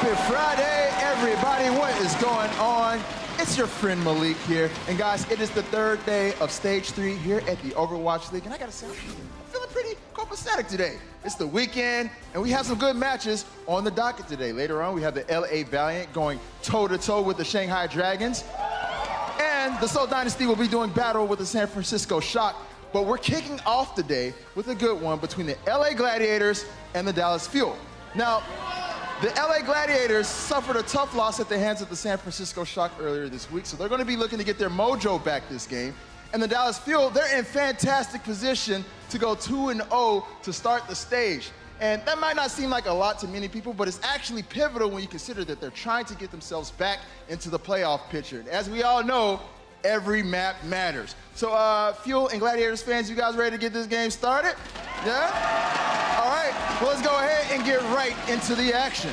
Happy Friday, everybody. What is going on? It's your friend Malik here. And guys, it is the third day of stage 3 here at the Overwatch League. And I gotta say, I'm feeling pretty copacetic today. It's the weekend, and we have some good matches on the docket today. Later on, we have the LA Valiant going toe-to-toe with the Shanghai Dragons. And the Seoul Dynasty will be doing battle with the San Francisco Shock. But we're kicking off the day with a good one between the LA Gladiators and the Dallas Fuel. Now, the LA Gladiators suffered a tough loss at the hands of the San Francisco Shock earlier this week, so they're going to be looking to get their mojo back this game. And the Dallas Fuel, they're in fantastic position to go 2-0 to start the stage. And that might not seem like a lot to many people, but it's actually pivotal when you consider that they're trying to get themselves back into the playoff picture. And as we all know, every map matters. So, Fuel and Gladiators fans, you guys ready to get this game started? Yeah? All right, well, let's go ahead and get right into the action.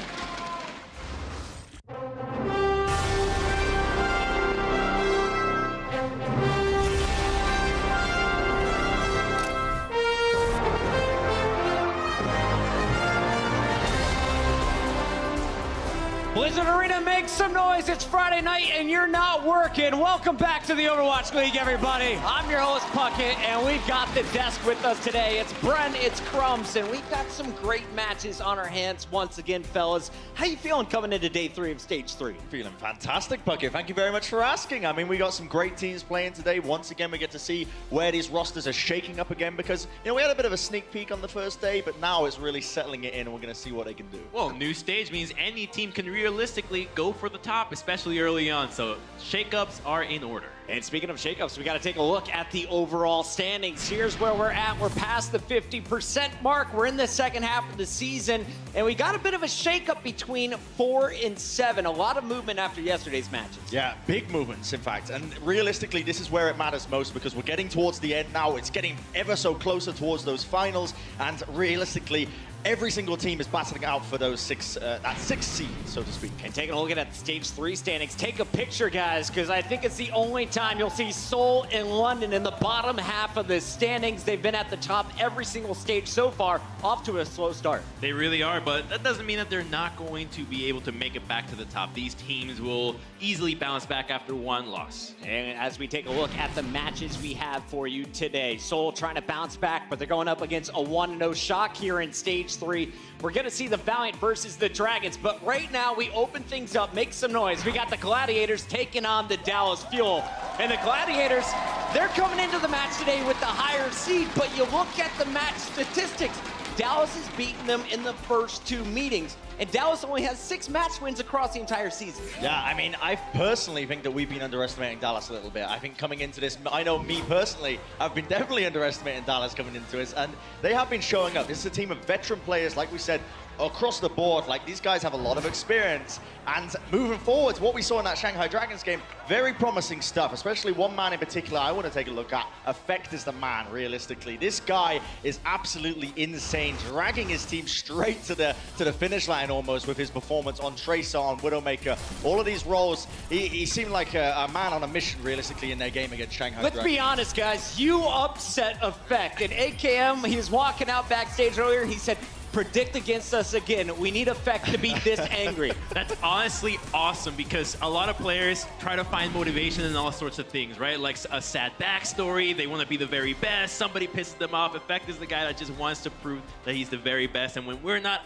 Blizzard Arena, make some noise. It's Friday night and you're not working. Welcome back to the Overwatch League, everybody. I'm your host, Puckett, and we've got the desk with us today. It's Bren, it's Crumbs, and we've got some great matches on our hands once again, fellas. How you feeling coming into day 3 of stage 3? Feeling fantastic, Puckett. Thank you very much for asking. I mean, we got some great teams playing today. Once again, we get to see where these rosters are shaking up again because, you know, we had a bit of a sneak peek on the first day, but now it's really settling it in and we're going to see what they can do. Well, new stage means any team can realistically go for the top, especially early on, so shakeups are in order. And speaking of shakeups, we got to take a look at the overall standings. Here's where we're at. We're past the 50% mark. We're in the second half of the season, and we got a bit of a shakeup between 4 and 7. A lot of movement after yesterday's matches. Yeah, big movements, in fact. And realistically, this is where it matters most because we're getting towards the end now. It's getting ever so closer towards those finals, and realistically, every single team is battling out for those that 6th seed, so to speak. And taking a look at the stage 3 standings, take a picture, guys, because I think it's the only time you'll see Seoul and London in the bottom half of the standings. They've been at the top every single stage so far, off to a slow start. They really are, but that doesn't mean that they're not going to be able to make it back to the top. These teams will easily bounce back after one loss. And as we take a look at the matches we have for you today, Seoul trying to bounce back, but they're going up against a 1-0 Shock here in stage 3. We're going to see the Valiant versus the Dragons, but right now we open things up, make some noise. We got the Gladiators taking on the Dallas Fuel. And the Gladiators, they're coming into the match today with the higher seed, but you look at the match statistics. Dallas has beaten them in the first 2 meetings, and Dallas only has 6 match wins across the entire season. Yeah, I mean, I personally think that we've been underestimating Dallas a little bit. I think coming into this, I know me personally, I've been definitely underestimating Dallas coming into this, and they have been showing up. This is a team of veteran players, like we said, across the board. Like, these guys have a lot of experience, and moving forward, what we saw in that Shanghai Dragons game, very promising stuff, especially one man in particular I want to take a look at. Effect is the man, realistically. This guy is absolutely insane, dragging his team straight to the finish line almost with his performance on Tracer, on Widowmaker. All of these roles, he seemed like a man on a mission, realistically, in their game against Shanghai Dragons. Let's be honest, guys. You upset Effect. And AKM, he was walking out backstage earlier. He said, predict against us again. We need Effect to be this angry. That's honestly awesome because a lot of players try to find motivation in all sorts of things, right? Like a sad backstory, they want to be the very best, somebody pisses them off. Effect is the guy that just wants to prove that he's the very best, and when we're not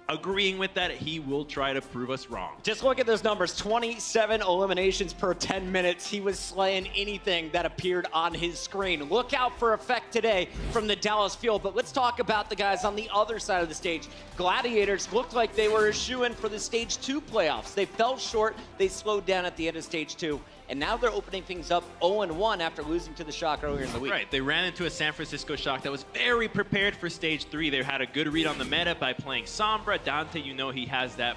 agreeing with that, he will try to prove us wrong. Just look at those numbers, 27 eliminations per 10 minutes. He was slaying anything that appeared on his screen. Look out for Effect today from the Dallas Fuel, but let's talk about the guys on the other side of the stage. Gladiators looked like they were a shoo-in for the stage 2 playoffs. They fell short, they slowed down at the end of stage 2, and now they're opening things up 0-1 after losing to the Shock earlier in the week. Right, they ran into a San Francisco Shock that was very prepared for stage 3. They had a good read on the meta by playing Sombra. Dante, you know he has that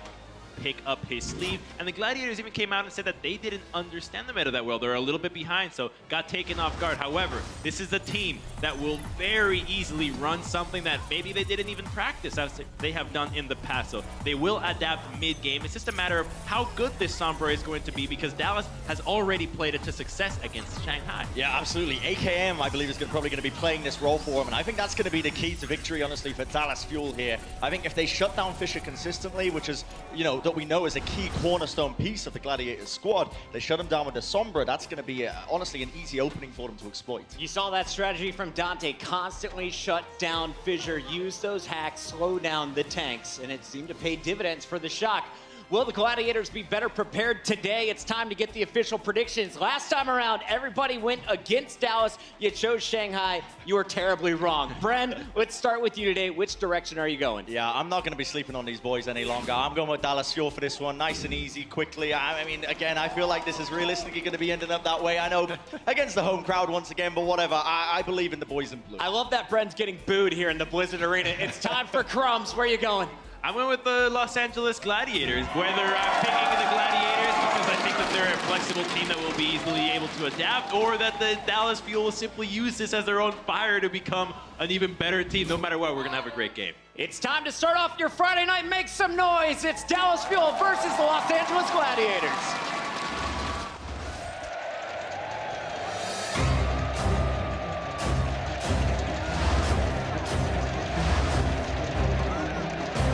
pick up his sleeve. And the Gladiators even came out and said that they didn't understand the meta that well. They're a little bit behind, so got taken off guard. However, this is a team that will very easily run something that maybe they didn't even practice as they have done in the past. So they will adapt mid-game. It's just a matter of how good this Sombra is going to be because Dallas has already played it to success against Shanghai. Yeah, absolutely. AKM, I believe, is probably going to be playing this role for him, and I think that's going to be the key to victory, honestly, for Dallas Fuel here. I think if they shut down Fisher consistently, which is, you know, that we know is a key cornerstone piece of the Gladiators squad. They shut him down with the Sombra. That's going to be, honestly, an easy opening for them to exploit. You saw that strategy from Dante, constantly shut down Fissure, use those hacks, slow down the tanks, and it seemed to pay dividends for the Shock. Will the Gladiators be better prepared today? It's time to get the official predictions. Last time around, everybody went against Dallas. You chose Shanghai. You were terribly wrong. Bren, let's start with you today. Which direction are you going? Yeah, I'm not going to be sleeping on these boys any longer. I'm going with Dallas Fuel for this one. Nice and easy, quickly. I mean, again, I feel like this is realistically going to be ending up that way. I know against the home crowd once again, but whatever. I believe in the boys in blue. I love that Bren's getting booed here in the Blizzard Arena. It's time for Crumbs. Where are you going? I went with the Los Angeles Gladiators. Whether I'm picking the Gladiators because I think that they're a flexible team that will be easily able to adapt, or that the Dallas Fuel will simply use this as their own fire to become an even better team. No matter what, we're going to have a great game. It's time to start off your Friday night. Make some noise. It's Dallas Fuel versus the Los Angeles Gladiators.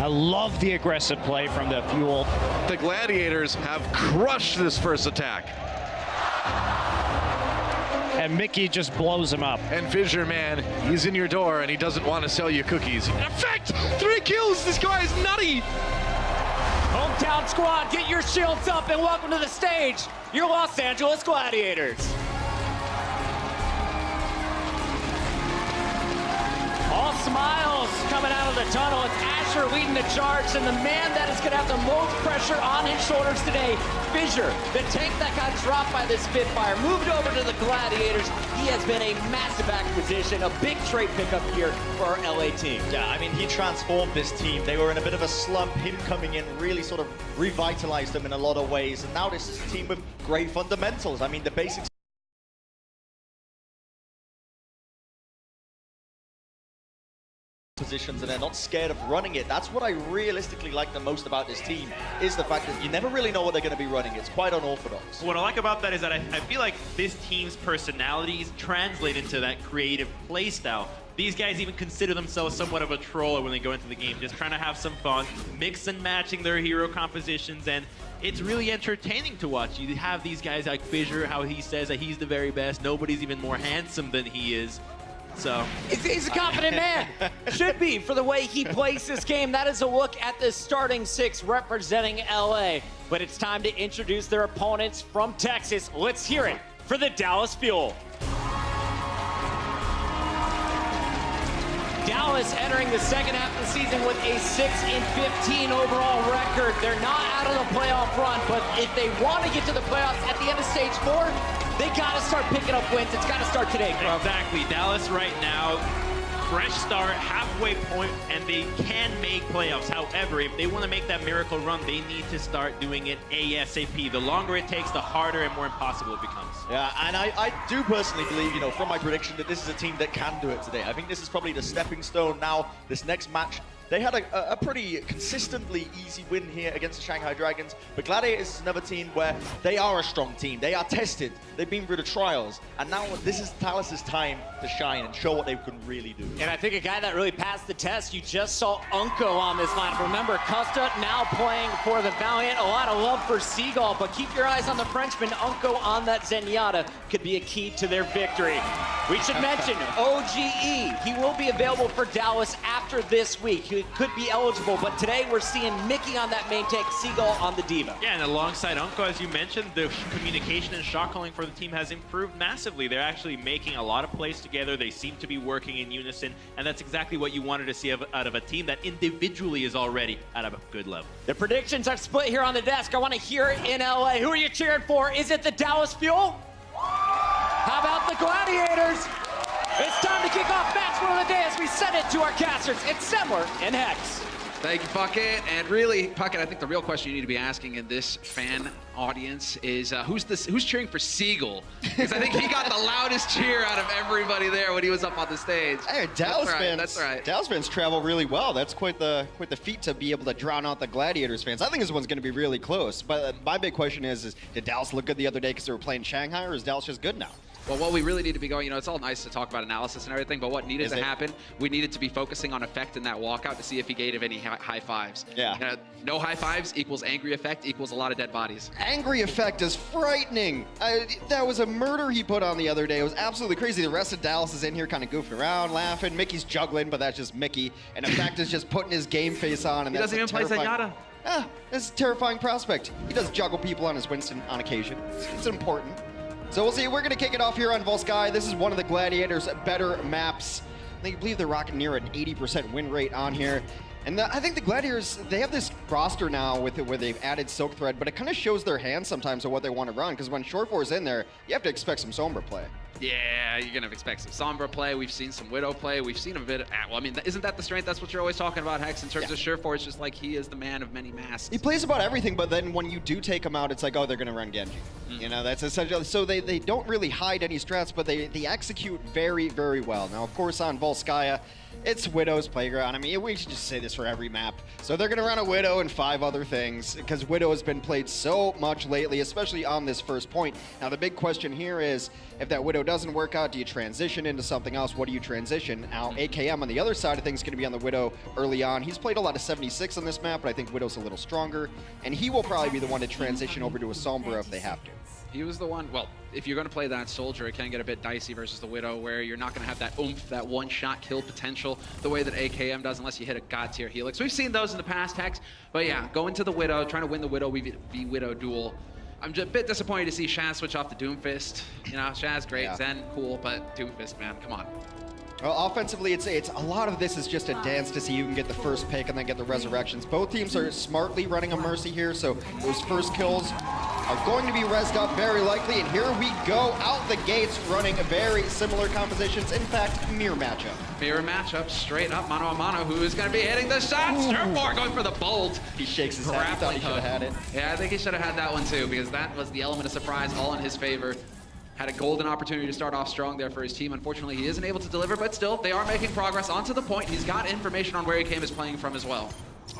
I love the aggressive play from the Fuel. The Gladiators have crushed this first attack. And Mickey just blows him up. And Fissure, man, he's in your door and he doesn't want to sell you cookies. In effect, 3 kills. This guy is nutty. Hometown squad, get your shields up and welcome to the stage, your Los Angeles Gladiators. All smiles coming out of the tunnel. It's Asher leading the charge, and the man that is going to have the most pressure on his shoulders today, Fissure, the tank that got dropped by the Spitfire, moved over to the Gladiators. He has been a massive acquisition, a big trade pickup here for our LA team. Yeah, I mean, he transformed this team. They were in a bit of a slump. Him coming in really sort of revitalized them in a lot of ways. And now this is a team with great fundamentals. I mean, the basics positions, and they're not scared of running it. That's what I realistically like the most about this team, is the fact that you never really know what they're going to be running. It's quite unorthodox. What I like about that is that I feel like this team's personalities translate into that creative play style. These guys even consider themselves somewhat of a troller when they go into the game, just trying to have some fun, mix and matching their hero compositions, and it's really entertaining to watch. You have these guys like Fissure, how he says that he's the very best. Nobody's even more handsome than he is. So he's a confident man. Should be, for the way he plays this game. That is a look at the starting 6 representing LA. But it's time to introduce their opponents from Texas. Let's hear it for the Dallas Fuel. Dallas entering the second half of the season with a 6-15 overall record. They're not out of the playoff run, but if they want to get to the playoffs at the end of stage 4, they got to start picking up wins. It's got to start today, bro. Exactly. Dallas right now, fresh start, halfway point, and they can make playoffs. However, if they want to make that miracle run, they need to start doing it ASAP. The longer it takes, the harder and more impossible it becomes. Yeah, and I do personally believe, you know, from my prediction, that this is a team that can do it today. I think this is probably the stepping stone now. This next match, they had a pretty consistently easy win here against the Shanghai Dragons, but Gladiators is another team where they are a strong team. They are tested. They've been through the trials, and now this is Dallas's time to shine and show what they can really do. And I think a guy that really passed the test, you just saw Unko on this line. Remember, Costa now playing for the Valiant. A lot of love for Seagull, but keep your eyes on the Frenchman. Unko on that Zenyatta could be a key to their victory. We should mention OGE. He will be available for Dallas after this week. He could be eligible, but today we're seeing Mickey on that main tank, Seagull on the Diva. Yeah, and alongside Unko, as you mentioned, the communication and shot calling for the team has improved massively. They're actually making a lot of plays together. They seem to be working in unison, and that's exactly what you wanted to see out of a team that individually is already at a good level. The predictions are split here on the desk. I want to hear it in LA. Who are you cheering for? Is it the Dallas Fuel? How about the Gladiators? It's time to kick off match one of the day as we send it to our casters. It's Semler and Hex. Thank you, Puckett. And really, Puckett, I think the real question you need to be asking in this fan audience is who's cheering for Seagull? Because I think he got the loudest cheer out of everybody there when he was up on the stage. Hey, Dallas fans. That's right. Dallas fans travel really well. That's quite the feat to be able to drown out the Gladiators fans. I think this one's going to be really close. But my big question is did Dallas look good the other day because they were playing Shanghai, or is Dallas just good now? Well, what we really need to be going, it's all nice to talk about analysis and everything, but what needed to happen, we needed to be focusing on effect in that walkout to see if he gave any high fives. Yeah. No high fives equals angry effect equals a lot of dead bodies. Angry effect is frightening. That was a murder he put on the other day. It was absolutely crazy. The rest of Dallas is in here kind of goofing around, laughing. Mickey's juggling, but that's just Mickey. And Effect is just putting his game face on. And He doesn't even play Zenyatta. That's a terrifying prospect. He does juggle people on his Winston on occasion. It's important. So we'll see. We're going to kick it off here on Volsky. This is one of the Gladiators' better maps. I believe they're rocking near an 80% win rate on here. And I think the Gladiators, they have this roster now with it where they've added Silk Thread, but it kind of shows their hand sometimes of what they want to run, because when Short4's in there, you have to expect some Sombra play. Yeah, you're going to expect some Sombra play. We've seen some Widow play. We've seen a bit well, I mean, isn't that the strength? That's what you're always talking about, Hex, in terms of Short4. It's just like he is the man of many masks. He plays about everything, but then when you do take him out, it's like, oh, they're going to run Genji. That's essentially, so they don't really hide any strats, but they execute very, very well. Now, of course, on Volskaya, it's Widow's playground. I mean, we should just say this for every map. So they're going to run a Widow and 5 other things, because Widow has been played so much lately, especially on this first point. Now, the big question here is, if that Widow doesn't work out, do you transition into something else? What do you transition? Now, AKM on the other side of things is going to be on the Widow early on. He's played a lot of 76 on this map, but I think Widow's a little stronger, and he will probably be the one to transition over to a Sombra if they have to. He was the one, well, if you're going to play that Soldier, it can get a bit dicey versus the Widow, where you're not going to have that oomph, that one-shot kill potential, the way that AKM does, unless you hit a god-tier Helix. We've seen those in the past, Hex, but yeah, going to the Widow, trying to win the Widow v Widow duel. I'm just a bit disappointed to see Shaz switch off to Doomfist. Shaz, great, Zen, cool, but Doomfist, man, come on. Well, offensively, it's a lot of this is just a dance to see who can get the first pick and then get the resurrections. Both teams are smartly running a Mercy here, so those first kills are going to be rezzed up very likely. And here we go out the gates running very similar compositions. In fact, mirror matchup. Mirror matchup, straight up, mano a mano. Who is going to be hitting the shot? Short4 going for the bolt. He shakes his head. He thought he should have had it. Yeah, I think he should have had that one too, because that was the element of surprise all in his favor. Had a golden opportunity to start off strong there for his team. Unfortunately, he isn't able to deliver, but still, they are making progress onto the point. He's got information on where AKM is playing from as well.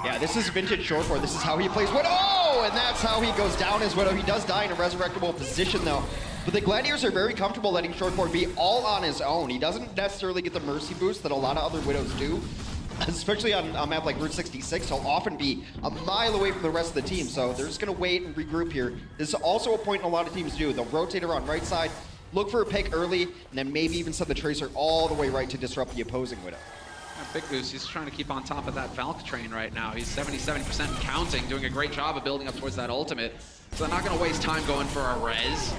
Yeah, this is vintage Short4. This is how he plays Widow. Oh, and that's how he goes down as Widow. He does die in a resurrectable position, though. But the Gladiators are very comfortable letting Short4 be all on his own. He doesn't necessarily get the Mercy boost that a lot of other Widows do. Especially on a map like Route 66, he'll often be a mile away from the rest of the team. So they're just going to wait and regroup here. This is also a point a lot of teams do. They'll rotate around right side, look for a pick early, and then maybe even send the Tracer all the way right to disrupt the opposing Widow. Big Goose, he's trying to keep on top of that Valk train right now. He's 77% counting, doing a great job of building up towards that ultimate. So they're not going to waste time going for a res.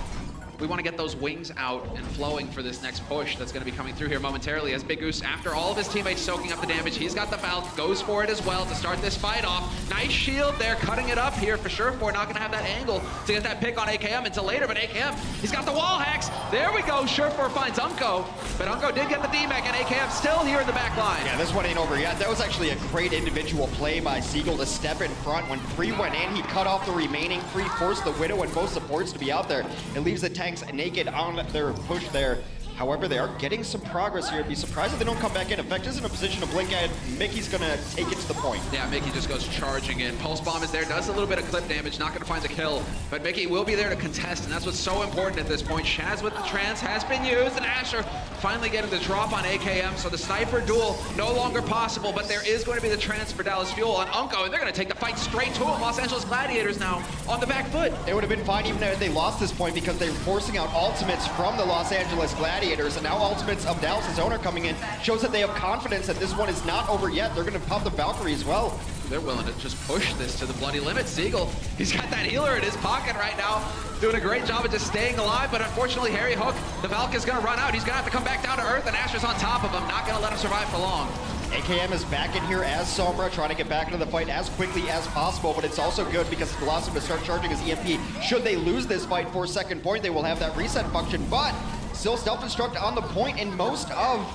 We want to get those wings out and flowing for this next push that's going to be coming through here momentarily, as Big Goose, after all of his teammates soaking up the damage, he's got the Valk, goes for it as well to start this fight off. Nice shield there, cutting it up here for Short4, not going to have that angle to get that pick on AKM until later, but AKM, he's got the wall hacks. There we go, Short4 finds Unko, but Unko did get the DMAC, and AKM still here in the back line. Yeah, this one ain't over yet. That was actually a great individual play by Seagull to step in front. When Free went in, he cut off the remaining. Free forced the Widow and both supports to be out there. It leaves the tanks naked on their push there. However, they are getting some progress here. I'd be surprised if they don't come back in. Effect is in a position to blink at. Mickey's going to take it to the point. Yeah, Mickey just goes charging in. Pulse Bomb is there, does a little bit of clip damage, not going to find the kill. But Mickey will be there to contest, and that's what's so important at this point. Shaz with the trance has been used, and Asher finally getting the drop on AKM. So the sniper duel no longer possible, but there is going to be the trance for Dallas Fuel on Unko, and they're going to take the fight straight to him. Los Angeles Gladiators now on the back foot. It would have been fine even if they lost this point, because they're forcing out ultimates from the Los Angeles Gladiators, and now ultimates of Dallas' owner coming in shows that they have confidence that this one is not over yet. They're going to pop the Valkyrie as well. They're willing to just push this to the bloody limit. Seagull, he's got that healer in his pocket right now, doing a great job of just staying alive, but unfortunately, Harry Hook, the Valk is going to run out. He's going to have to come back down to earth, and Asher's on top of him, not going to let him survive for long. AKM is back in here as Sombra, trying to get back into the fight as quickly as possible, but it's also good because it allows him to start charging his EMP. Should they lose this fight for second point, they will have that reset function, but still self-destruct on the point, and most of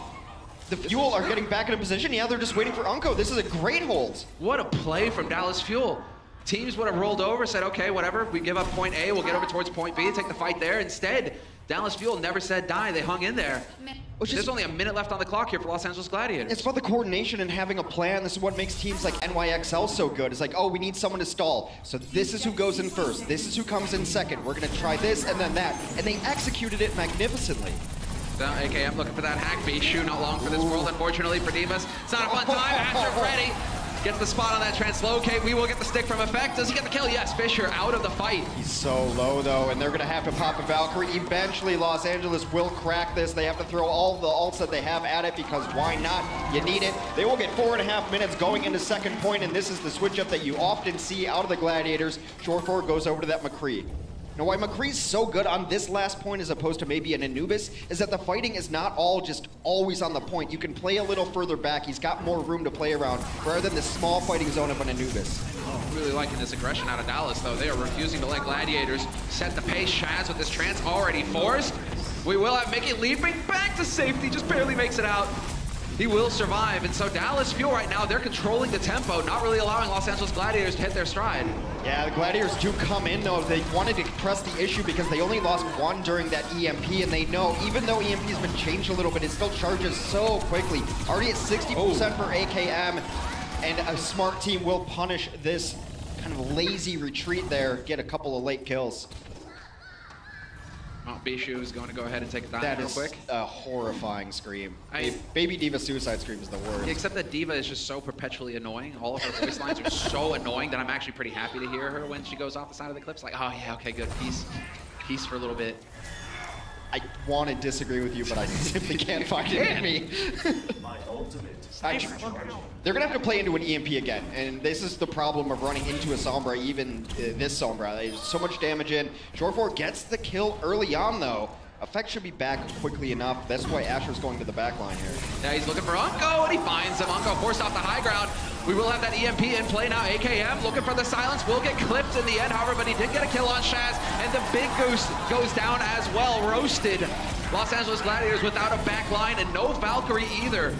the Fuel are getting back into position. Yeah, they're just waiting for Unko. This is a great hold. What a play from Dallas Fuel. teams would have rolled over, said, okay, whatever, we give up point A, we'll get over towards point B, take the fight there. Instead, Dallas Fuel never said die, they hung in there. There's only a minute left on the clock here for Los Angeles Gladiators. It's about the coordination and having a plan. This is what makes teams like NYXL so good. It's like, oh, we need someone to stall. So this is who goes in first. This is who comes in second. We're going to try this and then that. And they executed it magnificently. So, AKM looking for that hack B shoe, not long for this world, unfortunately for Divas. It's not a fun time. Asher ready. Gets the spot on that translocate. We will get the stick from Effect. Does he get the kill? Yes, Fisher out of the fight. He's so low, though, and they're going to have to pop a Valkyrie. Eventually, Los Angeles will crack this. They have to throw all the ults that they have at it because why not? You need it. They will get 4.5 minutes going into second point, and this is the switch up that you often see out of the Gladiators. Short forward goes over to that McCree. Now, why McCree's so good on this last point as opposed to maybe an Anubis is that the fighting is not all just always on the point. You can play a little further back. He's got more room to play around rather than the small fighting zone of an Anubis. Really liking this aggression out of Dallas, though. They are refusing to let Gladiators set the pace. Shaz with this trance already forced. We will have Mickey leaping back to safety, just barely makes it out. He will survive, and so Dallas Fuel right now, they're controlling the tempo, not really allowing Los Angeles Gladiators to hit their stride. Yeah, the Gladiators do come in, though. They wanted to press the issue because they only lost one during that EMP, and they know, even though EMP has been changed a little bit, it still charges so quickly. Already at 60% for AKM, and a smart team will punish this kind of lazy retreat there, get a couple of late kills. Well, Bishu is going to go ahead and take a dive That real is quick. a horrifying scream. I- Baby Diva suicide scream is the worst. Except that Diva is just so perpetually annoying. All of her voice lines are so annoying that I'm actually pretty happy to hear her when she goes off the side of the clips. Like, oh yeah, okay, good, peace for a little bit. I want to disagree with you, but I simply can't find it in me. They're going to have to play into an EMP again, and this is the problem of running into a Sombra, even this Sombra. There's so much damage in. Short 4 gets the kill early on, though. Effect should be back quickly enough. That's why Asher's going to the back line here. Yeah, he's looking for Unko, and he finds him. Unko forced off the high ground. We will have that EMP in play now. AKM looking for the silence. Will get clipped in the end, however, but he did get a kill on Shaz, and the Big Goose goes down as well. Roasted. Los Angeles Gladiators without a back line and no Valkyrie either.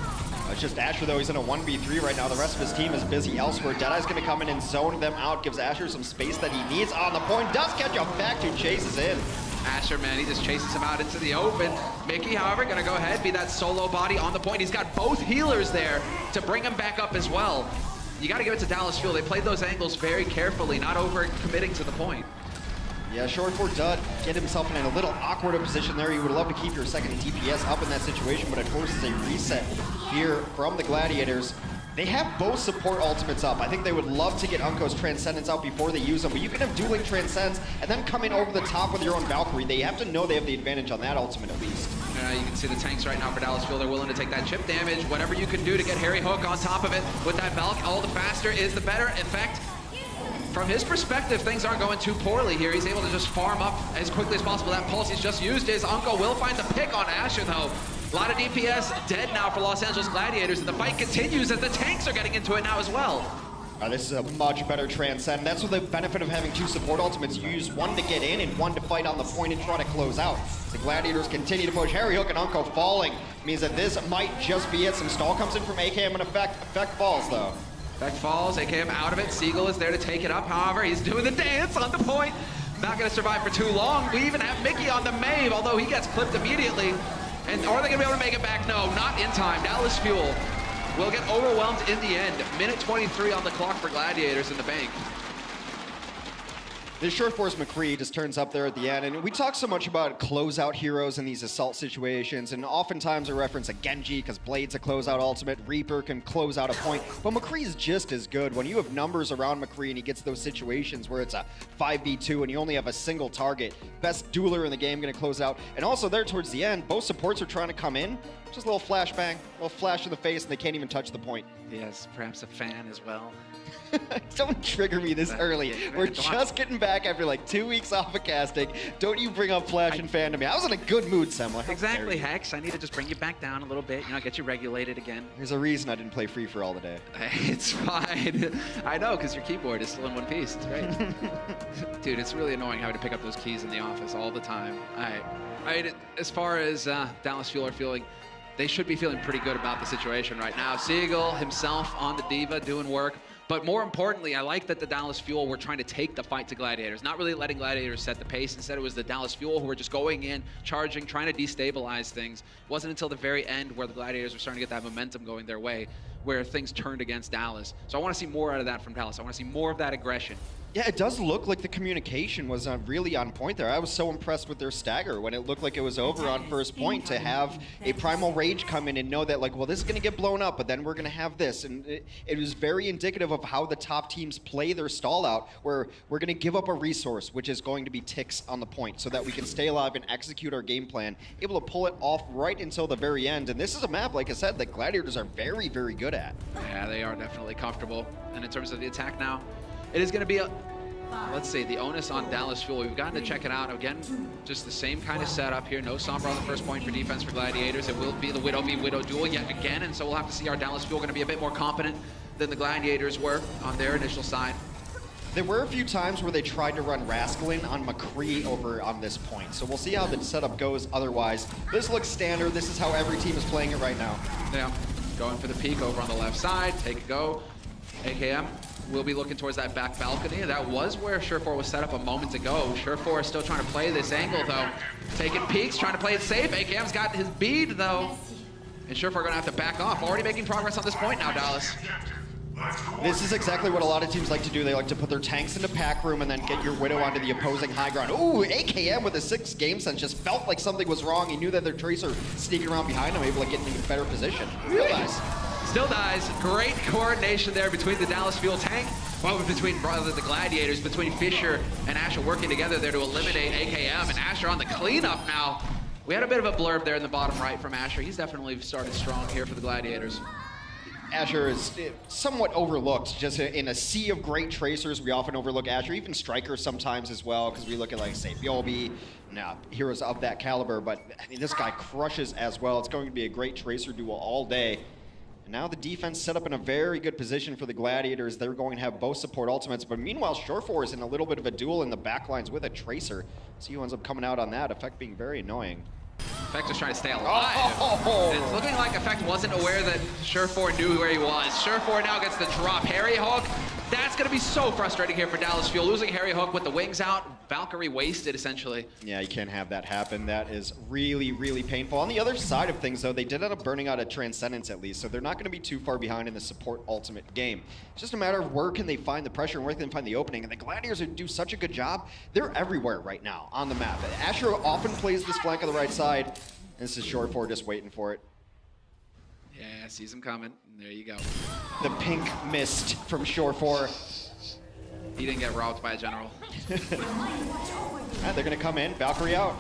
It's just Asher, though. He's in a 1v3 right now. The rest of his team is busy elsewhere. Deadeye's going to come in and zone them out, gives Asher some space that he needs on the point. Does catch a back to chases in. Asher, man, he just chases him out into the open. Mickey, however, gonna go ahead, be that solo body on the point. He's got both healers there to bring him back up as well. You gotta give it to Dallas Fuel. They played those angles very carefully, not over committing to the point. Yeah, Short 4 did get himself in a little awkward position there. You would love to keep your second DPS up in that situation, but it forces a reset here from the Gladiators. They have both support ultimates up. I think they would love to get Unko's Transcendence out before they use them, but you can have dueling Transcends and then come in over the top with your own Valkyrie. They have to know they have the advantage on that ultimate at least. You can see the tanks right now for Dallas Fuel. They're willing to take that chip damage. Whatever you can do to get Harry Hook on top of it with that Valk, all the faster is the better. In fact, from his perspective, things aren't going too poorly here. He's able to just farm up as quickly as possible. That pulse he's just used is Unko will find the pick on Asher, though. A lot of DPS dead now for Los Angeles Gladiators, and the fight continues as the tanks are getting into it now as well. This is a much better Transcend. That's what the benefit of having two support ultimates. You use one to get in and one to fight on the point and try to close out. The Gladiators continue to push. Harry Hook and Unko falling means that this might just be it. Some stall comes in from AKM and Effect. Effect falls, though. Effect falls, AKM out of it. Seagull is there to take it up. However, he's doing the dance on the point. Not going to survive for too long. We even have Mickey on the Maeve, although he gets clipped immediately. And are they going to be able to make it back? No, not in time. Dallas Fuel will get overwhelmed in the end. Minute 23 on the clock for Gladiators in the bank. This Short Force McCree just turns up there at the end, and we talk so much about closeout heroes in these assault situations, and oftentimes I reference a Genji because Blade's a closeout ultimate, Reaper can close out a point, but McCree's just as good. When you have numbers around McCree and he gets those situations where it's a 5v2 and you only have a single target, best dueler in the game going to close out. And also there towards the end, both supports are trying to come in, just a little flashbang, a little flash in the face, and they can't even touch the point. Yes, perhaps a fan as well. Don't trigger me this early. We're just getting back after like 2 weeks off of casting. Don't you bring up Flash and fan to me. I was in a good mood, Semla. Exactly, Hex. I need to just bring you back down a little bit, get you regulated again. There's a reason I didn't play Free for All today. It's fine. I know, because your keyboard is still in one piece. It's great. Dude, it's really annoying having to pick up those keys in the office all the time. As far as Dallas Fuel are feeling, they should be feeling pretty good about the situation right now. Seagull himself on the Diva doing work. But more importantly, I like that the Dallas Fuel were trying to take the fight to Gladiators, not really letting Gladiators set the pace. Instead, it was the Dallas Fuel who were just going in, charging, trying to destabilize things. It wasn't until the very end where the Gladiators were starting to get that momentum going their way where things turned against Dallas. So I want to see more out of that from Dallas. I want to see more of that aggression. Yeah, it does look like the communication was really on point there. I was so impressed with their stagger when it looked like it was over on first point to have a Primal Rage come in and know that, like, well, this is going to get blown up, but then we're going to have this. And it was very indicative of how the top teams play their stall out, where we're going to give up a resource, which is going to be ticks on the point, so that we can stay alive and execute our game plan, able to pull it off right until the very end. And this is a map, like I said, that Gladiators are very, very good at. Yeah, they are definitely comfortable. And in terms of the attack now, it is going to be let's see, the onus on Dallas Fuel. We've gotten to check it out. Again, just the same kind of setup here. No Sombra on the first point for defense for Gladiators. It will be the Widow v Widow duel yet again, and so we'll have to see our Dallas Fuel going to be a bit more competent than the Gladiators were on their initial side. There were a few times where they tried to run Rascalin on McCree over on this point, so we'll see how the setup goes otherwise. This looks standard. This is how every team is playing it right now. Yeah, going for the peek over on the left side. Take a go. AKM will be looking towards that back balcony. That was where Surefour was set up a moment ago. Surefour is still trying to play this angle, though. Taking peeks, trying to play it safe. AKM's got his bead, though. And Surefour gonna have to back off. Already making progress on this point now, Dallas. This is exactly what a lot of teams like to do. They like to put their tanks into pack room and then get your Widow onto the opposing high ground. Ooh, AKM with a 6 game sense just felt like something was wrong. He knew that their Tracer sneaking around behind him, able to get in a better position. Realize. Still dies. Great coordination there between the Dallas Fuel tank, well, between the Gladiators, between Fisher and Asher working together there to eliminate AKM, and Asher on the cleanup now. We had a bit of a blurb there in the bottom right from Asher. He's definitely started strong here for the Gladiators. Asher is somewhat overlooked. Just in a sea of great Tracers, we often overlook Asher, even Strikers sometimes as well, because we look at, like, say, Byobi, heroes of that caliber, but I mean, this guy crushes as well. It's going to be a great Tracer duel all day. And now the defense set up in a very good position for the Gladiators. They're going to have both support ultimates, but meanwhile, Surefour is in a little bit of a duel in the backlines with a Tracer. See who ends up coming out on that. Effect being very annoying. Effect was trying to stay alive. And it's looking like Effect wasn't aware that Surefour knew where he was. Surefour now gets the drop. Harry Hook, that's going to be so frustrating here for Dallas Fuel. Losing Harry Hook with the wings out. Valkyrie wasted, essentially. Yeah, you can't have that happen. That is really, really painful. On the other side of things, though, they did end up burning out a Transcendence at least, so they're not going to be too far behind in the support ultimate game. It's just a matter of where can they find the pressure and where can they find the opening, and the Gladiators do such a good job. They're everywhere right now on the map. Asher often plays this flank on the right side, and this is Surefour just waiting for it. Yeah, sees him coming. There you go. The pink mist from Surefour. He didn't get robbed by a general. They're going to come in. Valkyrie out.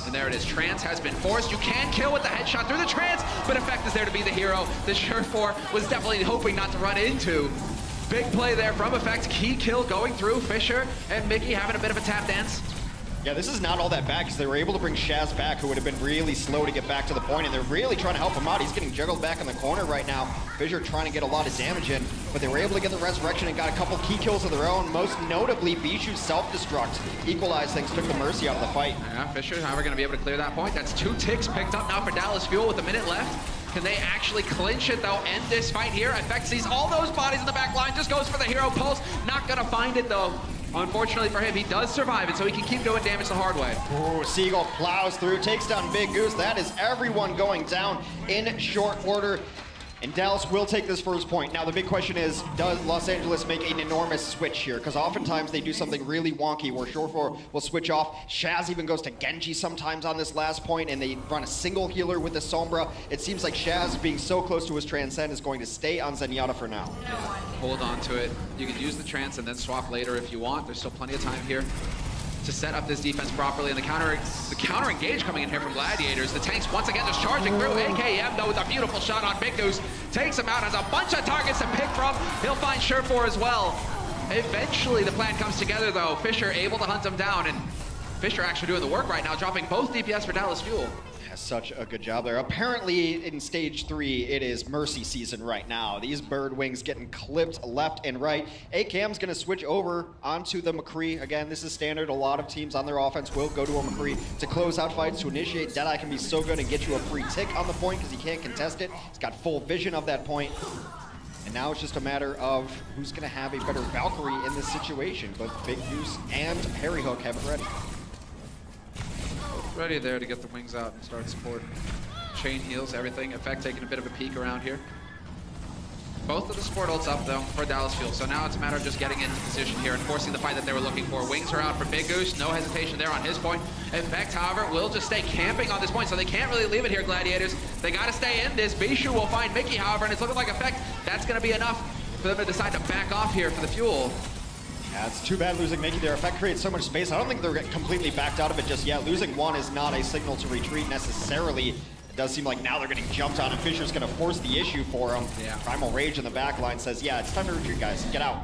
And there it is. Trance has been forced. You can kill with the headshot through the Trance, but Effect is there to be the hero. The Surefour was definitely hoping not to run into. Big play there from Effect. Key kill going through. Fisher and Mickey having a bit of a tap dance. Yeah, this is not all that bad because they were able to bring Shaz back, who would have been really slow to get back to the point, and they're really trying to help him out. He's getting juggled back in the corner right now. Fisher trying to get a lot of damage in, but they were able to get the resurrection and got a couple key kills of their own. Most notably, Bishu's self-destruct equalized things, took the mercy out of the fight. Yeah, Fisher, however, going to be able to clear that point. That's 2 ticks picked up now for Dallas Fuel with a minute left. Can they actually clinch it, though? End this fight here. Effect sees all those bodies in the back line, just goes for the hero pulse. Not going to find it, though. Unfortunately for him, he does survive it, so he can keep doing damage the hard way. Ooh, Seagull plows through, takes down Big Goose. That is everyone going down in short order. And Dallas will take this first point. Now, the big question is, does Los Angeles make an enormous switch here? Because oftentimes they do something really wonky where Surefour will switch off. Shaz even goes to Genji sometimes on this last point, and they run a single healer with the Sombra. It seems like Shaz, being so close to his Transcend, is going to stay on Zenyatta for now. Hold on to it. You can use the Trance and then swap later if you want. There's still plenty of time here to set up this defense properly, and the counter engage coming in here from Gladiators. The tanks once again just charging through. AKM though with a beautiful shot on Big Goose, takes him out, has a bunch of targets to pick from. He'll find Surefour as well. Eventually the plan comes together though. Fisher able to hunt him down, and Fisher actually doing the work right now, dropping both DPS for Dallas Fuel. Such a good job there. Apparently in stage 3, it is Mercy season right now. These bird wings getting clipped left and right. AKM's gonna switch over onto the McCree. Again, this is standard. A lot of teams on their offense will go to a McCree to close out fights, to initiate. Deadeye can be so good and get you a free tick on the point because he can't contest it. He's got full vision of that point. And now it's just a matter of who's going to have a better Valkyrie in this situation. Both Big Goose and Harry Hook have it ready. Ready there to get the wings out and start support. Chain heals, everything. Effect taking a bit of a peek around here. Both of the support ults up though for Dallas Fuel. So now it's a matter of just getting into position here and forcing the fight that they were looking for. Wings are out for Big Goose. No hesitation there on his point. Effect, however, will just stay camping on this point, so they can't really leave it here, Gladiators. They got to stay in this. Bishu will find Mickey, however, and it's looking like Effect. That's going to be enough for them to decide to back off here for the Fuel. Yeah, it's too bad losing Mickey there. Effect creates so much space. I don't think they're completely backed out of it just yet. Losing one is not a signal to retreat necessarily. It does seem like now they're getting jumped on, and Fisher's going to force the issue for them. Yeah. Primal Rage in the back line says, yeah, it's time to retreat, guys. Get out.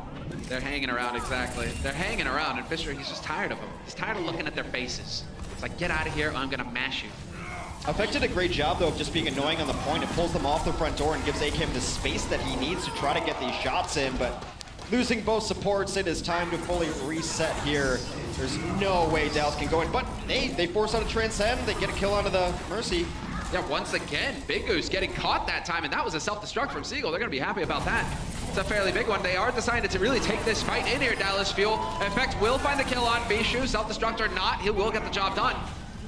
They're hanging around, exactly. They're hanging around, and Fisher, he's just tired of them. He's tired of looking at their faces. It's like, get out of here, or I'm going to mash you. Effect did a great job, though, of just being annoying on the point. It pulls them off the front door and gives AKM the space that he needs to try to get these shots in, but losing both supports, it is time to fully reset here. There's no way Dallas can go in, but they force out a Transcend. They get a kill onto the Mercy. Yeah, once again, Big Goose getting caught that time, and that was a self-destruct from Seagull. They're going to be happy about that. It's a fairly big one. They are decided to really take this fight in here, Dallas Fuel. Effect will find the kill on Bishu. Self-destruct or not, he will get the job done.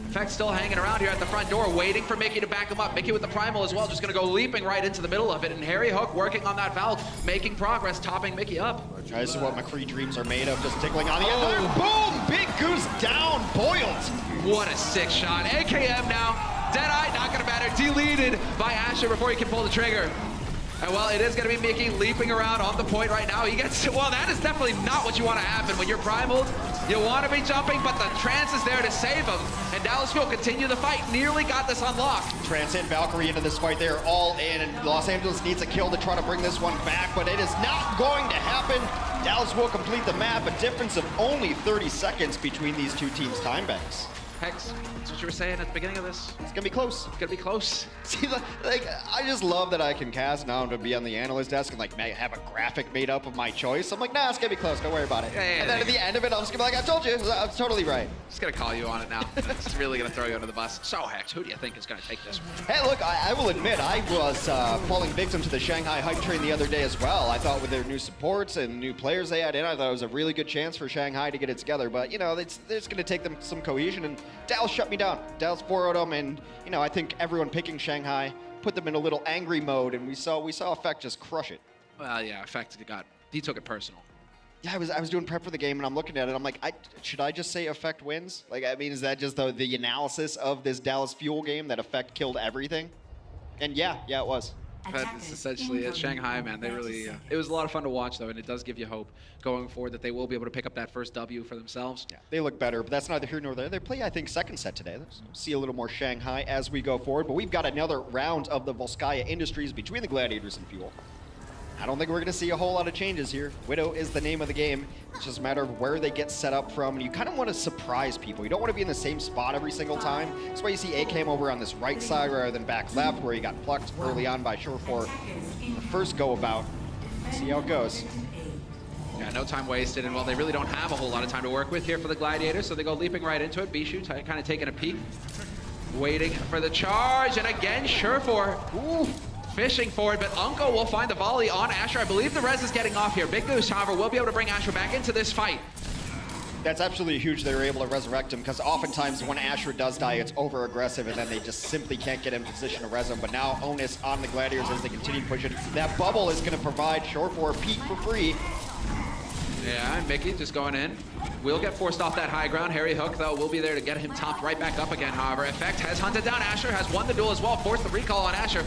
Effect still hanging around here at the front door, waiting for Mickey to back him up. Mickey with the Primal as well, just going to go leaping right into the middle of it. And Harry Hook working on that Valk, making progress, topping Mickey up. This is what McCree dreams are made of, just tickling on the end. Boom! Big Goose down, boiled. What a sick shot. AKM now. Deadeye, not gonna matter, deleted by Asher before he can pull the trigger. And well, it is gonna be Mickey leaping around on the point right now. He gets, well, that is definitely not what you wanna happen when you're primaled. You wanna be jumping, but the trance is there to save him. And Dallas Fuel continue the fight, nearly got this unlocked. Transcend Valkyrie into this fight. They're all in, and Los Angeles needs a kill to try to bring this one back, but it is not going to happen. Dallas will complete the map, a difference of only 30 seconds between these two teams' time banks. Hex, that's what you were saying at the beginning of this. It's gonna be close. It's gonna be close. See, like, I just love that I can cast now to be on the analyst desk and like have a graphic made up of my choice. I'm like, nah, it's gonna be close. Don't worry about it. Yeah, and then at the end of it, I'm just gonna be like, I told you, I was totally right. Just gonna call you on it now. It's really gonna throw you under the bus. So Hex, who do you think is gonna take this one? Hey, look, I will admit, I was falling victim to the Shanghai hype train the other day as well. I thought with their new supports and new players they had in, I thought it was a really good chance for Shanghai to get it together. But, you know, it's gonna take them some cohesion, and Dallas shut me down. Dallas borrowed them, and, you know, I think everyone picking Shanghai put them in a little angry mode, and we saw Effect just crush it. Well, yeah, Effect he took it personal. Yeah, I was doing prep for the game, and I'm looking at it. I'm like, should I just say Effect wins? Like, I mean, is that just the analysis of this Dallas Fuel game that Effect killed everything? And yeah, it was. That's essentially it. Shanghai, man, they really, it was a lot of fun to watch, though, and it does give you hope going forward that they will be able to pick up that first W for themselves. Yeah, they look better, but that's neither here nor there. They play, I think, second set today. Let's see a little more Shanghai as we go forward, but we've got another round of the Volskaya Industries between the Gladiators and Fuel. I don't think we're going to see a whole lot of changes here. Widow is the name of the game. It's just a matter of where they get set up from. And you kind of want to surprise people. You don't want to be in the same spot every single time. That's why you see AKM over on this right side rather than back left, where he got plucked early on by Surefour. The first go about. See how it goes. Yeah, no time wasted, and well, they really don't have a whole lot of time to work with here for the Gladiators, so they go leaping right into it. Bishu kind of taking a peek, waiting for the charge, and again, Surefour. Ooh. Fishing for it, but Unko will find the volley on Asher. I believe the res is getting off here. Big Goose, however, will be able to bring Asher back into this fight. That's absolutely huge they were able to resurrect him, because oftentimes when Asher does die, it's over-aggressive, and then they just simply can't get in position to res him. But now onus on the Gladiators as they continue to push it. That bubble is going to provide Surefour Pete for free. Yeah, and Mickey just going in. Will get forced off that high ground. Harry Hook, though, will be there to get him topped right back up again, however. Effect has hunted down Asher, has won the duel as well, forced the recall on Asher.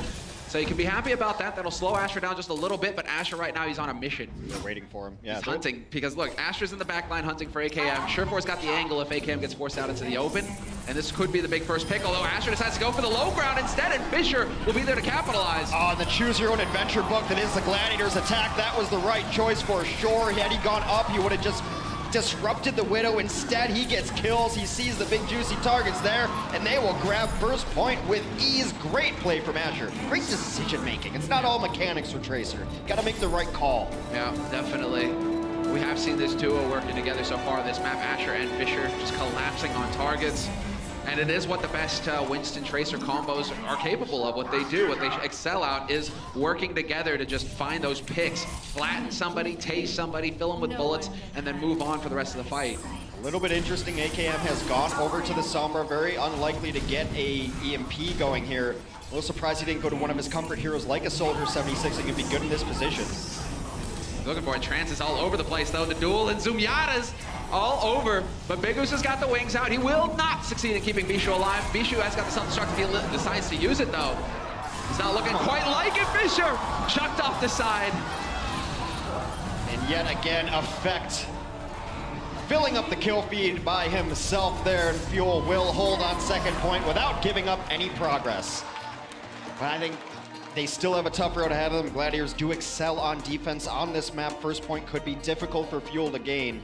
So you can be happy about that. That'll slow Asher down just a little bit, but Asher right now, he's on a mission. They're waiting for him. Yeah, he's hunting, because look, Asher's in the back line hunting for AKM. Surefour's got the angle if AKM gets forced out into the open, and this could be the big first pick, although Asher decides to go for the low ground instead, and Fisher will be there to capitalize. Oh, the choose your own adventure book that is the Gladiators attack. That was the right choice for sure. Had he gone up, he would have just disrupted the Widow. Instead, he gets kills. He sees the big juicy targets there, and they will grab first point with ease. Great play from Asher. Great decision making. It's not all mechanics for Tracer. Got to make the right call. Yeah, definitely. We have seen this duo working together so far this map, Asher and Fisher, just collapsing on targets. And it is what the best Winston Tracer combos are capable of. What they do, what they excel at is working together to just find those picks, flatten somebody, tase somebody, fill them with bullets, and then move on for the rest of the fight. A little bit interesting, AKM has gone over to the Sombra, very unlikely to get a EMP going here. A little surprised he didn't go to one of his comfort heroes like a Soldier 76 that could be good in this position. Looking for it. Trance is all over the place, though. The duel and Zoomyada's all over. But Big Goose has got the wings out. He will not succeed in keeping Bishu alive. Bishu has got the self-destruct. He decides to use it, though. It's not looking quite like it. Fisher chucked off the side. And yet again, Effect filling up the kill feed by himself there, and Fuel will hold on second point without giving up any progress. But I think they still have a tough road ahead of them. Gladiators do excel on defense on this map. First point could be difficult for Fuel to gain.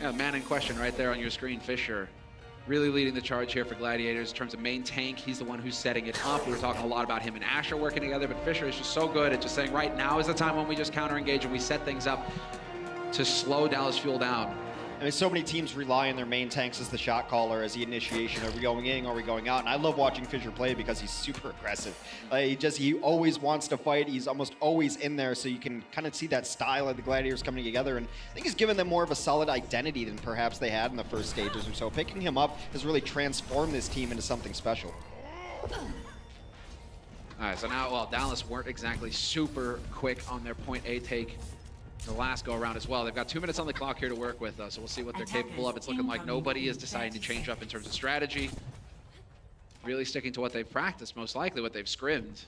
Yeah, the man in question right there on your screen, Fisher. Really leading the charge here for Gladiators in terms of main tank. He's the one who's setting it up. We were talking a lot about him and Asher working together, but Fisher is just so good at just saying right now is the time when we just counter-engage and we set things up to slow Dallas Fuel down. I mean, so many teams rely on their main tanks as the shot caller, as the initiation. Are we going in? Are we going out? And I love watching Fisher play because he's super aggressive. He always wants to fight. He's almost always in there, so you can kind of see that style of the Gladiators coming together. And I think he's given them more of a solid identity than perhaps they had in the first stages or so. Picking him up has really transformed this team into something special. All right, so now, well, Dallas weren't exactly super quick on their point A take the last go around as well. They've got 2 minutes on the clock here to work with, so we'll see what they're capable of. It's looking like nobody is deciding to change up in terms of strategy. Really sticking to what they've practiced, most likely what they've scrimmed.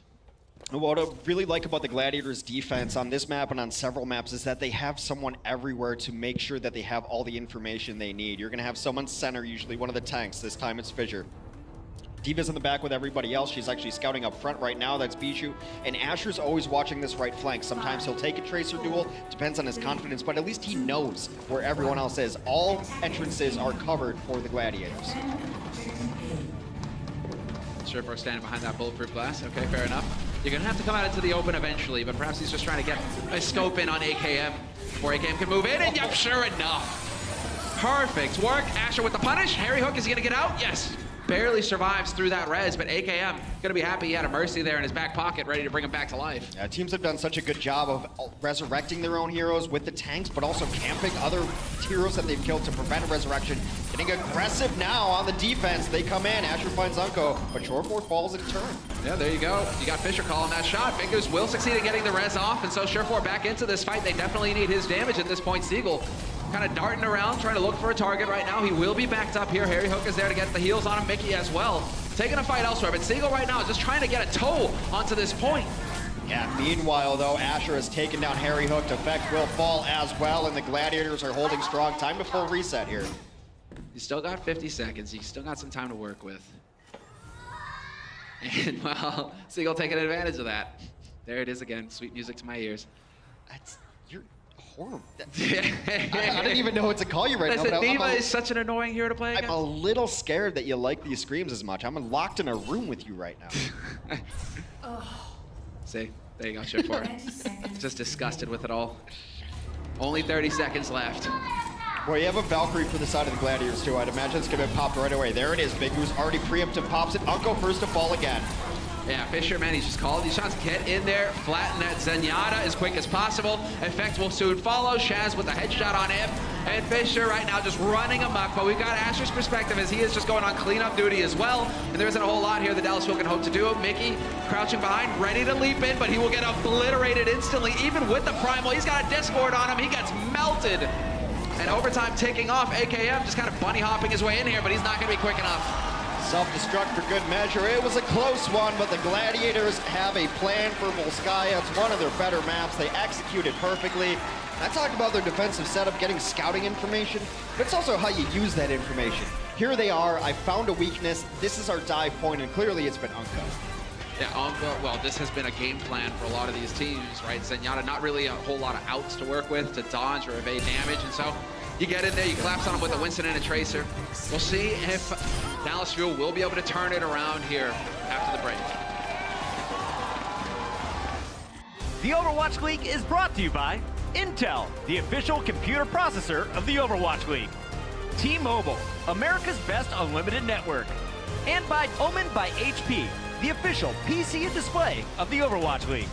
What I really like about the Gladiators' defense on this map and on several maps is that they have someone everywhere to make sure that they have all the information they need. You're going to have someone center, usually one of the tanks. This time it's Fisher. Diva's in the back with everybody else. She's actually scouting up front right now. That's Bishu. And Asher's always watching this right flank. Sometimes he'll take a Tracer duel. Depends on his confidence, but at least he knows where everyone else is. All entrances are covered for the Gladiators. Surefour standing behind that bulletproof glass. Okay, fair enough. You're going to have to come out into the open eventually, but perhaps he's just trying to get a scope in on AKM before AKM can move in, and yep, sure enough. Perfect work. Asher with the punish. Harry Hook, is he going to get out? Yes. Barely survives through that res, but AKM gonna be happy he had a Mercy there in his back pocket, ready to bring him back to life. Yeah, teams have done such a good job of resurrecting their own heroes with the tanks, but also camping other heroes that they've killed to prevent a resurrection. Getting aggressive now on the defense. They come in, Asher finds Unko, but Surefour falls in turn. Yeah, there you go. You got Fisher calling that shot. Big Goose will succeed in getting the res off, and so Surefour back into this fight. They definitely need his damage at this point. Siegel kind of darting around, trying to look for a target right now. He will be backed up here. Harry Hook is there to get the heals on him. Mickey as well. Taking a fight elsewhere, but Siegel right now is just trying to get a toe onto this point. Yeah, meanwhile, though, Asher has taken down Harry Hook. Effect will fall as well, and the Gladiators are holding strong. Time to full reset here. You still got 50 seconds. You still got some time to work with. And, well, Siegel taking advantage of that. There it is again. Sweet music to my ears. You're horrible. I don't even know what to call you right now. Listen, Diva is such an annoying hero to play against. I'm a little scared that you like these screams as much. I'm locked in a room with you right now. See, there you go, Surefour. Just disgusted with it all. Only 30 seconds left. Well, you have a Valkyrie for the side of the Gladiators, too. I'd imagine it's going to pop right away. There it is. Big Goose already preemptive pops it. Unko first to fall again. Yeah, Fisher, man, he's just calling these shots. Get in there, flatten that Zenyatta as quick as possible. Effect will soon follow. Shaz with a headshot on him. And Fisher right now just running amok. But we've got Asher's perspective as he is just going on cleanup duty as well. And there isn't a whole lot here that Dallas Fuel can hope to do. Mickey crouching behind, ready to leap in, but he will get obliterated instantly, even with the Primal. He's got a Discord on him. He gets melted. And overtime ticking off. AKM just kind of bunny hopping his way in here, but he's not going to be quick enough. Self-destruct for good measure. It was a close one, but the Gladiators have a plan for Volskaya. It's one of their better maps. They executed perfectly. I talked about their defensive setup, getting scouting information, but it's also how you use that information. Here they are. I found a weakness. This is our dive point, and clearly it's been Unko. Yeah, Unko, well, this has been a game plan for a lot of these teams, right? Zenyatta, not really a whole lot of outs to work with to dodge or evade damage, and so you get in there, you collapse on him with a Winston and a Tracer. We'll see if Dallas Fuel will be able to turn it around here after the break. The Overwatch League is brought to you by Intel, the official computer processor of the Overwatch League. T-Mobile, America's best unlimited network. And by Omen by HP, the official PC and display of the Overwatch League.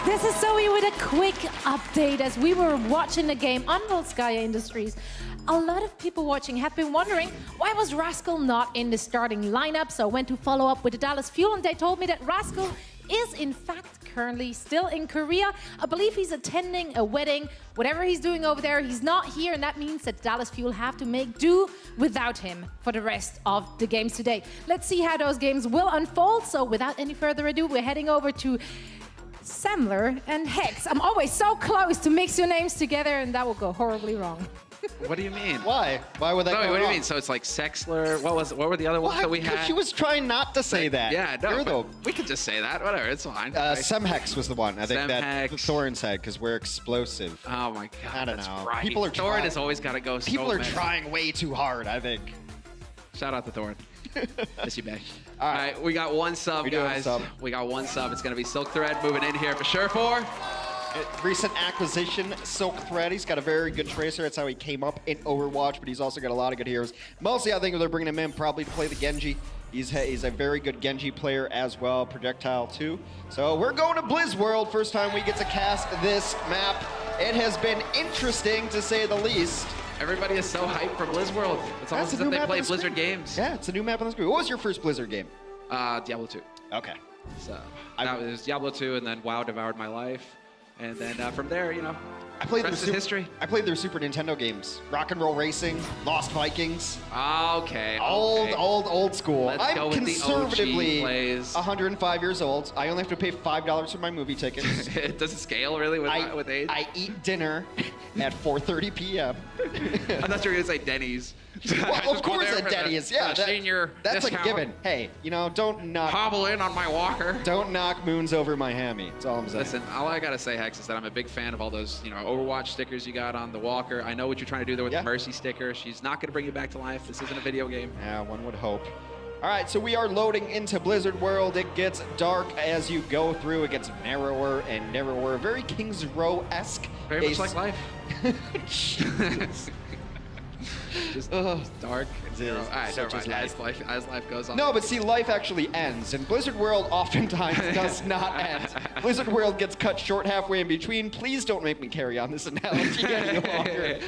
This is Zoe with a quick update as we were watching the game on Volskaya Industries. A lot of people watching have been wondering why was Rascal not in the starting lineup, so I went to follow up with the Dallas Fuel and they told me that Rascal is in fact currently still in Korea. I believe he's attending a wedding. Whatever he's doing over there, he's not here, and that means that Dallas Fuel have to make do without him for the rest of the games today. Let's see how those games will unfold. So without any further ado, we're heading over to Semler and Hex. I'm always so close to mix your names together and that will go horribly wrong. What do you mean? Why? Why would that go What do you wrong? mean? So it's like Sexler. What were the other ones that we had? She was trying not to say that. Yeah, no, You're but we could just say that. Whatever, it's fine. Semhex was the one. I think that Semhex. Thorin said because we're explosive. Oh my god, I don't that's know. right. People are Thorin trying. has always got to go. People so are many. trying way too hard, I think. Shout out to Thorin. Miss you, Bay. All All right. right, we got one sub, We do have a guys. sub. We got one sub. It's gonna be Silk Thread moving in here for sure. Recent acquisition, Silk Thread. He's got a very good tracer. That's how he came up in Overwatch, but he's also got a lot of good heroes. Mostly, I think they're bringing him in probably to play the Genji. He's a very good Genji player as well, Projectile too. So we're going to Blizz World. First time we get to cast this map. It has been interesting to say the least. Everybody is so hyped for Blizz World. It's almost as if they play Blizzard games. Yeah, it's a new map on the screen. What was your first Blizzard game? Diablo 2. Okay. So that was Diablo 2, and then WoW devoured my life. And then from there, you know, I played rest is history. I played their Super Nintendo games. Rock and Roll Racing, Lost Vikings. Okay. Old school. Let's I'm go with the conservatively OG plays. 105 years old. I only have to pay $5 for my movie tickets. Does it scale really with age? I eat dinner at 4:30 p.m. I thought you were gonna say Denny's. Well, Just of go course there at for Denny's. the Yeah, senior that's discount. a given. Hey, you know, don't knock Hobble in on my walker. Don't knock moons over my hammy. That's all I'm saying. Listen, all I gotta say, Hex, is that I'm a big fan of all those, Overwatch stickers you got on the walker. I know what you're trying to do there with the Mercy sticker. She's not gonna bring you back to life. This isn't a video game. Yeah, one would hope. All right, so we are loading into Blizzard World. It gets dark as you go through. It gets narrower and narrower. Very Kings Row-esque. Very much like life. Just dark and zero. All right, never mind. As life goes on. No, but see, life actually ends, and Blizzard World oftentimes does not end. Blizzard World gets cut short halfway in between. Please don't make me carry on this analogy any longer.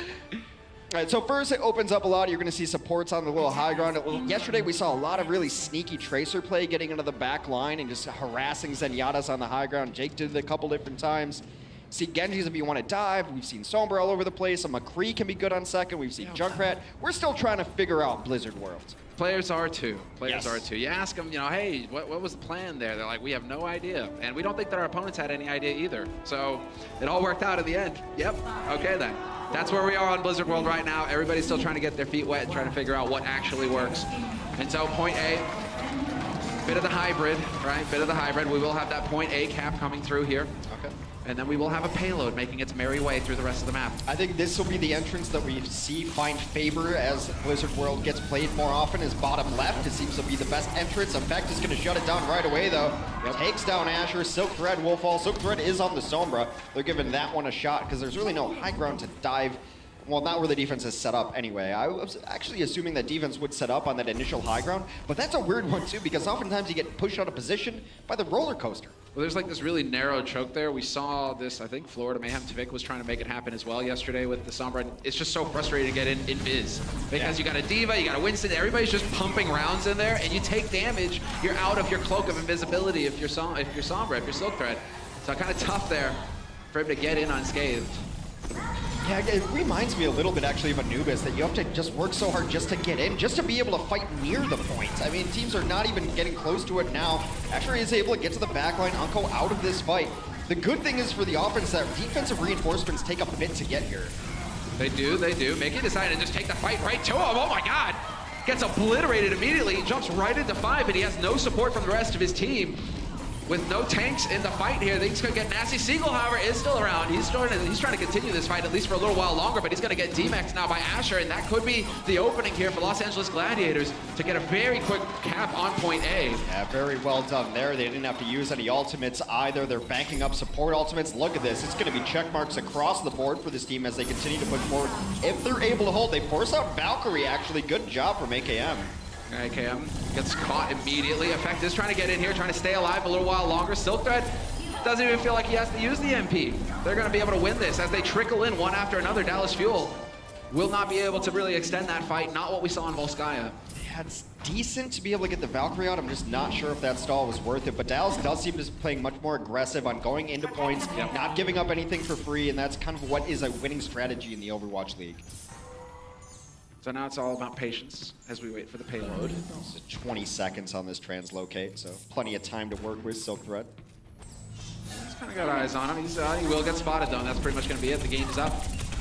All right, so first it opens up a lot. You're going to see supports on the little high ground. Yesterday we saw a lot of really sneaky Tracer play getting into the back line and just harassing Zenyatta's on the high ground. Jake did it a couple different times. See Genji's if you want to dive. We've seen Sombra all over the place. A McCree can be good on second. We've seen Junkrat. We're still trying to figure out Blizzard World. Players are too. Players are too. You ask them, hey, what was the plan there? They're like, we have no idea. And we don't think that our opponents had any idea either. So it all worked out in the end. Yep. Okay then. That's where we are on Blizzard World right now. Everybody's still trying to get their feet wet and trying to figure out what actually works. And so point A, bit of the hybrid, right? Bit of the hybrid. We will have that point A cap coming through here. Okay. And then we will have a payload making its merry way through the rest of the map. I think this will be the entrance that we see find favor as Blizzard World gets played more often, is bottom left. It seems to be the best entrance. Effect is going to shut it down right away, though. Takes down Asher. Silk Thread, Wolfall. Silk Thread is on the Sombra. They're giving that one a shot because there's really no high ground to dive. Well, not where the defense is set up anyway. I was actually assuming that defense would set up on that initial high ground, but that's a weird one too because oftentimes you get pushed out of position by the roller coaster. Well, there's like this really narrow choke there. We saw this, I think Florida Mayhem Tvik was trying to make it happen as well yesterday with the Sombra. It's just so frustrating to get in Viz. Because you got a D.Va, you got a Winston, everybody's just pumping rounds in there, and you take damage, you're out of your cloak of invisibility if you're Sombra, if you're Silk Thread. So kind of tough there for him to get in unscathed. Yeah, it reminds me a little bit actually of Anubis, that you have to just work so hard just to get in, just to be able to fight near the point. I mean, teams are not even getting close to it now. Asher is able to get to the backline, Unko out of this fight. The good thing is for the offense that defensive reinforcements take a bit to get here. They do. Mickey decided to just take the fight right to him. Oh my God! Gets obliterated immediately. He jumps right into 5, and he has no support from the rest of his team. With no tanks in the fight here, things could get nasty. Seagull, however, is still around. He's trying to continue this fight at least for a little while longer, but he's going to get D-Max now by Asher, and that could be the opening here for Los Angeles Gladiators to get a very quick cap on point A. Yeah, very well done there. They didn't have to use any ultimates either. They're banking up support ultimates. Look at this. It's going to be check marks across the board for this team as they continue to push forward. If they're able to hold, they force out Valkyrie, actually. Good job from AKM. AKM gets caught immediately. Effect is trying to get in here, trying to stay alive a little while longer. Silk Thread doesn't even feel like he has to use the MP. They're going to be able to win this as they trickle in one after another. Dallas Fuel will not be able to really extend that fight. Not what we saw in Volskaya. Yeah, it's decent to be able to get the Valkyrie out. I'm just not sure if that stall was worth it. But Dallas does seem to be playing much more aggressive on going into points, not giving up anything for free, and that's kind of what is a winning strategy in the Overwatch League. So now it's all about patience as we wait for the payload. So 20 seconds on this translocate, so plenty of time to work with Silk Thread. He's kind of got eyes on him. He will get spotted though, and that's pretty much going to be it. The game's up.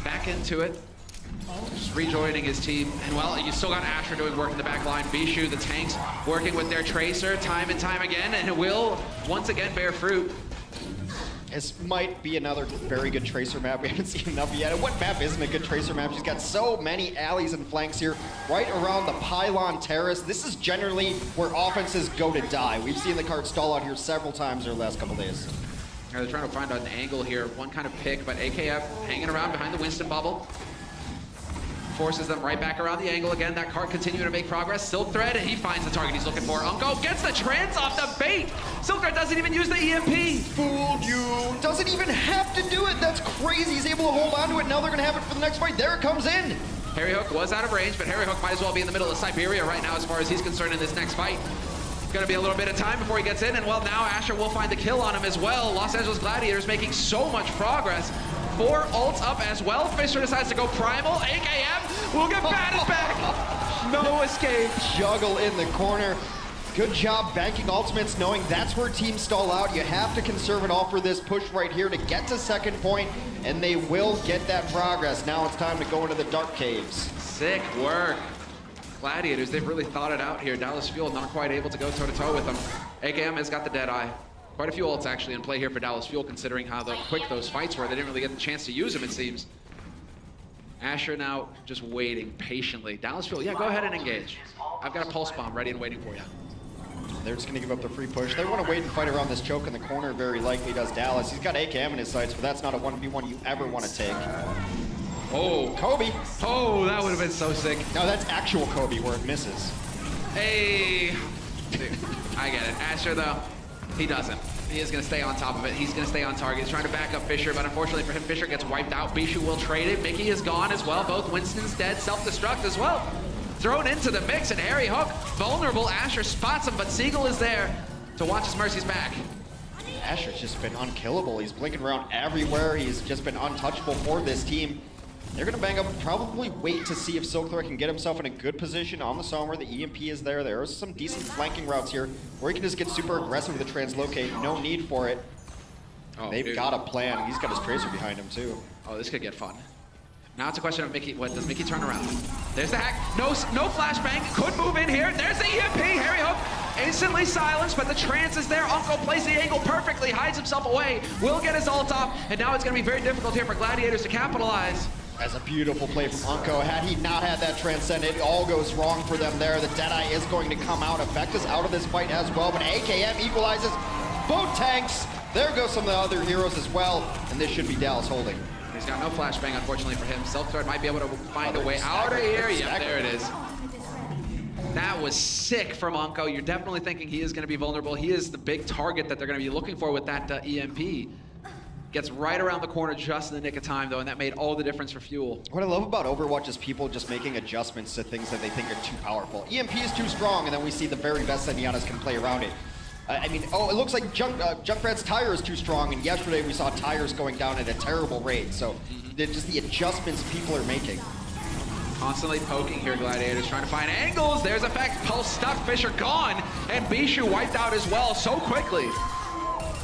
Back into it. Just rejoining his team. And well, you still got Asher doing work in the back line. Bishu, the tanks, working with their Tracer time and time again, and it will once again bear fruit. This might be another very good Tracer map. We haven't seen enough yet. And what map isn't a good Tracer map? She's got so many alleys and flanks here, right around the pylon terrace. This is generally where offenses go to die. We've seen the card stall out here several times over the last couple days. They're trying to find an angle here, one kind of pick, but AKF hanging around behind the Winston bubble. Forces them right back around the angle again. That card continuing to make progress. Silk Thread, and he finds the target he's looking for. Unko gets the trance off the bait. Silk Thread doesn't even use the EMP. Fooled you. Doesn't even have to do it. That's crazy. He's able to hold on to it. Now they're going to have it for the next fight. There it comes in. Harry Hook was out of range, but Harry Hook might as well be in the middle of Siberia right now as far as he's concerned in this next fight. Going to be a little bit of time before he gets in, and well, now Asher will find the kill on him as well. Los Angeles Gladiators making so much progress. 4 ults up as well. Fisher decides to go primal. AKM will get batted back. No escape. Juggle in the corner. Good job banking ultimates, knowing that's where teams stall out. You have to conserve it all for this push right here to get to second point, and they will get that progress. Now it's time to go into the dark caves. Sick work. Gladiators, they've really thought it out here. Dallas Fuel not quite able to go toe-to-toe with them. AKM has got the Deadeye. Quite a few ults actually in play here for Dallas Fuel, considering how quick those fights were. They didn't really get the chance to use them, it seems. Asher now just waiting patiently. Dallas Fuel, yeah, go ahead and engage. I've got a pulse bomb ready and waiting for you. They're just going to give up the free push. They want to wait and fight around this choke in the corner, very likely does Dallas. He's got AKM in his sights, but that's not a 1v1 you ever want to take. Oh, Kobe. Oh, that would have been so sick. No, that's actual Kobe where it misses. Hey. Dude, I get it. Asher, though, he doesn't. He is going to stay on top of it. He's going to stay on target. He's trying to back up Fisher, but unfortunately for him, Fisher gets wiped out. Bishu will trade it. Mickey is gone as well. Both Winston's dead. Self-destruct as well. Thrown into the mix, and Harry Hook, vulnerable. Asher spots him, but Siegel is there to watch his mercies back. Asher's just been unkillable. He's blinking around everywhere. He's just been untouchable for this team. They're going to bang up, probably wait to see if Silkthread can get himself in a good position on the Sombra. The EMP is there. There are some decent flanking routes here where he can just get super aggressive with the translocate. No need for it. Oh, They've got a plan. He's got his Tracer behind him, too. Oh, this could get fun. Now it's a question of Mickey. What does Mickey turn around? There's the hack. No flashbang. Could move in here. There's the EMP. Harry Hook instantly silenced, but the trance is there. Unko plays the angle perfectly, hides himself away. Will get his ult off, and now it's going to be very difficult here for Gladiators to capitalize. That's a beautiful play from Unko. Had he not had that Transcend, it all goes wrong for them there. The Deadeye is going to come out. Effect is out of this fight as well, but AKM equalizes both tanks. There goes some of the other heroes as well, and this should be Dallas holding. He's got no flashbang, unfortunately for him. Silkthread might be able to find a way out of here. Yep, there it is. That was sick from Unko. You're definitely thinking he is going to be vulnerable. He is the big target that they're going to be looking for with that EMP. Gets right around the corner just in the nick of time, though, and that made all the difference for Fuel. What I love about Overwatch is people just making adjustments to things that they think are too powerful. EMP is too strong, and then we see the very best Zenyatta's can play around it. I mean, it looks like Junkrat's tire is too strong, and yesterday we saw tires going down at a terrible rate, so just the adjustments people are making. Constantly poking here, Gladiators, trying to find angles. There's Effect, Pulse stuck, Fisher gone, and Bishu wiped out as well so quickly.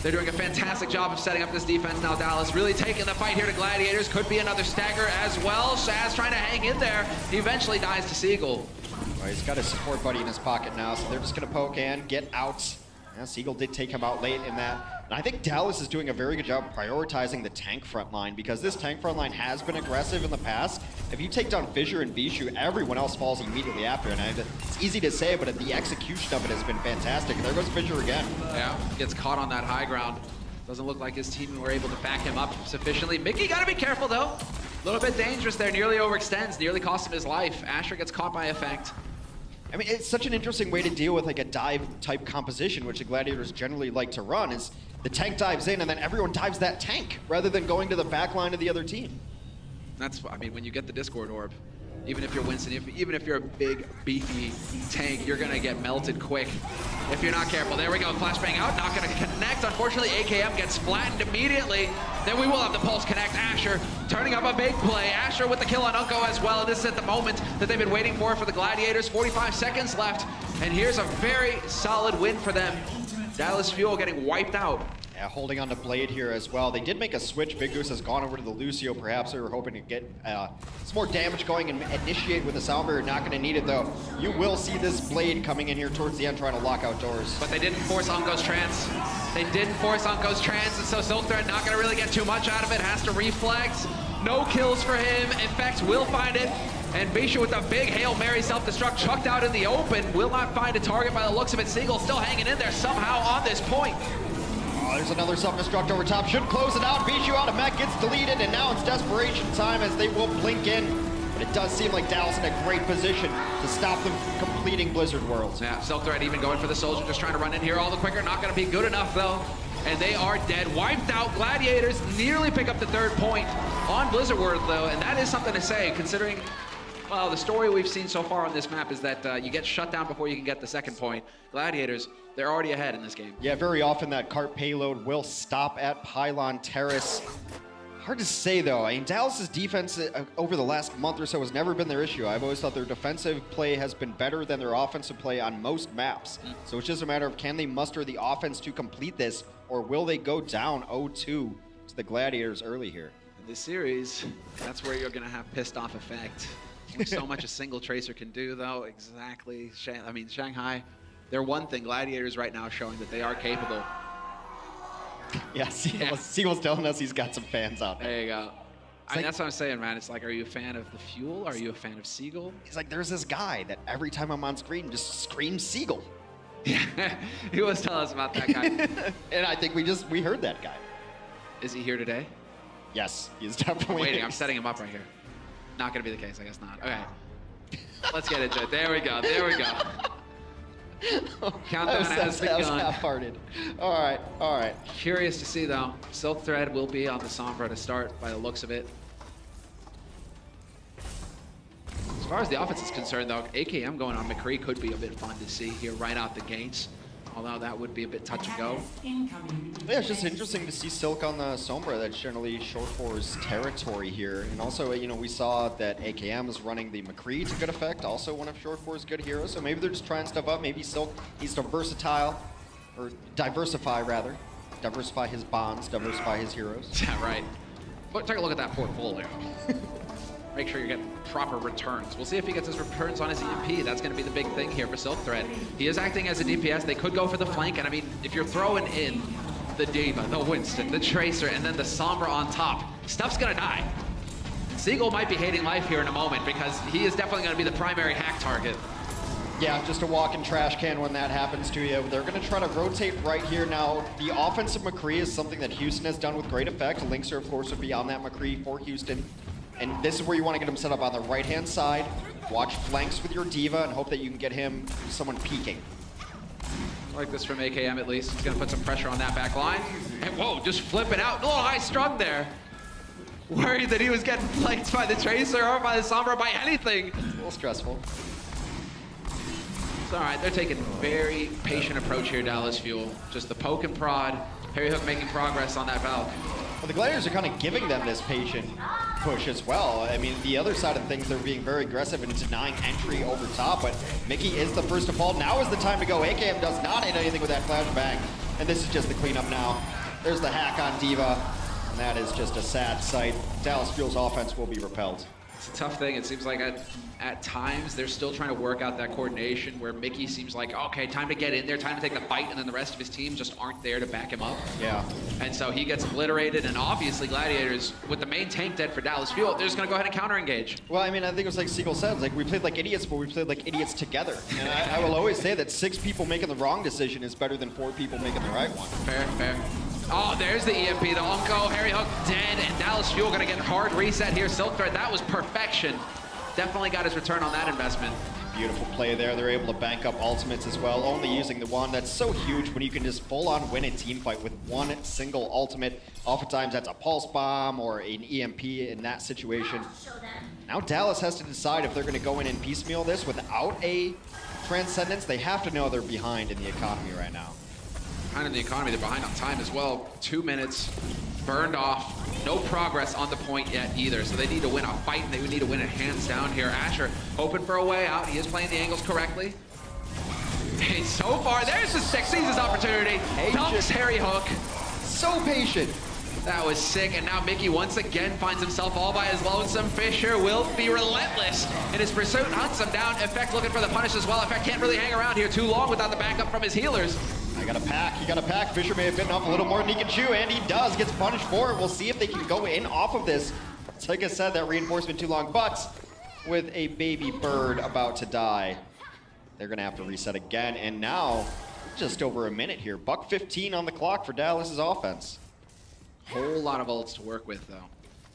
They're doing a fantastic job of setting up this defense now, Dallas. Really taking the fight here to Gladiators. Could be another stagger as well. Shaz trying to hang in there. He eventually dies to Siegel. Well, he's got his support buddy in his pocket now, so they're just going to poke and get out. Yeah, Siegel did take him out late in that. And I think Dallas is doing a very good job prioritizing the tank front line, because this tank front line has been aggressive in the past. If you take down Fissure and Bishu, everyone else falls immediately after. And it's easy to say, but the execution of it has been fantastic. And there goes Fissure again. Yeah, gets caught on that high ground. Doesn't look like his team were able to back him up sufficiently. Mickey got to be careful, though. A little bit dangerous there. Nearly overextends. Nearly cost him his life. Asher gets caught by Effect. I mean, it's such an interesting way to deal with like a dive type composition, which the Gladiators generally like to run, is the tank dives in and then everyone dives that tank rather than going to the back line of the other team. That's, I mean, when you get the Discord Orb, even if you're Winston, even if you're a big, beefy tank, you're gonna get melted quick if you're not careful. There we go, flashbang out, not gonna connect. Unfortunately, AKM gets flattened immediately. Then we will have the Pulse connect. Asher turning up a big play. Asher with the kill on Unko as well. And this is at the moment that they've been waiting for the Gladiators. 45 seconds left, and here's a very solid win for them. Dallas Fuel getting wiped out. Yeah, holding on to Blade here as well. They did make a switch. Big Goose has gone over to the Lucio. Perhaps they were hoping to get some more damage going and initiate with the Sombra. Not going to need it, though. You will see this Blade coming in here towards the end trying to lock out doors. But they didn't force Unko's trance. They didn't force Unko's trance, and so Silkthread not going to really get too much out of it. Has to reflex. No kills for him. Effects will find it. And Bishu with a big Hail Mary self-destruct chucked out in the open. Will not find a target by the looks of it. Siegel still hanging in there somehow on this point. Oh, there's another self-destruct over top. Should close it out. Bishu out of mech gets deleted, and now it's desperation time as they will blink in. But it does seem like Dallas in a great position to stop them from completing Blizzard Worlds. Yeah, Silkthread even going for the Soldier, just trying to run in here all the quicker. Not going to be good enough, though. And they are dead. Wiped out. Gladiators nearly pick up the 3rd point on Blizzard World, though. And that is something to say, considering, well, the story we've seen so far on this map is that you get shut down before you can get the 2nd point. Gladiators, they're already ahead in this game. Yeah, very often that cart payload will stop at Pylon Terrace. Hard to say, though. I mean, Dallas's defense over the last month or so has never been their issue. I've always thought their defensive play has been better than their offensive play on most maps. So it's just a matter of can they muster the offense to complete this, or will they go down 0-2 to the Gladiators early here? In this series, that's where you're going to have pissed off effect. Only so much a single Tracer can do, though. Exactly. I mean, Shanghai, they're one thing. Gladiators right now showing that they are capable. Yeah, Seagull's telling us he's got some fans out there. There you go. I mean, that's what I'm saying, man. It's like, are you a fan of the Fuel? Are you a fan of Seagull? He's like, there's this guy that every time I'm on screen just screams Seagull. Yeah, he was telling us about that guy. And I think we heard that guy. Is he here today? Yes, he's definitely Waiting, I'm setting him up right here. Not gonna be the case, I guess not. Okay. Let's get into it. There we go, there we go. Countdown has begun. That was half-hearted. All right. Curious to see, though. Silk Thread will be on the Sombra to start, by the looks of it. As far as the offense is concerned, though, AKM going on McCree could be a bit fun to see here right out the gates. Although that would be a bit touch and go. Yeah, it's just interesting to see Silk on the Sombra. That's generally Short 4's territory here. And also, you know, we saw that AKM is running the McCree to good effect, also one of Short 4's good heroes. So maybe they're just trying stuff up. Maybe Silk needs to diversify his bonds, diversify his heroes. Yeah, right. But take a look at that portfolio. Make sure you're getting proper returns. We'll see if he gets his returns on his EMP. That's going to be the big thing here for Silk Thread. He is acting as a DPS. They could go for the flank, and I mean, if you're throwing in the D.Va, the Winston, the Tracer, and then the Sombra on top, stuff's going to die. Seagull might be hating life here in a moment because he is definitely going to be the primary hack target. Yeah, just a walking trash can when that happens to you. They're going to try to rotate right here now. The offensive McCree is something that Houston has done with great effect. Linkser, of course, would be on that McCree for Houston. And this is where you want to get him set up on the right-hand side. Watch flanks with your D.Va and hope that you can get him someone peeking. I like this from AKM at least. He's going to put some pressure on that back line. And whoa, just flipping out. A little high strung there. Worried that he was getting flanked by the Tracer or by the Sombra, by anything. A little stressful. It's all right. They're taking a very patient approach here, Dallas Fuel. Just the poke and prod. Harry Hook making progress on that Valk. Well, the Gladiators are kind of giving them this patient push as well. I mean, the other side of things, they're being very aggressive and denying entry over top, but Mickey is the first to fall. Now is the time to go. AKM does not hit anything with that flashbang, and this is just the cleanup now. There's the hack on D.Va, and that is just a sad sight. Dallas Fuel's offense will be repelled. It's a tough thing. It seems like at times they're still trying to work out that coordination where Mickey seems like, okay, time to get in there, time to take the fight, and then the rest of his team just aren't there to back him up. Yeah. And so he gets obliterated, and obviously Gladiators, with the main tank dead for Dallas Fuel, they're just going to go ahead and counter-engage. Well, I mean, I think it was like Seagull said, like we played like idiots, but we played like idiots together. And I will always say that 6 people making the wrong decision is better than 4 people making the right one. Fair. Oh, there's the EMP, the Onko, Harry Hook dead, and Dallas Fuel going to get hard reset here. Silk Thread, that was perfection. Definitely got his return on that investment. Beautiful play there. They're able to bank up ultimates as well, only using the one. That's so huge when you can just full-on win a team fight with one single ultimate. Oftentimes that's a pulse bomb or an EMP in that situation. Now Dallas has to decide if they're going to go in and piecemeal this without a Transcendence. They have to know they're behind in the economy right now. Behind in the economy, they're behind on time as well. 2 minutes, burned off. No progress on the point yet either. So they need to win a fight, and they would need to win it hands down here. Asher hoping for a way out. He is playing the angles correctly. And so far, there's the stick, sees his opportunity. Dumps Harry Hook. So patient. That was sick, and now Mickey once again finds himself all by his lonesome. Fisher will be relentless in his pursuit, hunts him down. Effect looking for the punish as well. Effect can't really hang around here too long without the backup from his healers. He got a pack. Fisher may have bitten off a little more than he can chew, and he does. Gets punished for it. We'll see if they can go in off of this. It's like I said, that reinforcement too long, but with a baby bird about to die, they're gonna have to reset again. And now, just over a minute here. $1:15 on the clock for Dallas's offense. Whole lot of ults to work with though,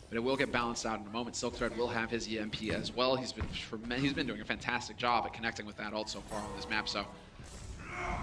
but it will get balanced out in a moment. Silk Thread will have his EMP as well. He's been doing a fantastic job at connecting with that ult so far on this map. So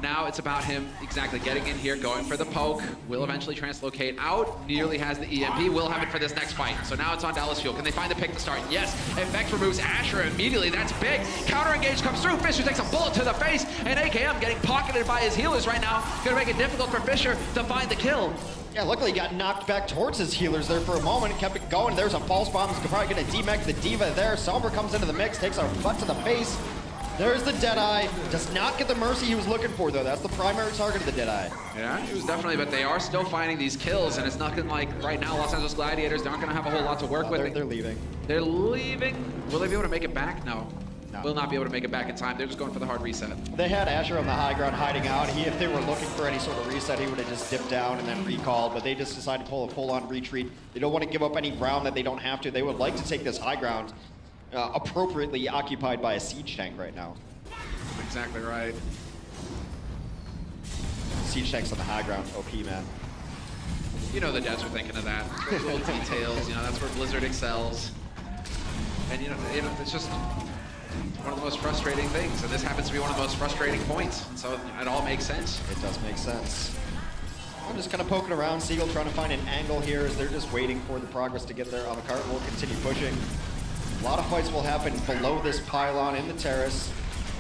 now it's about him exactly getting in here, going for the poke. Will eventually translocate out. Nearly has the EMP. Will have it for this next fight. So now it's on Dallas Fuel. Can they find the pick to start? Yes. Effect removes Asher immediately. That's big. Counter engage comes through. Fisher takes a bullet to the face, and AKM getting pocketed by his healers right now. Gonna make it difficult for Fisher to find the kill. Yeah, luckily he got knocked back towards his healers there for a moment, kept it going. There's a false bomb. He's probably going to demech the D.Va there. Sombra comes into the mix, takes a butt to the face. There's the Deadeye. Does not get the Mercy he was looking for, though. That's the primary target of the Deadeye. Yeah, it was definitely, but they are still finding these kills, and it's not looking like right now Los Angeles Gladiators, they aren't going to have a whole lot to work with. They're leaving. They're leaving. Will they be able to make it back? No. No. Will not be able to make it back in time. They're just going for the hard reset. They had Asher on the high ground hiding out. If they were looking for any sort of reset, he would have just dipped down and then recalled, but they just decided to pull a full-on retreat. They don't want to give up any ground that they don't have to. They would like to take this high ground appropriately occupied by a siege tank right now. Exactly right. Siege tanks on the high ground, OP, man. You know the devs are thinking of that. Those little details, you know, that's where Blizzard excels. And you know, it's just one of the most frustrating things, and this happens to be one of the most frustrating points. So it all makes sense. It does make sense. I'm just kind of poking around. Seagull trying to find an angle here as they're just waiting for the progress to get there. On the cart will continue pushing. A lot of fights will happen below this pylon in the terrace.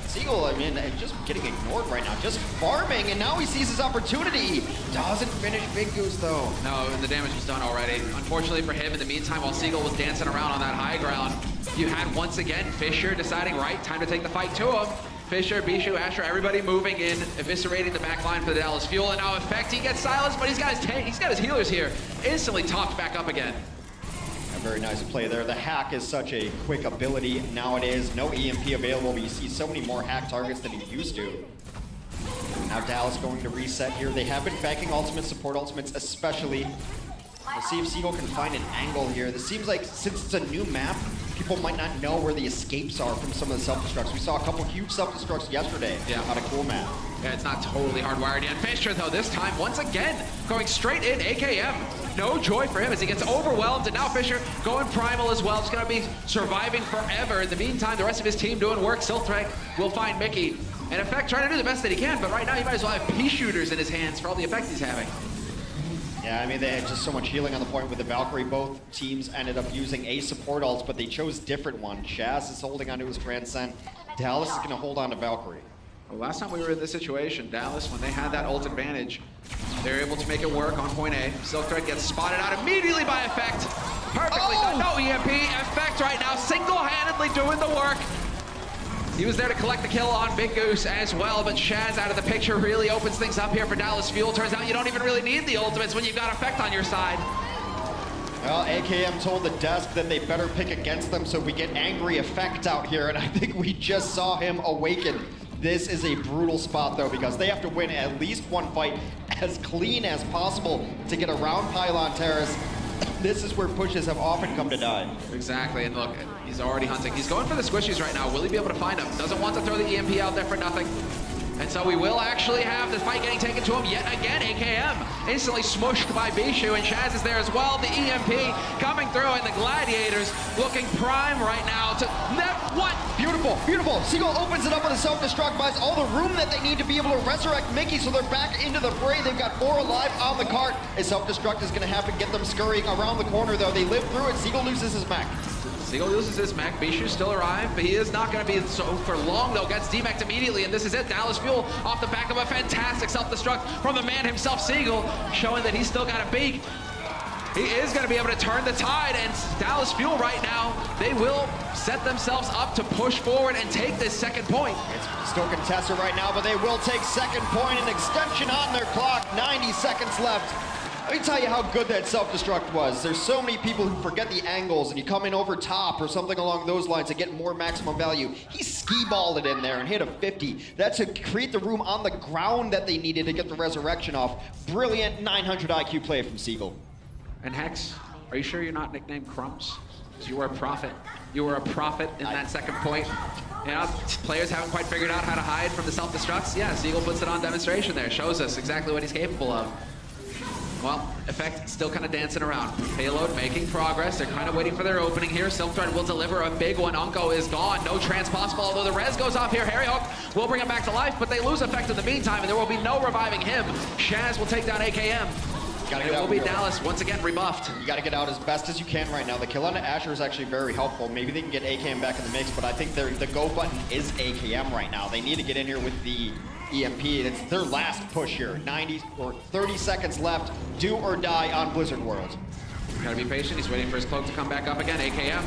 Seagull, I mean, just getting ignored right now, just farming, and now he sees his opportunity. Doesn't finish Big Goose, though. No, and the damage was done already. Unfortunately for him, in the meantime, while Seagull was dancing around on that high ground, you had once again Fisher deciding, right, time to take the fight to him. Fisher, Bishu, Asher, everybody moving in, eviscerating the back line for the Dallas Fuel, and now Effect, he gets silenced, but he's got his healers here, instantly topped back up again. A very nice play there. The hack is such a quick ability nowadays. No EMP available, but you see so many more hack targets than you used to. Now Dallas going to reset here. They have been banking ultimates, support ultimates especially. We'll see if Seagull can find an angle here. This seems like, since it's a new map, people might not know where the escapes are from some of the self-destructs. We saw a couple huge self-destructs yesterday on a cool map. Yeah, it's not totally hardwired yet. Fisher, though, this time, once again, going straight in, AKM. No joy for him as he gets overwhelmed, and now Fisher going primal as well. Just going to be surviving forever. In the meantime, the rest of his team doing work. Silthrek will find Mickey. And Effect trying to do the best that he can, but right now he might as well have pea shooters in his hands for all the effect he's having. Yeah, I mean, they had just so much healing on the point with the Valkyrie. Both teams ended up using a support ult, but they chose different ones. Shaz is holding onto his Transcend. Dallas is going to hold on to Valkyrie. Well, last time we were in this situation, Dallas, when they had that ult advantage, they were able to make it work on point A. Silthrek gets spotted out immediately by Effect. Perfectly done. No EMP. Effect right now single-handedly doing the work. He was there to collect the kill on Big Goose as well, but Shaz out of the picture really opens things up here for Dallas Fuel. Turns out you don't even really need the ultimates when you've got Effect on your side. Well, AKM told the desk that they better pick against them so we get angry Effect out here, and I think we just saw him awaken. This is a brutal spot, though, because they have to win at least one fight as clean as possible to get around Pylon Terrace. This is where pushes have often come to die. Exactly, and look, he's already hunting. He's going for the squishies right now. Will he be able to find him? Doesn't want to throw the EMP out there for nothing. And so we will actually have the fight getting taken to him yet again. AKM instantly smushed by Bishu, and Shaz is there as well. The EMP coming through, and the Gladiators looking prime right now to what? Beautiful, beautiful. Seagull opens it up with a self-destruct, buys all the room that they need to be able to resurrect Mickey, so they're back into the fray. They've got 4 alive on the cart. A self-destruct is going to happen, get them scurrying around the corner, though. They live through it. Seagull loses his mech. Seagull loses his mech. Bishu still arrived, but he is not going to be so for long, though. Gets demeched immediately, and this is it. Dallas Fuel off the back of a fantastic self-destruct from the man himself, Seagull, showing that he's still got a beak. He is going to be able to turn the tide, and Dallas Fuel right now, they will set themselves up to push forward and take this second point. It's still contested right now, but they will take second point, an extension on their clock, 90 seconds left. Let me tell you how good that self-destruct was. There's so many people who forget the angles, and you come in over top or something along those lines to get more maximum value. He ski-balled it in there and hit a 50. That's to create the room on the ground that they needed to get the resurrection off. Brilliant 900 IQ play from Seagull. And Hex, are you sure you're not nicknamed Crumbs? Because you were a prophet. You were a prophet in that second point. You know, players haven't quite figured out how to hide from the self-destructs. Yeah, Seagull puts it on demonstration there. Shows us exactly what he's capable of. Well, Effect still kind of dancing around. Payload making progress. They're kind of waiting for their opening here. Silkthread will deliver a big one. Unko is gone. No trans possible, although the res goes off here. Harryhawk will bring him back to life, but they lose Effect in the meantime, and there will be no reviving him. Shaz will take down AKM. Gotta It get will out be real. Dallas once again rebuffed. You got to get out as best as you can right now. The kill on Asher is actually very helpful. Maybe they can get AKM back in the mix, but I think the go button is AKM right now. They need to get in here with the EMP. It's their last push here. 90 or 30 seconds left. Do or die on Blizzard World. Gotta be patient. He's waiting for his cloak to come back up again. AKM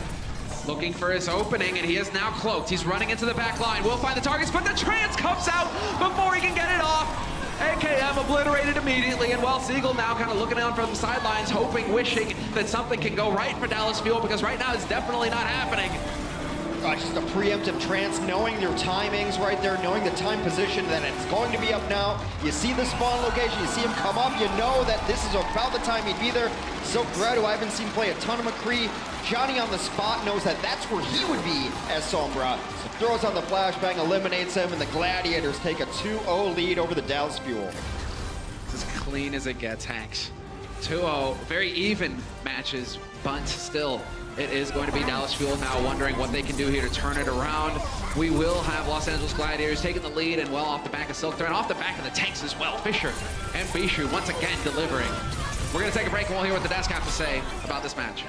looking for his opening, and he is now cloaked. He's running into the back line. Will find the targets, but the trance comes out before he can get it off. AKM obliterated immediately, and while Seagull now kind of looking down from the sidelines, hoping, wishing that something can go right for Dallas Fuel, because right now it's definitely not happening. Just a preemptive trance, knowing your timings right there, knowing the time position that it's going to be up now. You see the spawn location, you see him come up, you know that this is about the time he'd be there. Silk Thread, who I haven't seen play a ton of McCree, Johnny on the spot knows that that's where he would be as Sombra. So throws on the flashbang, eliminates him, and the Gladiators take a 2-0 lead over the Dallas Fuel. It's as clean as it gets, Hanks. 2-0, very even matches, but still, it is going to be Dallas Fuel now wondering what they can do here to turn it around. We will have Los Angeles Gladiators taking the lead, and well off the back of Silk Thread, off the back of the tanks as well. Fisher and Bishu once again delivering. We're going to take a break and we'll hear what the desk have to say about this match.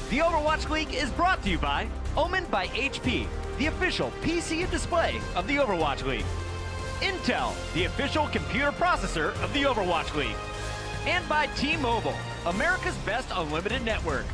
The Overwatch League is brought to you by Omen by HP, the official PC and display of the Overwatch League. Intel, the official computer processor of the Overwatch League. And by T-Mobile, America's best unlimited network.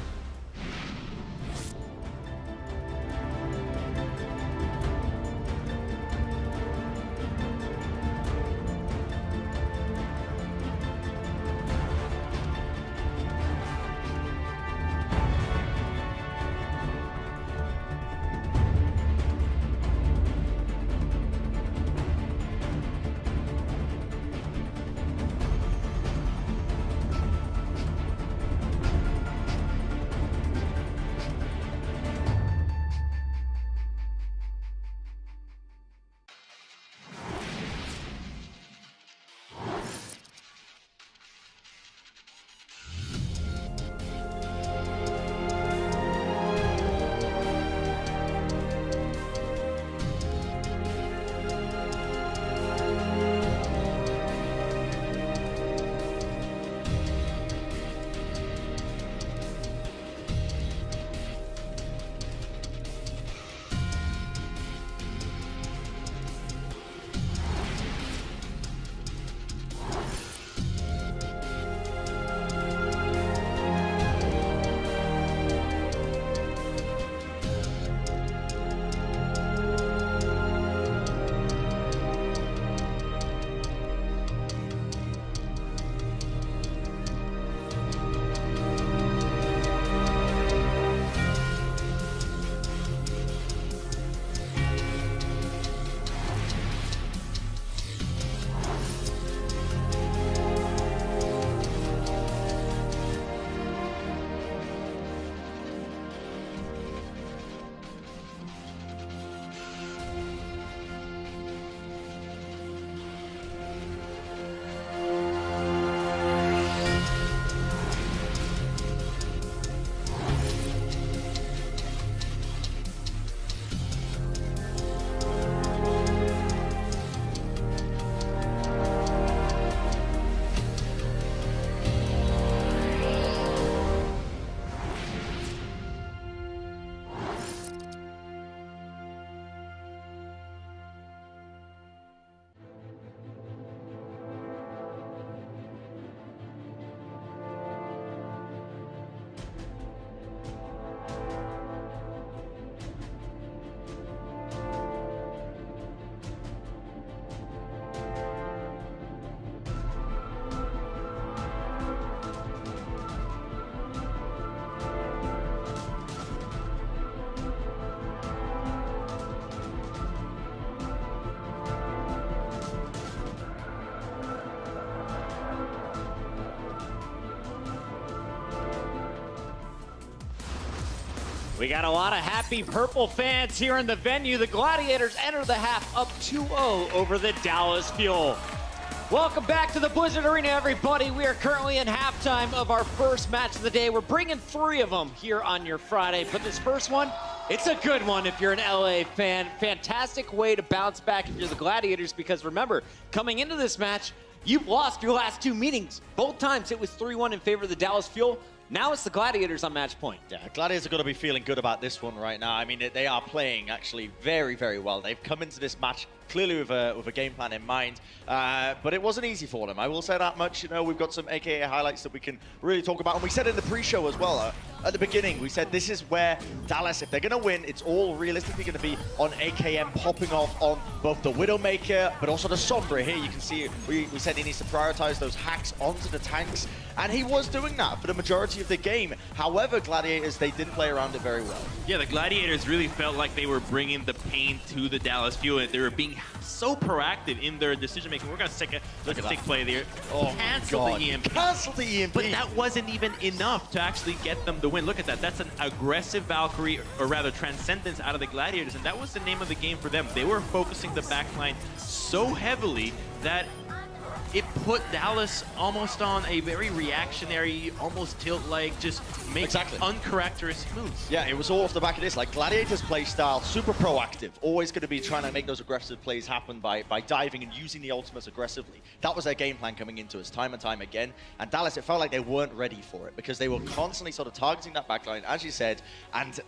We got a lot of happy purple fans here in the venue. The Gladiators enter the half up 2-0 over the Dallas Fuel. Welcome back to the Blizzard Arena, everybody. We are currently in halftime of our first match of the day. We're bringing 3 of them here on your Friday, but this first one, it's a good one if you're an LA fan. Fantastic way to bounce back if you're the Gladiators, because remember, coming into this match, You've lost your last 2 meetings. Both times it was 3-1 in favor of the Dallas Fuel. Now it's the Gladiators on match point. Yeah, Gladiators are going to be feeling good about this one right now. I mean, they are playing actually very, very well. They've come into this match clearly with a game plan in mind, but it wasn't easy for them. I will say that much. You know, we've got some AKA highlights that we can really talk about. And we said in the pre-show as well, at the beginning, we said this is where Dallas, if they're going to win, it's all realistically going to be on AKM popping off on both the Widowmaker, but also the Sombra. Here you can see we said he needs to prioritize those hacks onto the tanks, and he was doing that for the majority of the game. However, Gladiators, they didn't play around it very well. Yeah, the Gladiators really felt like they were bringing the pain to the Dallas Fuel. They were being so proactive in their decision making. We're going to take a sick play there. Oh, cancel the EMP. Cancel the EMP. But that wasn't even enough to actually get them the win. Look at that. That's an aggressive Valkyrie, or rather Transcendence out of the Gladiators, and that was the name of the game for them. They were focusing the backline so heavily that it put Dallas almost on a very reactionary, almost tilt-like, just make uncharacteristic moves. Yeah, it was all off the back of this. Like, Gladiators play style, super proactive. Always going to be trying to make those aggressive plays happen by diving and using the ultimates aggressively. That was their game plan coming into us time and time again. And Dallas, it felt like they weren't ready for it because they were constantly sort of targeting that backline, as you said. And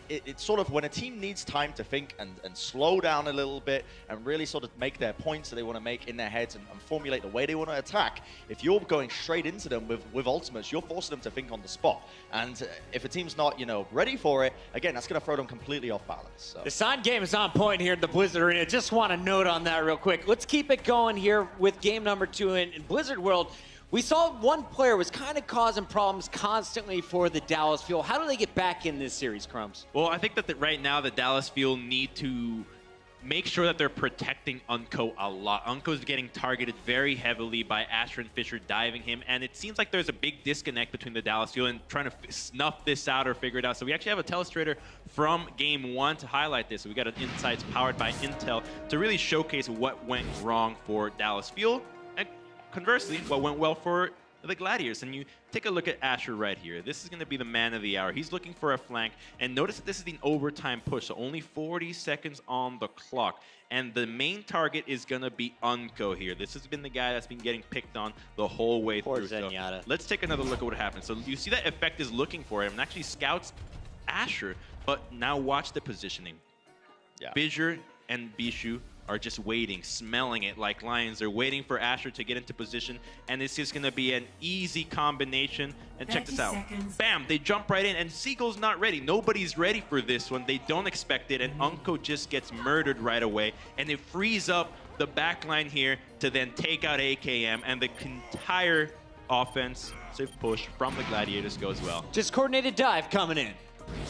it's sort of when a team needs time to think and slow down a little bit and really sort of make their points that they want to make in their heads and formulate the way they want to attack. If you're going straight into them with ultimates, you're forcing them to think on the spot. And if a team's not, ready for it, again, that's going to throw them completely off balance. So. The sign game is on point here at the Blizzard Arena. Just want to note on that real quick. Let's keep it going here with game number 2 in Blizzard World. We saw one player was kind of causing problems constantly for the Dallas Fuel. How do they get back in this series, Crumbs? Well, I think that right now the Dallas Fuel need to make sure that they're protecting Unco a lot. Unco's getting targeted very heavily by Asher and Fisher diving him, and it seems like there's a big disconnect between the Dallas Fuel and trying to snuff this out or figure it out. So we actually have a telestrator from game 1 to highlight this. So we got an insights powered by Intel to really showcase what went wrong for Dallas Fuel, and conversely, what went well for the Gladiators. And you take a look at Asher right here. This is going to be the man of the hour. He's looking for a flank, and notice that this is the overtime push, so only 40 seconds on the clock. And the main target is going to be Unco here. This has been the guy that's been getting picked on the whole way through. So let's take another look at what happened. So you see that Effect is looking for him and actually scouts Asher, but now watch the positioning. Yeah. Fissure and Bishu are just waiting, smelling it like lions. They're waiting for Asher to get into position, and this is going to be an easy combination. And check this out. Bam! They jump right in, and Seagull's not ready. Nobody's ready for this one. They don't expect it, and Unco just gets murdered right away, and it frees up the backline here to then take out AKM, and the entire offensive push from the Gladiators goes well. Just coordinated dive coming in.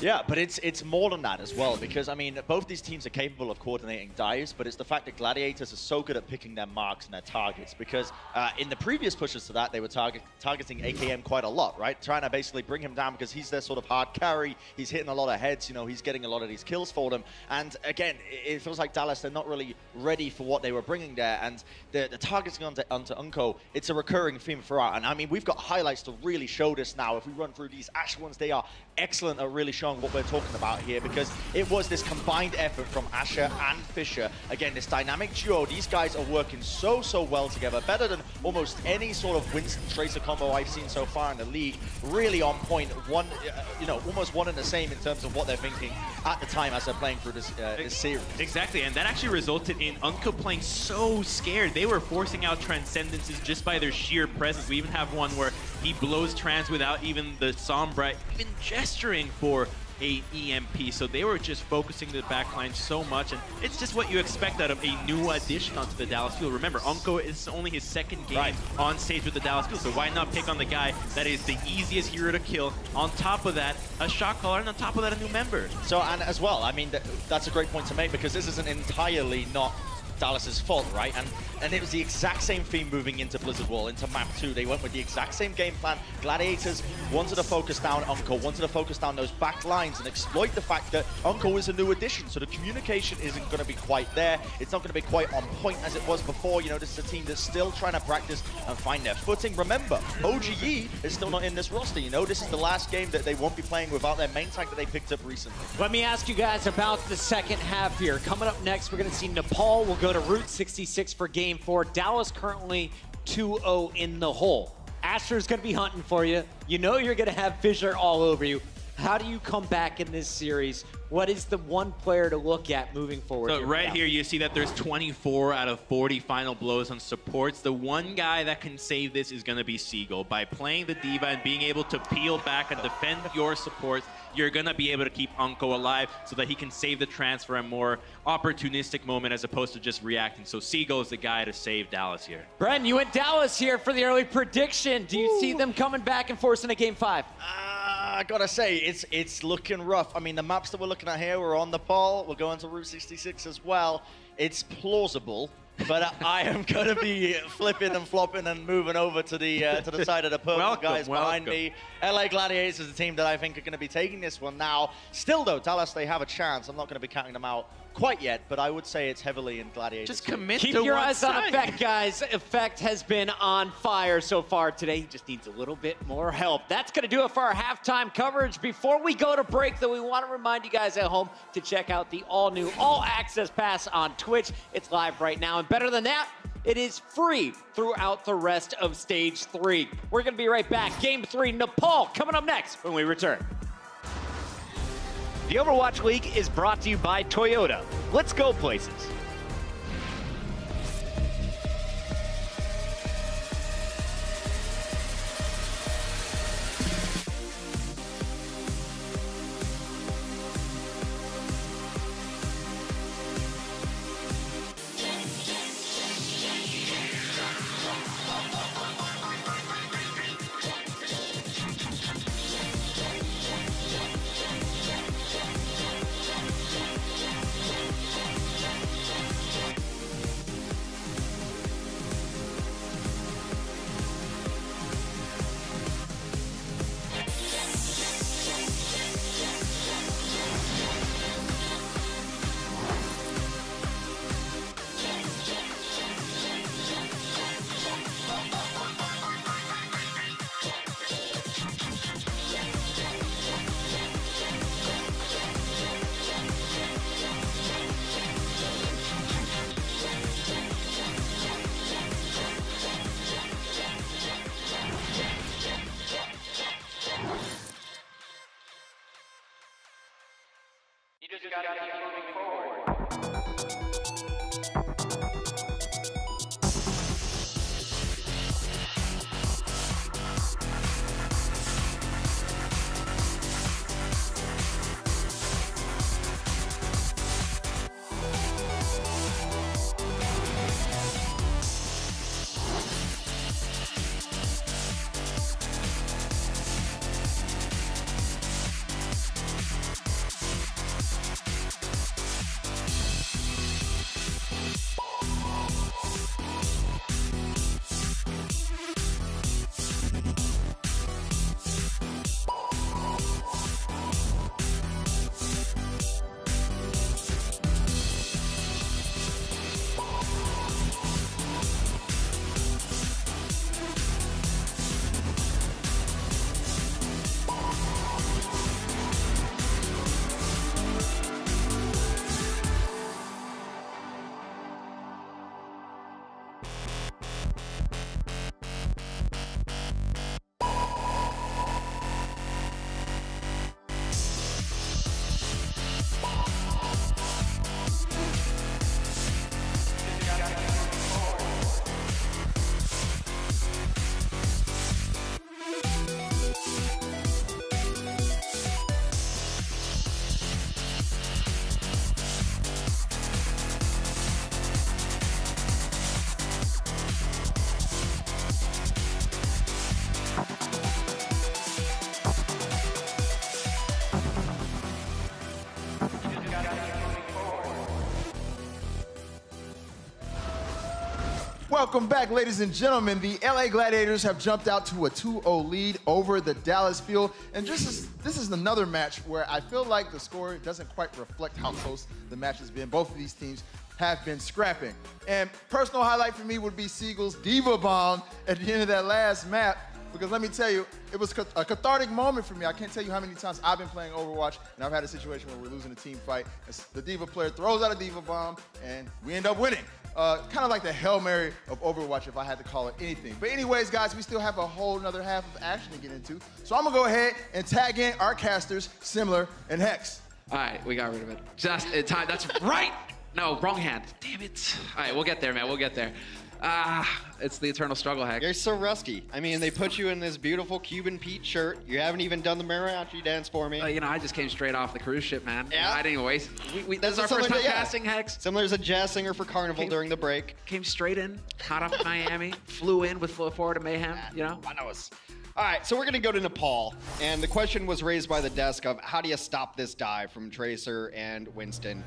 Yeah, but it's more than that as well, because, I mean, both these teams are capable of coordinating dives, but it's the fact that Gladiators are so good at picking their marks and their targets, because in the previous pushes to that, they were targeting AKM quite a lot, right? Trying to basically bring him down because he's their sort of hard carry. He's hitting a lot of heads, he's getting a lot of these kills for them. And again, it feels like Dallas, they're not really ready for what they were bringing there. And the targeting onto Unco, it's a recurring theme throughout. And I mean, we've got highlights to really show this now. If we run through these Asher ones, they are excellent at really showing what we're talking about here, because it was this combined effort from Asher and Fisher. Again, this dynamic duo, these guys are working so well together, better than almost any sort of Winston Tracer combo I've seen so far in the league. Really on point, almost one and the same in terms of what they're thinking at the time as they're playing through this series. Exactly, and that actually resulted in Unco playing so scared. They were forcing out Transcendences just by their sheer presence. We even have one where he blows Trans without even the Sombra even gesturing for a EMP. So they were just focusing the backline so much, and it's just what you expect out of a new addition onto the Dallas Fuel. Remember, Unco is only his second game on stage with the Dallas Fuel, so why not pick on the guy that is the easiest hero to kill? On top of that, a shot caller, and on top of that, a new member. So, and as well, I mean, that's a great point to make, because this isn't entirely not Dallas's fault, right? And it was the exact same theme moving into Blizzard World, into map 2. They went with the exact same game plan. Gladiators wanted to focus down Unco, wanted to focus down those back lines and exploit the fact that Unco is a new addition, so the communication isn't going to be quite there. It's not going to be quite on point as it was before. This is a team that's still trying to practice and find their footing. Remember, OGE is still not in this roster. This is the last game that they won't be playing without their main tank that they picked up recently. Let me ask you guys about the second half here. Coming up next, we're going to see Nepal will go to Route 66 for Game 4. Dallas currently 2-0 in the hole. Astra's going to be hunting for you. You know you're going to have Fissure all over you. How do you come back in this series? What is the one player to look at moving forward? So right here, you see that there's 24 out of 40 final blows on supports. The one guy that can save this is going to be Seagull. By playing the D.Va and being able to peel back and defend your supports, you're going to be able to keep Unko alive so that he can save the transfer at a more opportunistic moment as opposed to just reacting. So Seagull is the guy to save Dallas here. Bren, you went Dallas here for the early prediction. Do you see them coming back and forcing a game 5? I gotta say, it's looking rough. I mean, the maps that we're looking at here, we're on the Pole, we're going to Route 66 as well. It's plausible, but I am gonna be flipping and flopping and moving over to the side of the purple guys behind me. LA Gladiators is the team that I think are gonna be taking this one now. Still though, Dallas, they have a chance. I'm not gonna be counting them out quite yet, but I would say it's heavily in Gladiators. Just commit Keep to your one eyes on side. Effect, guys. Effect has been on fire so far today. He just needs a little bit more help. That's going to do it for our halftime coverage. Before we go to break, though, we want to remind you guys at home to check out the all-new All Access Pass on Twitch. It's live right now, and better than that, it is free throughout the rest of Stage 3. We're going to be right back. Game 3, Nepal, coming up next when we return. The Overwatch League is brought to you by Toyota. Let's go places. Welcome back, ladies and gentlemen. The LA Gladiators have jumped out to a 2-0 lead over the Dallas Fuel. And this is another match where I feel like the score doesn't quite reflect how close the match has been. Both of these teams have been scrapping. And personal highlight for me would be Seagull's D.Va bomb at the end of that last map. because let me tell you, it was a cathartic moment for me. I can't tell you how many times I've been playing Overwatch, and I've had a situation where we're losing a team fight, and the D.Va player throws out a D.Va bomb, and we end up winning. Kind of like the Hail Mary of Overwatch, if I had to call it anything. But anyways, guys, we still have a whole another half of action to get into. So I'm gonna go ahead and tag in our casters, Simler and Hex. All right, we got rid of it. Just in time. That's right. No, wrong hand. Damn it. All right, we'll get there, man. We'll get there. It's the eternal struggle, Hex. You're so rusty. I mean, they put you in this beautiful Cuban Pete shirt. You haven't even done the mariachi dance for me. You know, I just came straight off the cruise ship, man. Yeah. I didn't even waste. This is our first time casting, Hex. Similar as a jazz singer for Carnival during the break. Came straight in, hot off Miami, flew in with Florida Mayhem, you know? Manos. All right, so we're going to go to Nepal. And the question was raised by the desk of how do you stop this dive from Tracer and Winston?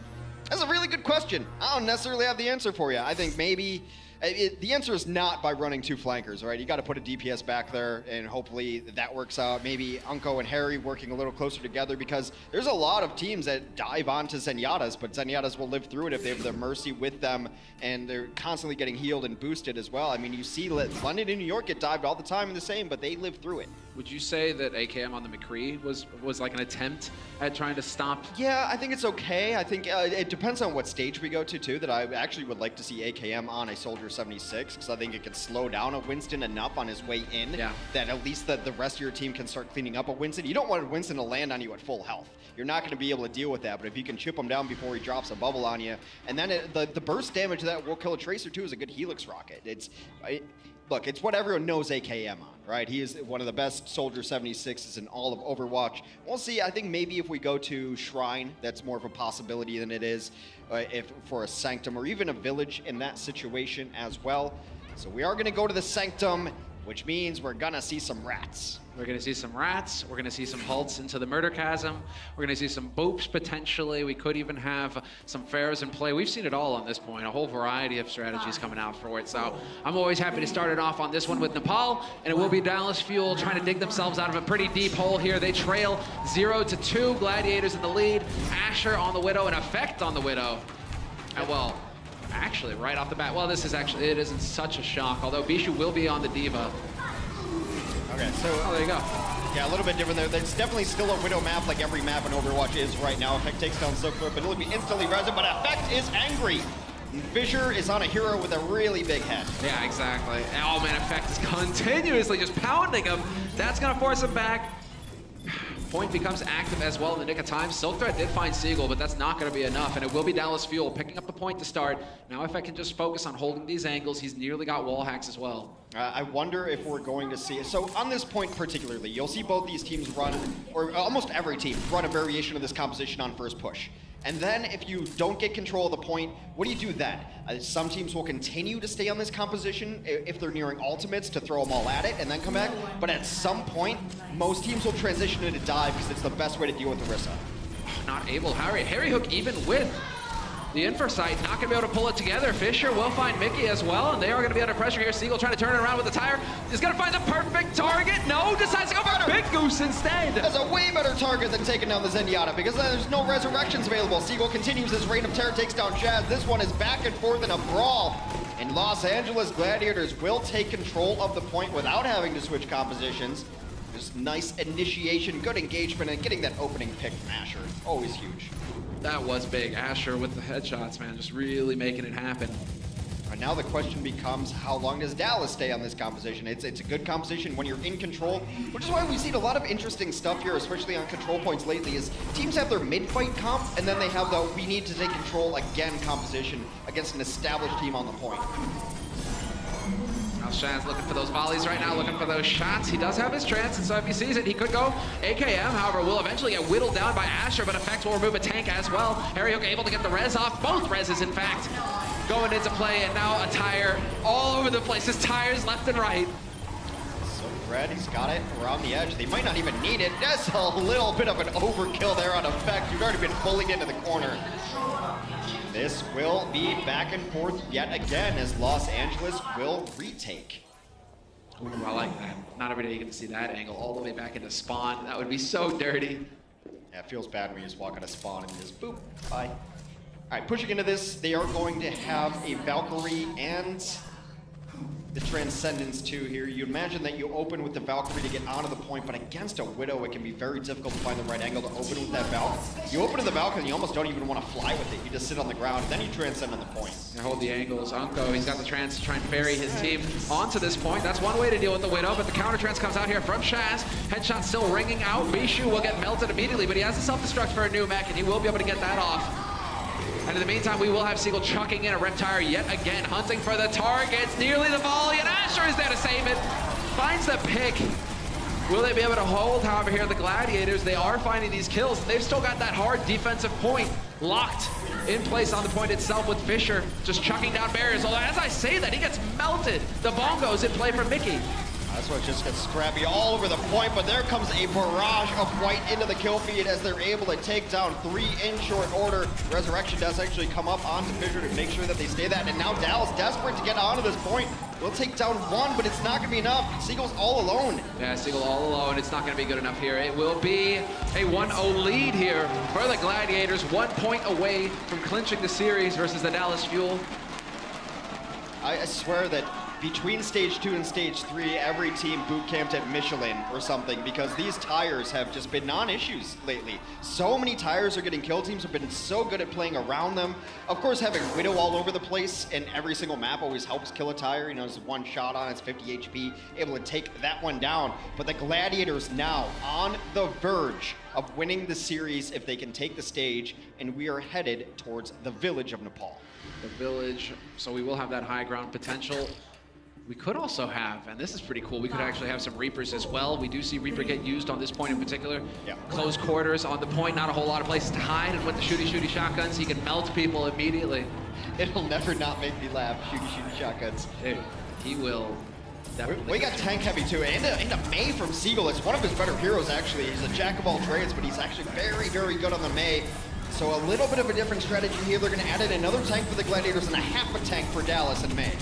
That's a really good question. I don't necessarily have the answer for you. I think maybe the answer is not by running two flankers, right? You got to put a DPS back there, and hopefully that works out. Maybe Unko and Harry working a little closer together, because there's a lot of teams that dive onto Zenyatta's, but Zenyatta's will live through it if they have their Mercy with them, and they're constantly getting healed and boosted as well. I mean, you see London and New York get dived all the time in the same, but they live through it. Would you say that AKM on the McCree was like an attempt at trying to stop? Yeah, I think it's okay. I think it depends on what stage we go to, too, that I actually would like to see AKM on a Soldier 76, because I think it can slow down a Winston enough on his way in that at least the rest of your team can start cleaning up a Winston. You don't want Winston to land on you at full health. You're not going to be able to deal with that, but if you can chip him down before he drops a bubble on you, and then the burst damage that will kill a Tracer, too, is a good Helix rocket. Look, it's what everyone knows AKM on, right? He is one of the best Soldier 76s in all of Overwatch. We'll see. I think maybe if we go to Shrine, that's more of a possibility than it is if for a Sanctum or even a Village in that situation as well. So we are going to go to the Sanctum, which means we're going to see some rats. We're going to see some rats. We're going to see some halts into the Murder Chasm. We're going to see some boops potentially. We could even have some Pharaohs in play. We've seen it all on this point, a whole variety of strategies coming out for it. So I'm always happy to start it off on this one with Nepal, and it will be Dallas Fuel trying to dig themselves out of a pretty deep hole here. They trail 0-2, Gladiators in the lead, Asher on the Widow, and Effect on the Widow. And well, actually, right off the bat, well, it isn't such a shock, although Bishu will be on the D.Va. Okay, so there you go. Yeah, a little bit different there. There's definitely still a Widow map like every map in Overwatch is right now. Effect takes down Silkfoot, but it'll be instantly resin, but Effect is angry. And Fissure is on a hero with a really big head. Yeah, exactly. Oh man, Effect is continuously just pounding him. That's gonna force him back. Point becomes active as well in the nick of time. Silk Thread did find Seagull, but that's not going to be enough, and it will be Dallas Fuel picking up the point to start. Now if I can just focus on holding these angles, he's nearly got wall hacks as well. I wonder if we're going to see, so on this point particularly, you'll see both these teams run, or almost every team, run a variation of this composition on first push. And then if you don't get control of the point, what do you do then? Some teams will continue to stay on this composition if they're nearing ultimates to throw them all at it and then come back. But at some point, most teams will transition into dive because it's the best way to deal with Orisa. Not able, Harry Hook even with the Infrasight, not going to be able to pull it together. Fissure will find Mickey as well, and they are going to be under pressure here. Seagull trying to turn it around with the tire. Is going to find the perfect target. No, decides to go for Big Goose instead. That's a way better target than taking down the Zenyatta because there's no resurrections available. Seagull continues his reign of terror, takes down Chaz. This one is back and forth in a brawl. And Los Angeles Gladiators will take control of the point without having to switch compositions. Just nice initiation, good engagement, and getting that opening pick from Asher. Always huge. That was big. Asher with the headshots, man, just really making it happen. And now the question becomes, how long does Dallas stay on this composition? It's a good composition when you're in control, which is why we've seen a lot of interesting stuff here, especially on control points lately, is teams have their mid-fight comp, and then they have the we need to take control again composition against an established team on the point. Now Shaz looking for those volleys right now, looking for those shots. He does have his trance, and so if he sees it, he could go AKM. However, will eventually get whittled down by Asher, but Effect will remove a tank as well. Harry Hook able to get the res off. Both reses, in fact, going into play, and now a tire all over the place. His tires left and right. So Fred, he's got it around the edge. They might not even need it. That's a little bit of an overkill there on Effect. You've already been bullied into the corner. This will be back and forth yet again as Los Angeles will retake. Ooh, I like that. Not every day you get to see that angle all the way back into spawn. That would be so dirty. Yeah, it feels bad when you just walk out of spawn and just boop, bye. All right, pushing into this, they are going to have a Valkyrie and the Transcendence too here. You imagine that you open with the Valkyrie to get onto the point, but against a Widow, it can be very difficult to find the right angle to open with that Valk. You open to the Valk and you almost don't even want to fly with it. You just sit on the ground, and then you transcend on the point. And hold the angles. Unko, he's got the trance to try and ferry his team onto this point. That's one way to deal with the Widow, but the counter trance comes out here from Shaz. Headshot still ringing out. Bishu will get melted immediately, but he has a self-destruct for a new mech, and he will be able to get that off. And in the meantime, we will have Seagull chucking in a Reptire yet again, hunting for the targets. Nearly the volley, and Asher is there to save it. Finds the pick. Will they be able to hold? However, here the Gladiators, they are finding these kills. They've still got that hard defensive point locked in place on the point itself with Fisher just chucking down barriers. Although, as I say that, he gets melted. The Bongo's in play for Mickey. That's what just gets scrappy all over the point, but there comes a barrage of white into the kill feed as they're able to take down 3 in short order. Resurrection does actually come up onto Fisher to make sure that they stay that, and now Dallas desperate to get onto this point. We'll take down 1, but it's not gonna be enough. Seagull's all alone. Yeah, Seagull all alone. It's not gonna be good enough here. It will be a 1-0 lead here for the Gladiators. 1 point away from clinching the series versus the Dallas Fuel. I swear that between stage 2 and stage 3, every team boot camped at Michelin or something, because these tires have just been non-issues lately. So many tires are getting killed. Teams have been so good at playing around them. Of course, having Widow all over the place in every single map always helps kill a tire. You know, there's 1 shot on, it's 50 HP, able to take that one down. But the Gladiators now on the verge of winning the series if they can take the stage, and we are headed towards the village of Nepal. The village, so we will have that high ground potential. We could also have, and this is pretty cool, we could actually have some Reapers as well. We do see Reaper get used on this point in particular. Yeah. Close quarters on the point, not a whole lot of places to hide, and with the shooty shotguns, he can melt people immediately. It'll never not make me laugh, shooty shotguns. Dude, he will definitely. We got tank heavy too, and Mei from Seagull. It's one of his better heroes actually. He's a jack of all trades, but he's actually very, very good on the Mei. So a little bit of a different strategy here. They're gonna add in another tank for the Gladiators and a half a tank for Dallas and Mei.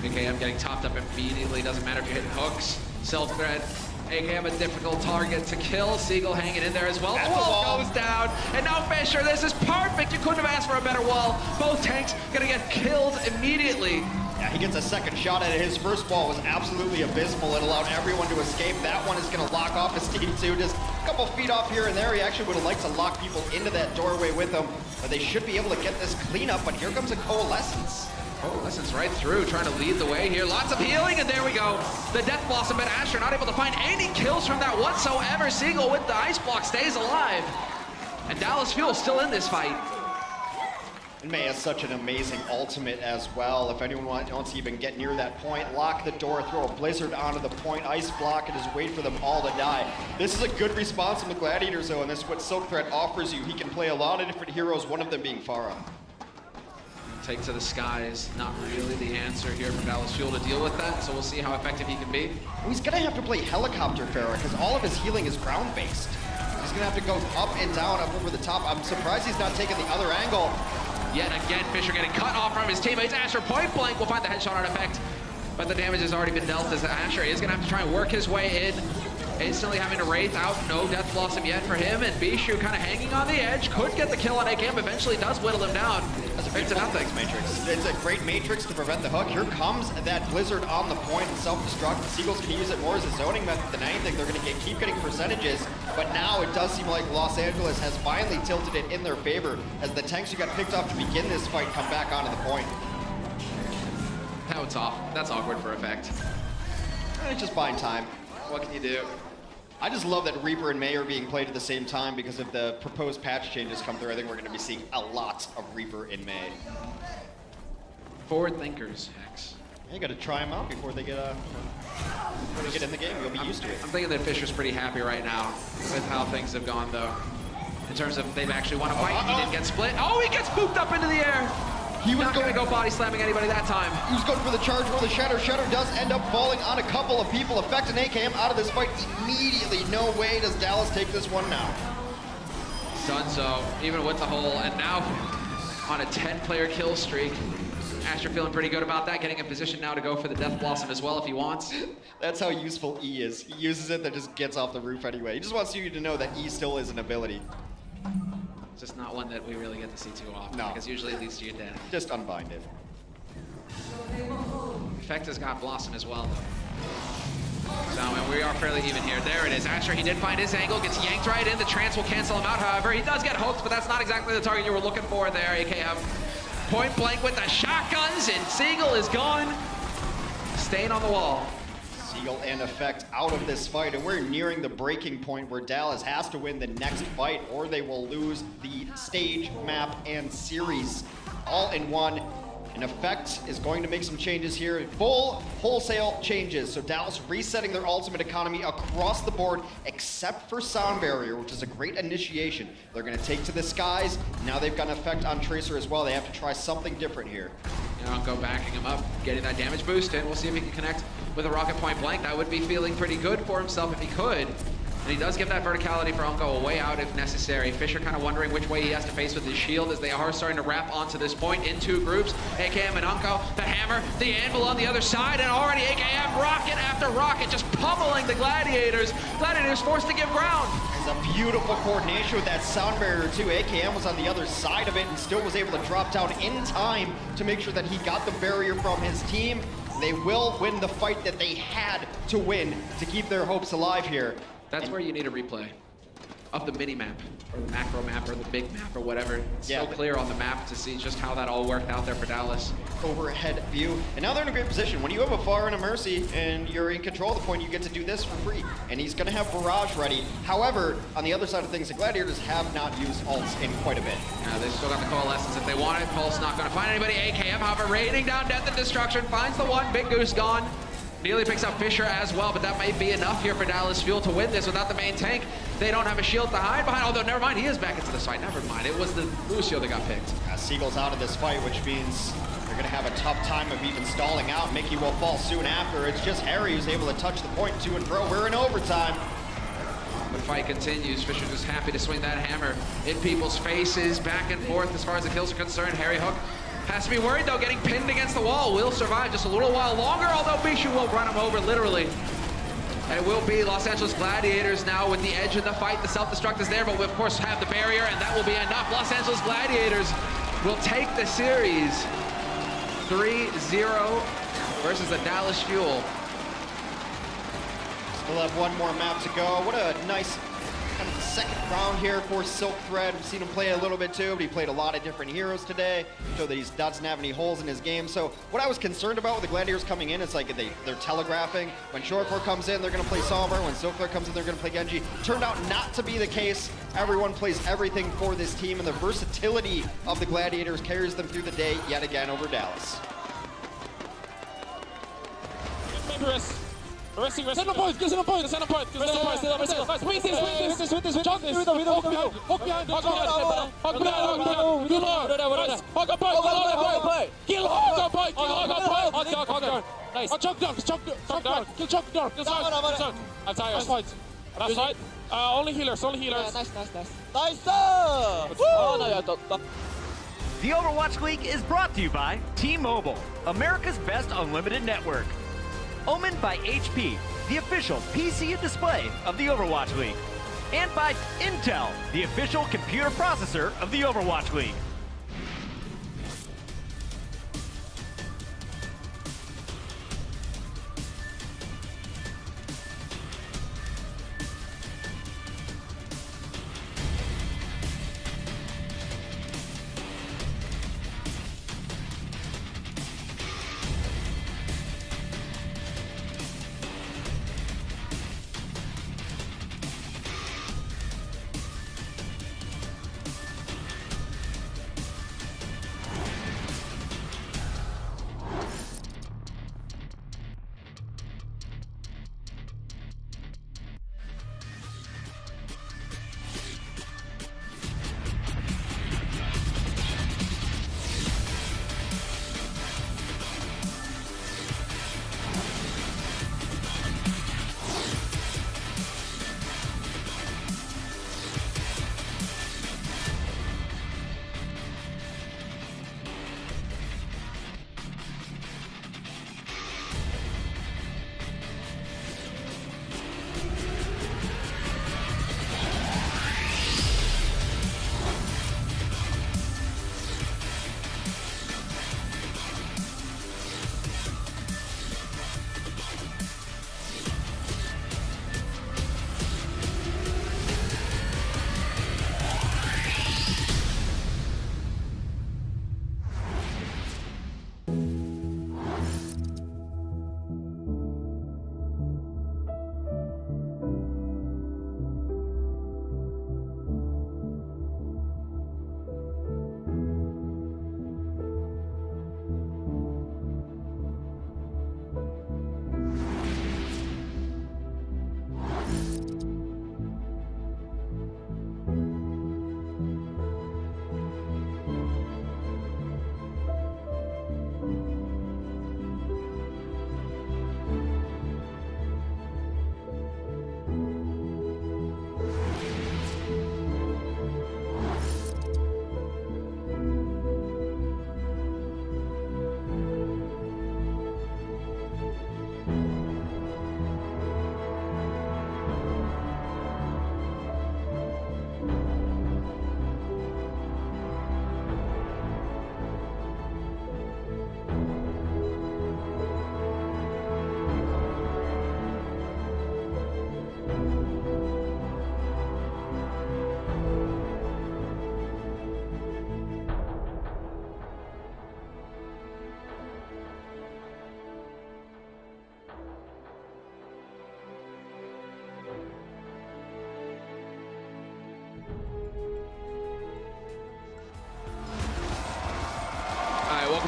AKM getting topped up immediately. Doesn't matter if you're hitting hooks, self-thread. AKM a difficult target to kill. Seagull hanging in there as well. The wall goes down, and now Fisher. This is perfect. You couldn't have asked for a better wall. Both tanks gonna get killed immediately. Yeah, he gets a second shot at it. His first ball was absolutely abysmal. It allowed everyone to escape. That one is gonna lock off his team too. Just a couple feet off here and there. He actually would have liked to lock people into that doorway with him, but they should be able to get this clean up. But here comes a Coalescence. Coalescence right through, trying to lead the way here. Lots of healing, and there we go. The Death Blossom, but Asher not able to find any kills from that whatsoever. Seagull with the ice block stays alive. And Dallas Fuel still in this fight. And Mei has such an amazing ultimate as well. If anyone wants to even get near that point, lock the door, throw a blizzard onto the point, ice block, and just wait for them all to die. This is a good response from the Gladiators though, and this is what Silk Threat offers you. He can play a lot of different heroes, one of them being Pharah. Take to the skies, not really the answer here from Dallas Fuel to deal with that, so we'll see how effective he can be. He's gonna have to play Helicopter Pharah because all of his healing is ground-based. He's gonna have to go up and down, up over the top. I'm surprised he's not taking the other angle. Yet again, Fisher getting cut off from his teammates. Asher point blank will find the headshot on effect, but the damage has already been dealt as Asher is gonna have to try and work his way in. Instantly having to Wraith out, no Death Blossom yet for him, and Bishu kind of hanging on the edge. Could get the kill on AKM, eventually does whittle him down. That's a big nothing matrix. It's a great matrix to prevent the hook. Here comes that blizzard on the point and self-destruct. The Seagulls can use it more as a zoning method than anything. They're going to keep getting percentages, but now it does seem like Los Angeles has finally tilted it in their favor as the tanks who got picked off to begin this fight come back onto the point. Now it's off. That's awkward for effect. It's just buying time. What can you do? I just love that Reaper and Mei are being played at the same time because if the proposed patch changes come through, I think we're going to be seeing a lot of Reaper and Mei. Forward thinkers, Hex. You got to try them out before they get in the game. You'll be used to it. I'm thinking that Fisher's pretty happy right now with how things have gone, though. In terms of they've actually won a fight. He didn't get split. Oh, he gets booped up into the air. He was not going to go body slamming anybody that time. He was going for the charge for the Shatter. Shatter does end up falling on a couple of people, affecting AKM out of this fight immediately. No way does Dallas take this one now. Done so, even with the hole, and now on a 10-player kill streak. Asher feeling pretty good about that, getting in position now to go for the Death Blossom as well if he wants. That's how useful E is. He uses it, then just gets off the roof anyway. He just wants you to know that E still is an ability. It's just not one that we really get to see too often. No. Because usually it leads to your death. Just unbind it. Infect has got Blossom as well, though. So, and we are fairly even here. There it is. Asher, he did find his angle, gets yanked right in. The trance will cancel him out, however. He does get hooked, but that's not exactly the target you were looking for there, AKM. Point blank with the shotguns, and Seagull is gone. Staying on the wall. Seagull and Effect out of this fight, and we're nearing the breaking point where Dallas has to win the next fight or they will lose the stage, map, and series all in one. And Effect is going to make some changes here. Full wholesale changes. So Dallas resetting their ultimate economy across the board, except for Sound Barrier, which is a great initiation. They're going to take to the skies. Now they've got an Effect on Tracer as well. They have to try something different here. Go backing him up, getting that damage boost in. We'll see if he can connect with a rocket point blank. That would be feeling pretty good for himself if he could. And he does give that verticality for Unko a way out if necessary. Fisher kind of wondering which way he has to face with his shield as they are starting to wrap onto this point in two groups. AKM and Unko, the hammer, the anvil on the other side, and already AKM rocket after rocket just pummeling the Gladiators. Gladiators forced to give ground. There's a beautiful coordination with that Sound Barrier too. AKM was on the other side of it and still was able to drop down in time to make sure that he got the barrier from his team. They will win the fight that they had to win to keep their hopes alive here. That's where you need a replay of the mini map or the macro map or the big map or whatever. It's so clear on the map to see just how that all worked out there for Dallas. Overhead view, and now they're in a great position. When you have a Far and a Mercy and you're in control of the point, you get to do this for free. And he's gonna have Barrage ready. However, on the other side of things, the Gladiators have not used ults in quite a bit. They've still got the Coalescence if they want it. Pulse not gonna find anybody. AKM, however, raining down Death and Destruction, finds the one, Big Goose gone. Nearly picks up Fisher as well, but that may be enough here for Dallas Fuel to win this without the main tank. They don't have a shield to hide behind, although never mind, he is back into this fight. Never mind, it was the Lucio that got picked. Seagull's out of this fight, which means they're gonna have a tough time of even stalling out. Mickey will fall soon after. It's just Harry who's able to touch the point to and fro. We're in overtime. The fight continues. Fisher just happy to swing that hammer in people's faces, back and forth as far as the kills are concerned. Harry Hook has to be worried though, getting pinned against the wall. Will survive just a little while longer, although Bishu will run him over literally. And it will be Los Angeles Gladiators now with the edge of the fight. The self-destruct is there, but we of course have the barrier, and that will be enough. Los Angeles Gladiators will take the series 3-0 versus the Dallas Fuel. Still have one more map to go. What a nice kind of second round here for Silk Thread. We've seen him play a little bit too, but he played a lot of different heroes today. Showed that he doesn't have any holes in his game. So what I was concerned about with the Gladiators coming in, it's like they're telegraphing. When Shortcore comes in, they're going to play Sombra. When Silk Thread comes in, they're going to play Genji. Turned out not to be the case. Everyone plays everything for this team, and the versatility of the Gladiators carries them through the day yet again over Dallas. Center point, get center point, center point, center point, center point. Wait this, jump this, hook behind, hook behind, kill hard, hook a point, kill hard, point, nice. Choke dark, kill choke dark, I'm tired. Last fight, only healers. Nice. The Overwatch League is brought to you by T-Mobile, America's best unlimited network. Omen by HP, the official PC and display of the Overwatch League. And by Intel, the official computer processor of the Overwatch League.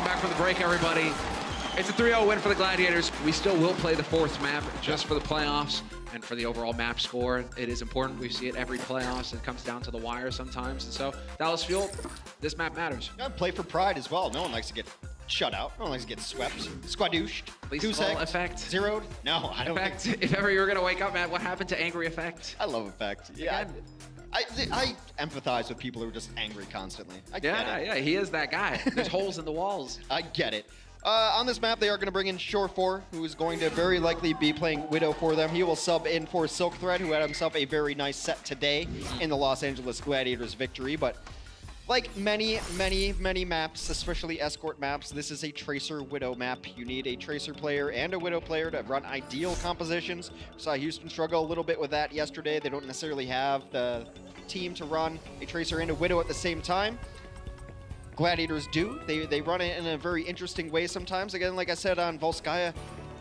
back from the break, everybody. It's a 3-0 win for the Gladiators. We still will play the 4th map just for the playoffs and for the overall map score. It is important. We see it every playoffs. It comes down to the wire sometimes. And so, Dallas Fuel, this map matters. Yeah, play for pride as well. No one likes to get shut out. No one likes to get swept. Squadooshed. Least of all, Effect. Zeroed. No, I don't Effect, think. if ever you were going to wake up, Matt, what happened to Angry Effect? I love Effect. Yeah. I empathize with people who are just angry constantly. I get it. Yeah, he is that guy. There's holes in the walls. I get it. On this map, they are going to bring in Shore4, who is going to very likely be playing Widow for them. He will sub in for Silk Thread, who had himself a very nice set today in the Los Angeles Gladiators victory. But like many maps, especially escort maps, this is a Tracer Widow map. You need a Tracer player and a Widow player to run ideal compositions. We saw Houston struggle a little bit with that yesterday. They don't necessarily have the team to run a Tracer and a Widow at the same time. Gladiators do. They run it in a very interesting way sometimes. Again, like I said on Volskaya,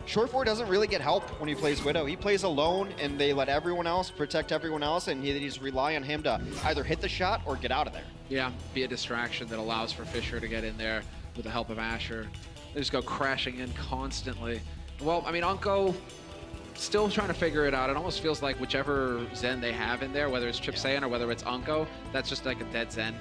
Shore4 doesn't really get help when he plays Widow. He plays alone, and they let everyone else protect everyone else, and they just rely on him to either hit the shot or get out of there. Yeah, be a distraction that allows for Fisher to get in there with the help of Asher. They just go crashing in constantly. Well, I mean, Unko still trying to figure it out. It almost feels like whichever Zen they have in there, whether it's Chip Sayan or whether it's Unko, that's just like a dead Zen.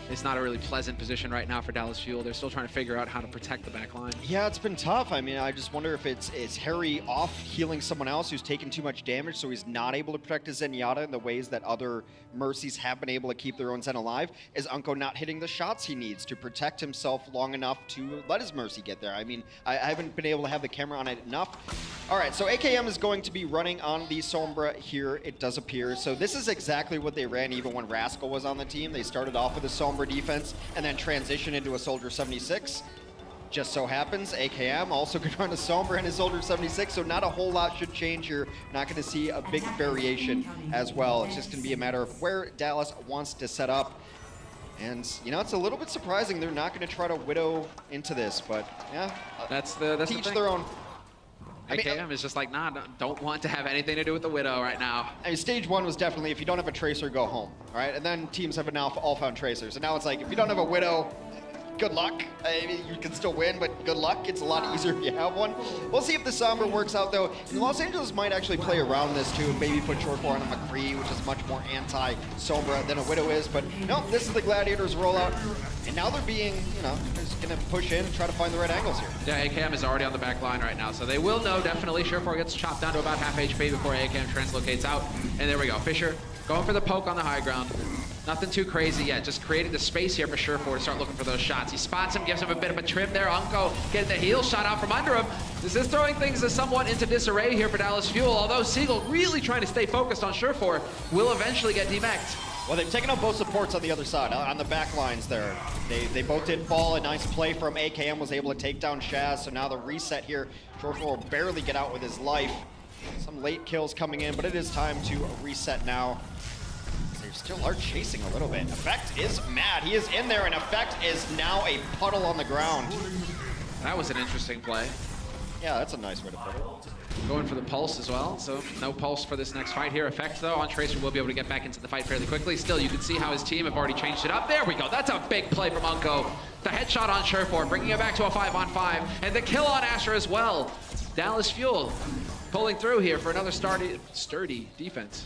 It's not a really pleasant position right now for Dallas Fuel. They're still trying to figure out how to protect the back line. Yeah, it's been tough. I mean, I just wonder if it's Harry off healing someone else who's taken too much damage, so he's not able to protect his Zenyatta in the ways that other Mercies have been able to keep their own Zen alive. Is Unko not hitting the shots he needs to protect himself long enough to let his Mercy get there? I mean, I haven't been able to have the camera on it enough. All right, so AKM is going to be running on the Sombra here, it does appear. So this is exactly what they ran even when Rascal was on the team. They started off with a Sombra defense and then transitioned into a Soldier 76. Just so happens, AKM also could run a Sombra and a Soldier 76, so not a whole lot should change. You're not going to see a big variation as well. It's just going to be a matter of where Dallas wants to set up. And, you know, it's a little bit surprising they're not going to try to Widow into this, but yeah. That's teach their own. AKM is just like, nah, don't want to have anything to do with the Widow right now. I mean, stage 1 was definitely, if you don't have a Tracer, go home, all right? And then teams have now all found Tracers. And now it's like, if you don't have a Widow, good luck. I mean, you can still win, but good luck. It's a lot easier if you have one. We'll see if the Sombra works out, though. And Los Angeles might actually play around this, too, and maybe put Shore4 on a McCree, which is much more anti-Sombra than a Widow is. But no, this is the Gladiators rollout. And now they're being, you know, just going to push in and try to find the right angles here. Yeah, AKM is already on the back line right now, so they will know, definitely. Shore4 gets chopped down to about half HP before AKM translocates out. And there we go. Fisher going for the poke on the high ground. Nothing too crazy yet, just creating the space here for Shore4 to start looking for those shots. He spots him, gives him a bit of a trim there. Unko getting the heel shot out from under him. This is throwing things somewhat into disarray here for Dallas Fuel, although Seagull really trying to stay focused on Shore4 will eventually get demeched. Well, they've taken out both supports on the other side, on the back lines there. They both did fall. A nice play from AKM was able to take down Shaz, so now the reset here. Shore4 will barely get out with his life. Some late kills coming in, but it is time to reset now. They still are chasing a little bit. Effect is mad. He is in there, and Effect is now a puddle on the ground. That was an interesting play. Yeah, that's a nice way to put it. Going for the pulse as well, so no pulse for this next fight here. Effect, though, on Tracer will be able to get back into the fight fairly quickly. Still, you can see how his team have already changed it up. There we go. That's a big play from Unko. The headshot on Shore4, bringing it back to a 5-on-5, and the kill on Asher as well. Dallas Fuel pulling through here for another sturdy defense.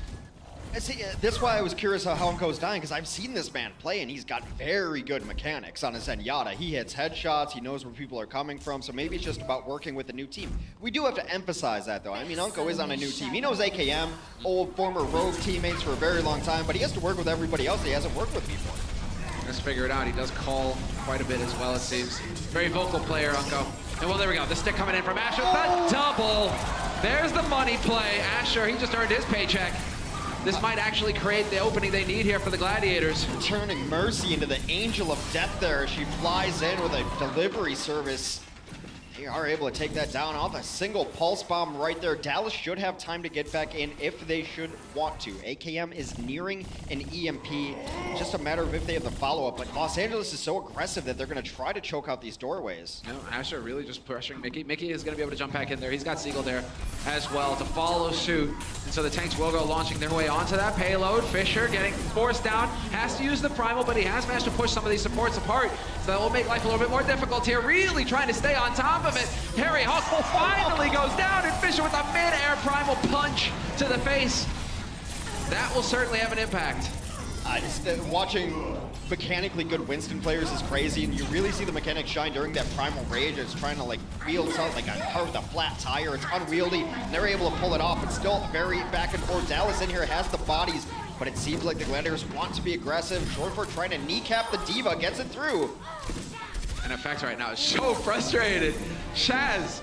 See, that's why I was curious how Unko's dying, because I've seen this man play, and he's got very good mechanics on his Zenyatta. He hits headshots, he knows where people are coming from, so maybe it's just about working with a new team. We do have to emphasize that, though. I mean, Unko is on a new team. He knows AKM, old former Rogue teammates for a very long time, but he has to work with everybody else he hasn't worked with before. Let's figure it out. He does call quite a bit as well, it seems. Very vocal player, Unko. And well, there we go. The stick coming in from Asher. The double. There's the money play. Asher, he just earned his paycheck. This might actually create the opening they need here for the Gladiators. Turning Mercy into the Angel of Death there as she flies in with a delivery service. They are able to take that down off a single pulse bomb right there. Dallas should have time to get back in if they should want to. AKM is nearing an EMP. Just a matter of if they have the follow-up. But Los Angeles is so aggressive that they're going to try to choke out these doorways. No, Asher really just pressuring Mickey. Mickey is going to be able to jump back in there. He's got Seagull there as well to follow suit. And so the tanks will go launching their way onto that payload. Fisher getting forced down. Has to use the primal, but he has managed to push some of these supports apart. So that will make life a little bit more difficult here. Really trying to stay on top of it. Harry Hawk finally goes down, and Fisher with a mid-air primal punch to the face. That will certainly have an impact. Watching mechanically good Winston players is crazy, and you really see the mechanics shine during that primal rage. It's trying to like wheel out like a car with a flat tire. It's unwieldy, and they're able to pull it off. It's still very back and forth. Dallas in here has the bodies, but it seems like the Gladiators want to be aggressive. Shortford trying to kneecap the Diva, gets it through. And Effects right now is so frustrated. Shaz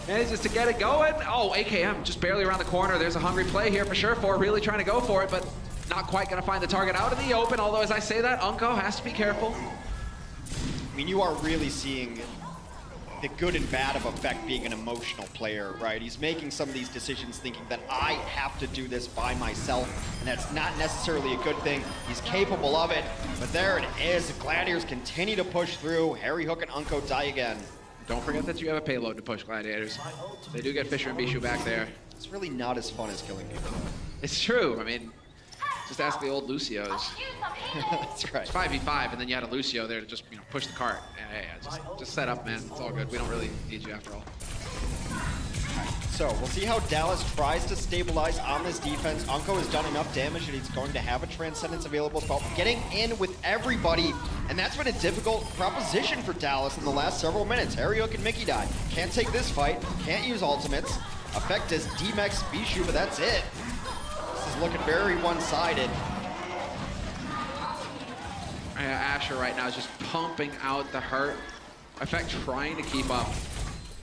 manages to get it going. Oh, AKM just barely around the corner. There's a hungry play here for Surefour, really trying to go for it, but not quite going to find the target out in the open, although as I say that, Unko has to be careful. I mean, you are really seeing the good and bad of Effect being an emotional player, right? He's making some of these decisions thinking that I have to do this by myself, and that's not necessarily a good thing. He's capable of it, but there it is. The Gladiators continue to push through. Harry Hook and Unko die again. Don't forget that you have a payload to push, Gladiators. They do get Fisher and Bishu back there. It's really not as fun as killing people. It's true. I mean, just ask the old Lucios. That's right. It's 5v5, and then you had a Lucio there to just push the cart. Yeah, just set up, man. It's all good. We don't really need you after all. So we'll see how Dallas tries to stabilize on this defense. Unko has done enough damage that he's going to have a Transcendence available, but getting in with everybody, and that's been a difficult proposition for Dallas in the last several minutes. Harry Hook and Mickey die. Can't take this fight, can't use ultimates. Effect is D-Mex, Bishu, but that's it. This is looking very one-sided. Asher right now is just pumping out the hurt. Effect trying to keep up.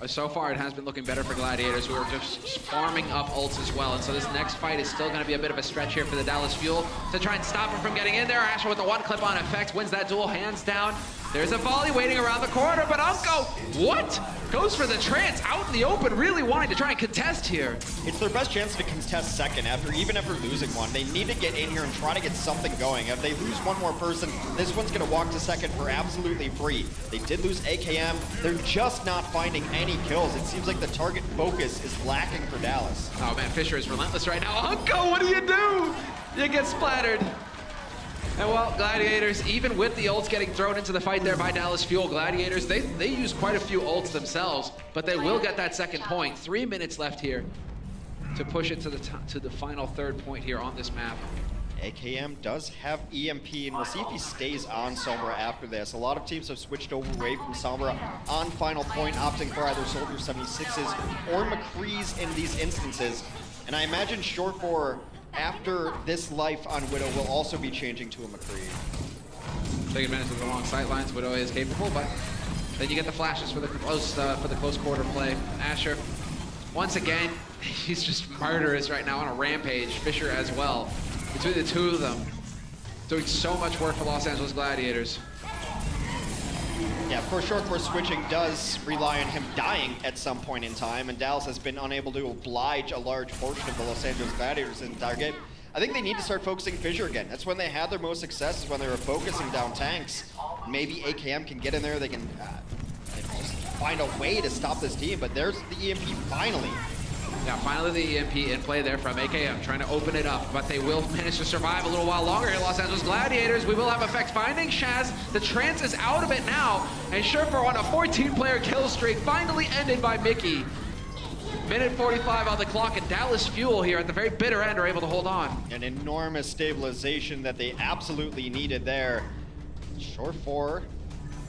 So far, it has been looking better for Gladiators, who are just farming up ults as well. And so this next fight is still going to be a bit of a stretch here for the Dallas Fuel to try and stop him from getting in there. Asher with the one clip on Effect wins that duel hands down. There's a volley waiting around the corner, but Unko, what? Goes for the trance out in the open, really wanting to try and contest here. It's their best chance to contest second even after losing one. They need to get in here and try to get something going. If they lose one more person, this one's gonna walk to second for absolutely free. They did lose AKM. They're just not finding any kills. It seems like the target focus is lacking for Dallas. Oh man, Fisher is relentless right now. Unko, what do? You get splattered. And well, Gladiators, even with the ults getting thrown into the fight there by Dallas Fuel, Gladiators, they use quite a few ults themselves, but they will get that second point. 3 minutes left here to push it to the final third point here on this map. AKM does have EMP, and we'll see if he stays on Sombra after this. A lot of teams have switched away from Sombra on final point, opting for either Soldier 76s or McCree's in these instances. And I imagine Shortfour, after this life on Widow, will also be changing to a McCree. Take advantage of the long sight lines. Widow is capable, but then you get the flashes for the close quarter play. Asher, once again, he's just murderous right now on a rampage. Fisher as well. Between the two of them, doing so much work for Los Angeles Gladiators. Yeah, of course, Shortfour switching does rely on him dying at some point in time, and Dallas has been unable to oblige a large portion of the Los Angeles Gladiators in the entire game. I think they need to start focusing Fissure again. That's when they had their most success, is when they were focusing down tanks. Maybe AKM can get in there, they can just find a way to stop this team, but there's the EMP finally. Yeah, finally the EMP in play there from AKM, trying to open it up, but they will manage to survive a little while longer here, Los Angeles Gladiators. We will have Effect finding Shaz. The trance is out of it now, and Surefour on a 14-player kill streak, finally ended by Mickey. Minute 45 on the clock, and Dallas Fuel here at the very bitter end are able to hold on. An enormous stabilization that they absolutely needed there. Shortfour,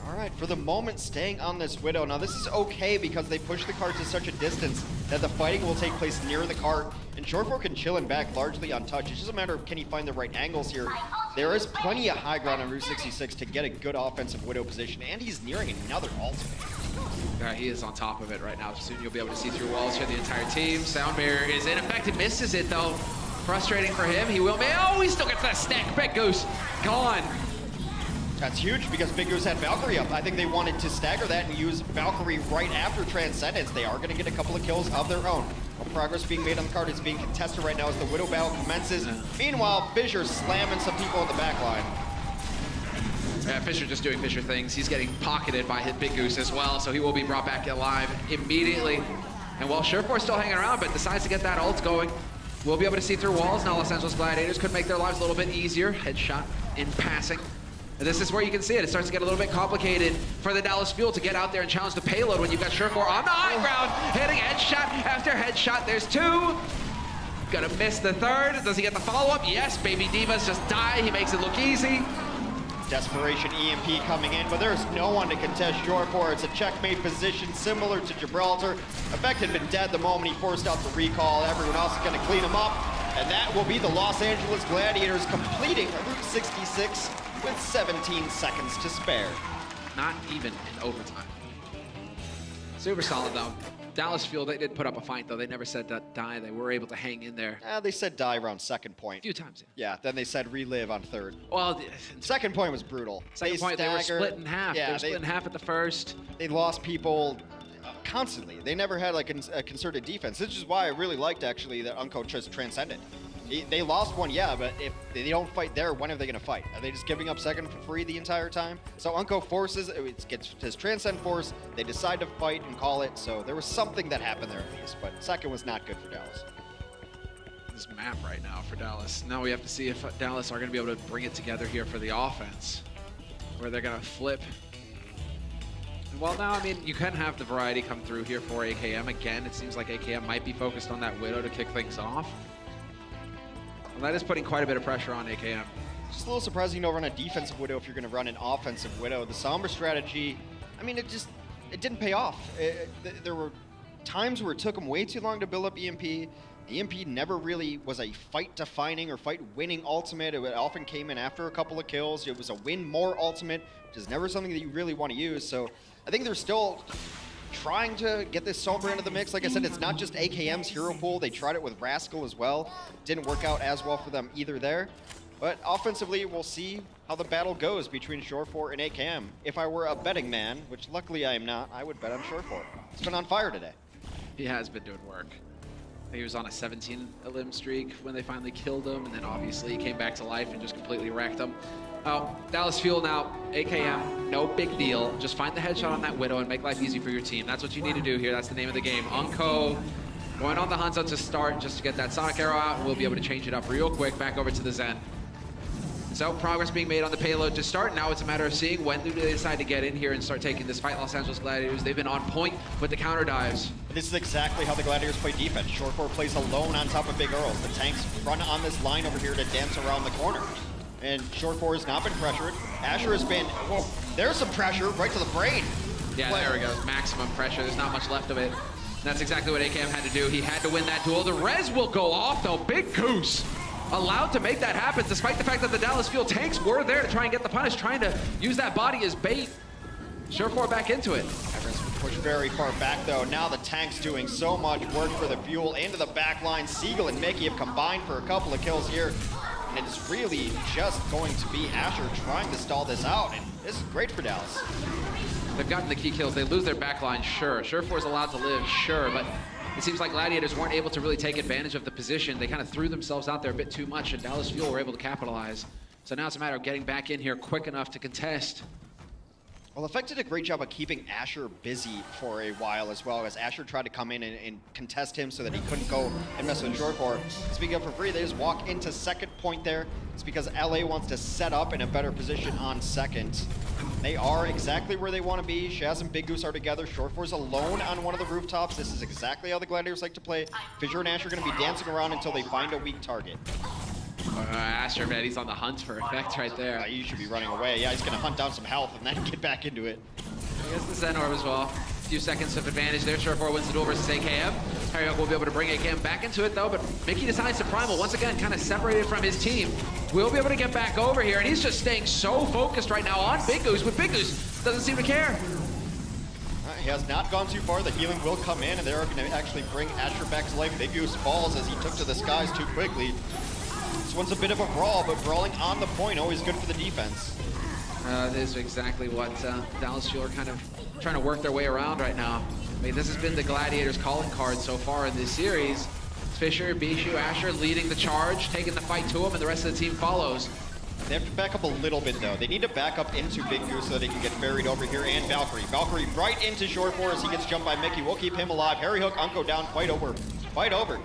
all right, for the moment, staying on this Widow. Now, this is okay because they push the cart to such a distance that the fighting will take place near the cart, and Shortfour can chill in back largely untouched. It's just a matter of can he find the right angles here. There is plenty of high ground on Route 66 to get a good offensive Widow position, and he's nearing another ultimate. Yeah, he is on top of it right now. Soon you'll be able to see through walls here, the entire team. Sound Barrier is ineffective, misses it though. Frustrating for him, he will, oh, he still gets that stack. Pet Goose, gone. That's huge because Big Goose had Valkyrie up. I think they wanted to stagger that and use Valkyrie right after Transcendence. They are going to get a couple of kills of their own. Progress being made on the card is being contested right now as the Widow battle commences. Meanwhile, Fissure slamming some people in the back line. Yeah, Fissure just doing Fissure things. He's getting pocketed by his Big Goose as well, so he will be brought back alive immediately. And while Surefour's still hanging around, but decides to get that ult going, we'll be able to see through walls. Now Los Angeles Gladiators could make their lives a little bit easier. Headshot in passing. And this is where you can see it. It starts to get a little bit complicated for the Dallas Fuel to get out there and challenge the payload when you've got Surefour on the high ground, hitting headshot after headshot. There's two. Gonna miss the third. Does he get the follow-up? Yes, Baby Divas just die. He makes it look easy. Desperation EMP coming in, but there's no one to contest Surefour. It's a checkmate position similar to Gibraltar. Effect had been dead the moment he forced out the recall. Everyone else is gonna clean him up. And that will be the Los Angeles Gladiators completing Route 66 with 17 seconds to spare. Not even in overtime. Super solid though. Dallas Fuel, they did put up a fight though. They never said that die. They were able to hang in there. They said die around second point. A few times, Yeah, then they said relive on third. Well, second point was brutal. Second point, they were split in half. Yeah, they were split in half at the first. They lost people constantly. They never had like a concerted defense. This is why I really liked actually that Unco just transcended. They lost one, yeah, but if they don't fight there, when are they going to fight? Are they just giving up second for free the entire time? So Unco forces, it gets his Transcend force, they decide to fight and call it, so there was something that happened there at least, but second was not good for Dallas. This map right now for Dallas. Now we have to see if Dallas are going to be able to bring it together here for the offense, where they're going to flip. Well, now, I mean, you can have the variety come through here for AKM. Again, it seems like AKM might be focused on that Widow to kick things off. And that is putting quite a bit of pressure on AKM. Just a little surprising to run a defensive Widow if you're going to run an offensive Widow. The Sombra strategy, I mean, it didn't pay off. There were times where it took them way too long to build up EMP. The EMP never really was a fight-defining or fight-winning ultimate. It often came in after a couple of kills. It was a win more ultimate, which is never something that you really want to use. So I think they're still trying to get this Sombra into the mix. Like I said, it's not just AKM's hero pool. They tried it with Rascal as well. Didn't work out as well for them either there. But offensively, we'll see how the battle goes between Surefour and AKM. If I were a betting man, which luckily I am not, I would bet on Surefour. It's been on fire today. He has been doing work. He was on a 17 elim streak when they finally killed him, and then obviously he came back to life and just completely wrecked him. Dallas Fuel now, AKM, no big deal. Just find the headshot on that Widow and make life easy for your team. That's what you need to do here. That's the name of the game. Unco going on the Hanzo to start just to get that Sonic Arrow out, and we'll be able to change it up real quick. Back over to the Zen. So progress being made on the payload to start. Now it's a matter of seeing when do they decide to get in here and start taking this fight. Los Angeles Gladiators, they've been on point with the counter dives. This is exactly how the Gladiators play defense. Surefour plays alone on top of Big Earls. The tanks run on this line over here to dance around the corner. And Surefour has not been pressured. Asher has been, whoa, there's some pressure right to the brain. Yeah, there we go. Maximum pressure. There's not much left of it. That's exactly what AKM had to do. He had to win that duel. The res will go off, though. Big Goose allowed to make that happen, despite the fact that the Dallas Fuel tanks were there to try and get the punish, trying to use that body as bait. Surefour back into it. Everett's pushed very far back, though. Now the tank's doing so much work for the Fuel into the back line. Siegel and Mickey have combined for a couple of kills here. And it is really just going to be Asher trying to stall this out. And this is great for Dallas. They've gotten the key kills. They lose their backline, sure. Surefour's allowed to live, sure. But it seems like Gladiators weren't able to really take advantage of the position. They kind of threw themselves out there a bit too much, and Dallas Fuel were able to capitalize. So now it's a matter of getting back in here quick enough to contest. Well, Effect did a great job of keeping Asher busy for a while as well, as Asher tried to come in and contest him so that he couldn't go and mess with Surefour. Speaking of for free, they just walk into second point there. It's because LA wants to set up in a better position on second. They are exactly where they want to be. Shaz and Big Goose are together. Surefour's alone on one of the rooftops. This is exactly how the Gladiators like to play. Fissure and Asher are going to be dancing around until they find a weak target. Asher, man, he's on the hunt for Effect right there. You should be running away. Yeah, he's going to hunt down some health and then get back into it. I guess the Zen Orb as well. A few seconds of advantage there. Surefour wins the duel versus AKM. Harry will be able to bring AKM back into it, though, but Mickey decides to Primal, once again, kind of separated from his team. Will be able to get back over here, and he's just staying so focused right now on Big Goose, but Big Goose doesn't seem to care. He has not gone too far. The healing will come in, and they're going to actually bring Asher back to life. Big Goose falls as he took to the skies too quickly. This one's a bit of a brawl, but brawling on the point, always good for the defense. This is exactly what Dallas Fuel are kind of trying to work their way around right now. I mean, this has been the Gladiators' calling card so far in this series. Fisher, Bishu, Asher leading the charge, taking the fight to him, and the rest of the team follows. They have to back up a little bit, though. They need to back up into Big Goose so that they can get buried over here, and Valkyrie. Valkyrie right into Short Four as he gets jumped by Mickey. We'll keep him alive. Harry Hook, Unko down. Fight over. Fight over.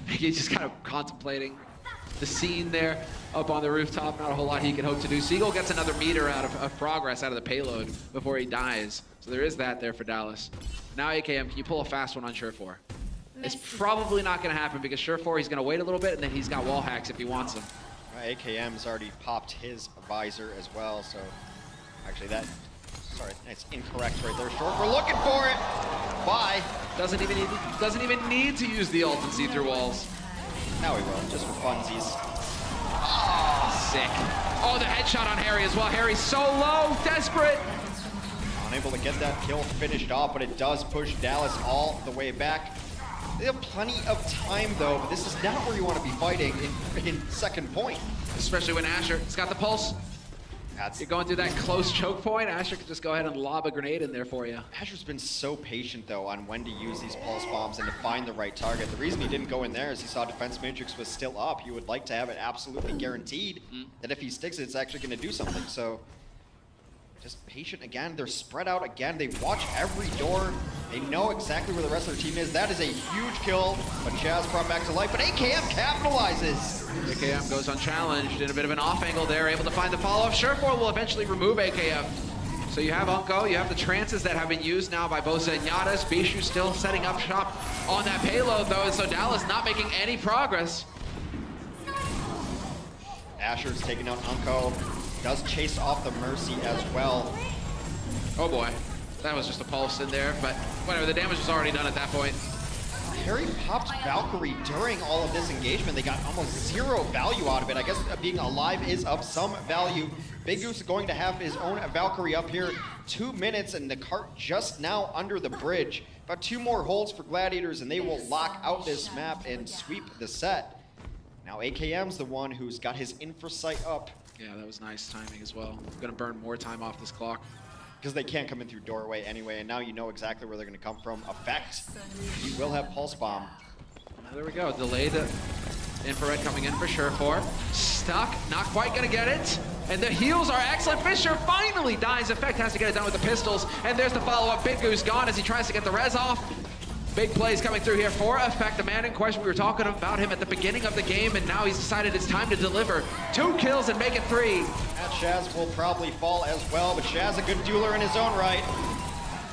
Mickey's just kind of contemplating the scene there up on the rooftop. Not a whole lot he can hope to do. Seagull gets another meter out of progress out of the payload before he dies. So there is that there for Dallas. Now AKM, can you pull a fast one on Surefour? It's probably not going to happen because Surefour, he's going to wait a little bit and then he's got wall hacks if he wants them. AKM's already popped his visor as well, so actually that's incorrect right there. Short, we're looking for it. Bye. Doesn't even need to use the ult and see through walls. Now he will, just for funsies. Oh, sick. Oh, the headshot on Harry as well. Harry's so low, desperate. Unable to get that kill finished off, but it does push Dallas all the way back. They have plenty of time, though, but this is not where you want to be fighting in second point. Especially when Asher's got the pulse. You're going through that close choke point. Asher could just go ahead and lob a grenade in there for you. Asher's been so patient, though, on when to use these pulse bombs and to find the right target. The reason he didn't go in there is he saw Defense Matrix was still up. He would like to have it absolutely guaranteed that if he sticks it, it's actually going to do something. So just patient again. They're spread out again. They watch every door. They know exactly where the rest of their team is. That is a huge kill, but Chaz brought back to life. But AKM capitalizes. AKM goes unchallenged in a bit of an off angle there, able to find the follow-up. Surefour will eventually remove AKM. So you have Unko, you have the trances that have been used now by both Zenyatas. Bishu still setting up shop on that payload though, and so Dallas not making any progress. Asher's taking out Unko. Does chase off the Mercy as well. Oh boy, that was just a pulse in there, but whatever, the damage was already done at that point. Harry popped Valkyrie during all of this engagement. They got almost zero value out of it. I guess being alive is of some value. Big Goose is going to have his own Valkyrie up here. 2 minutes and the cart just now under the bridge. About 2 more holds for Gladiators and they will lock out this map and sweep the set. Now AKM's the one who's got his infra sight up. Yeah, that was nice timing as well. Gonna burn more time off this clock. Because they can't come in through doorway anyway, and now you know exactly where they're going to come from. Effect. He will have Pulse Bomb. There we go. Delayed infrared coming in for Surefour. Stuck. Not quite going to get it. And the heals are excellent. Fisher finally dies. Effect has to get it done with the pistols. And there's the follow-up. Big Goose gone as he tries to get the res off. Big plays coming through here for Effect, the man in question. We were talking about him at the beginning of the game, and now he's decided it's time to deliver. 2 kills and make it 3. That Shaz will probably fall as well, but Shaz a good dueler in his own right.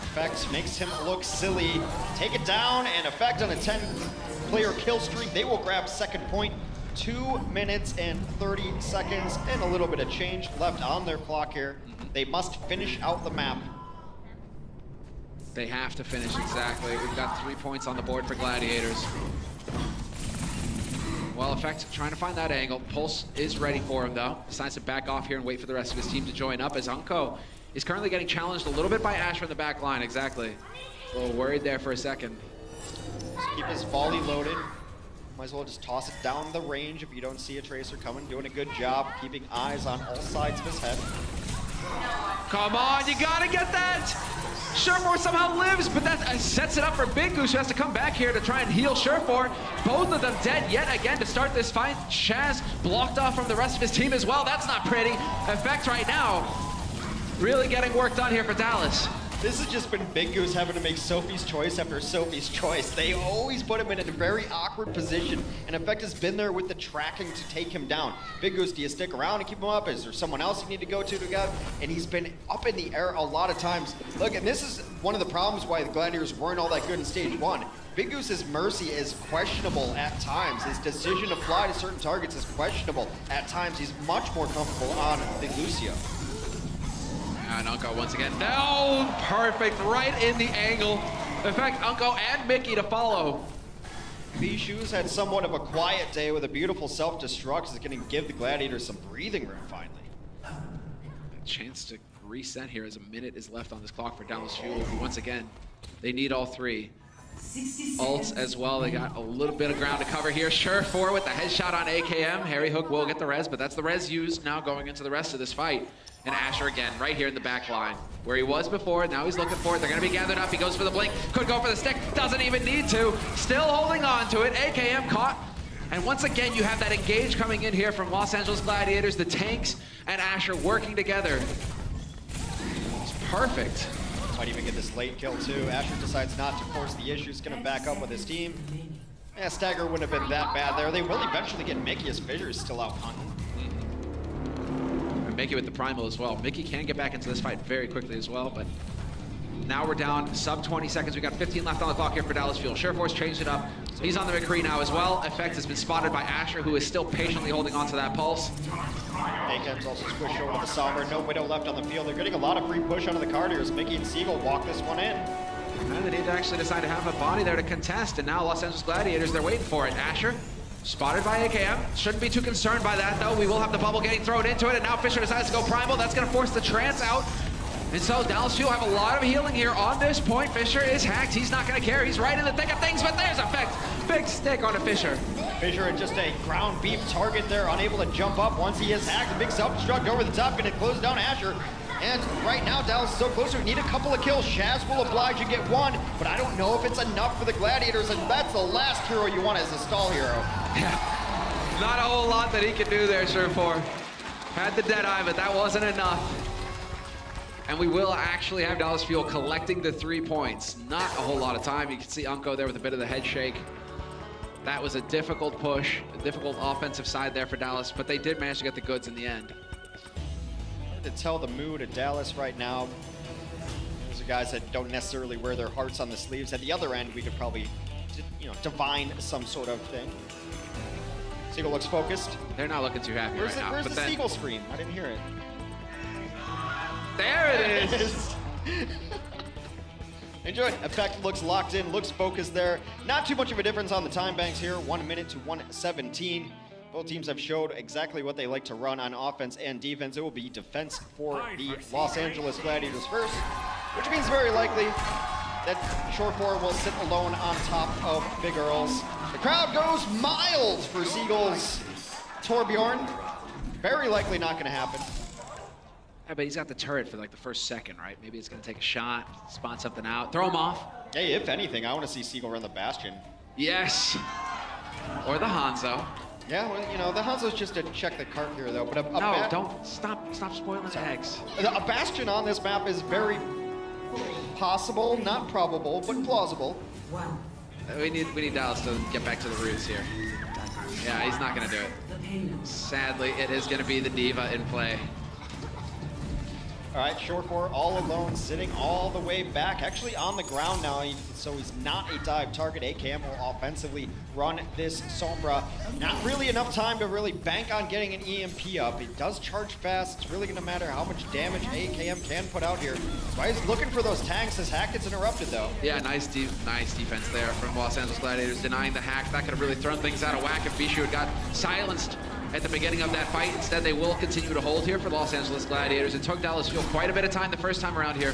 Effect makes him look silly. Take it down, and Effect on a 10-player kill streak. They will grab second point. 2 minutes and 30 seconds, and a little bit of change left on their clock here. They must finish out the map. They have to finish, exactly. We've got 3 points on the board for Gladiators. Well, Effect trying to find that angle. Pulse is ready for him, though. Decides to back off here and wait for the rest of his team to join up as Unko is currently getting challenged a little bit by Asher in the back line, exactly. A little worried there for a second. Just keep his volley loaded. Might as well just toss it down the range if you don't see a Tracer coming. Doing a good job keeping eyes on all sides of his head. Come on, you gotta get that! Surefour somehow lives, but that sets it up for Big Goose, who has to come back here to try and heal Surefour. Both of them dead yet again to start this fight. Chaz blocked off from the rest of his team as well. That's not pretty. Effect right now, really getting work done here for Dallas. This has just been Big Goose having to make Sophie's choice after Sophie's choice. They always put him in a very awkward position, and Effect has been there with the tracking to take him down. Big Goose, do you stick around and keep him up? Is there someone else you need to go to get? And he's been up in the air a lot of times. Look, and this is one of the problems why the Gladiators weren't all that good in stage 1. Big Goose's mercy is questionable at times. His decision to fly to certain targets is questionable at times. He's much more comfortable on the Lucio. And Unko once again. No! Perfect, right in the angle. In fact, Unko and Mickey to follow. Bishu's had somewhat of a quiet day with a beautiful self-destruct. Is going to give the Gladiators some breathing room finally. A chance to reset here as a minute is left on this clock for Dallas Fuel, who once again, they need all 3. ults as well. They got a little bit of ground to cover here. Surefour with the headshot on AKM. Harry Hook will get the res, but that's the res used now going into the rest of this fight. And Asher again, right here in the back line. Where he was before, now he's looking for it. They're gonna be gathered up. He goes for the blink, could go for the stick, doesn't even need to. Still holding on to it. AKM caught. And once again, you have that engage coming in here from Los Angeles Gladiators, the tanks and Asher working together. It's perfect. Might even get this late kill too. Asher decides not to force the issue. He's gonna back up with his team. Yeah, Stagger wouldn't have been that bad there. They will eventually get Mickey as Fissure is still out hunting. And Mickey with the primal as well. Mickey can get back into this fight very quickly as well, but now we're down sub 20 seconds. We got 15 left on the clock here for Dallas Fuel. Surefour's changed it up. He's on the McCree now as well. Effect has been spotted by Asher, who is still patiently holding on to that pulse. AKM's also squished over the Sombra. No Widow left on the field. They're getting a lot of free push onto the card here as Mickey and Seagull walk this one in. And they need to actually decide to have a body there to contest, and now Los Angeles Gladiators, they're waiting for it. Asher, spotted by AKM. Shouldn't be too concerned by that, though. We will have the bubble getting thrown into it, and now Fissure decides to go primal. That's going to force the trance out. And so Dallas Fuel have a lot of healing here on this point. Fissure is hacked. He's not going to care. He's right in the thick of things, but there's Effect. Big stick on a Fissure. Fissure at just a ground beef target there, unable to jump up once he is hacked. A big self-destruct over the top, going to close down Asher. And right now, Dallas is so close. We need a couple of kills. Shaz will oblige and get one, but I don't know if it's enough for the Gladiators, and that's the last hero you want as a stall hero. Yeah, not a whole lot that he could do there, Surefour. Had the Deadeye, but that wasn't enough. And we will actually have Dallas Fuel collecting the 3 points. Not a whole lot of time. You can see Unko there with a bit of the head shake. That was a difficult push, a difficult offensive side there for Dallas, but they did manage to get the goods in the end. To tell the mood of Dallas right now. Those are guys that don't necessarily wear their hearts on the sleeves. At the other end, we could probably, divine some sort of thing. Seagull looks focused. They're not looking too happy right now. Where's the Seagull scream? I didn't hear it. There it is. Enjoy it. Effect looks locked in, looks focused there. Not too much of a difference on the time banks here. 1 minute to 1:17. Both teams have showed exactly what they like to run on offense and defense. It will be defense for the Los Angeles Gladiators first, which means very likely that Surefour will sit alone on top of Big Earls. The crowd goes mild for Seagull's Torbjorn. Very likely not going to happen. Yeah, but he's got the turret for like the first second, right? Maybe it's going to take a shot, spot something out, throw him off. Hey, if anything, I want to see Seagull run the Bastion. Yes. Or the Hanzo. Yeah, well, the Hanzo's just to check the cart here, though. But no, don't stop spoiling the eggs. A Bastion on this map is very possible, not probable, but plausible. We need Dallas to get back to the roots here. Yeah, he's not gonna do it. Sadly, it is gonna be the D.Va in play. All right, Surefour all alone, sitting all the way back, actually on the ground now, so he's not a dive target. AKM will offensively run this Sombra. Not really enough time to really bank on getting an EMP up. It does charge fast. It's really gonna matter how much damage AKM can put out here. Why he's looking for those tanks as hack gets interrupted though. Yeah, nice defense there from Los Angeles Gladiators, denying the hack. That could have really thrown things out of whack if Bishu had got silenced at the beginning of that fight. Instead, they will continue to hold here for Los Angeles Gladiators. It took Dallas Fuel quite a bit of time the first time around here.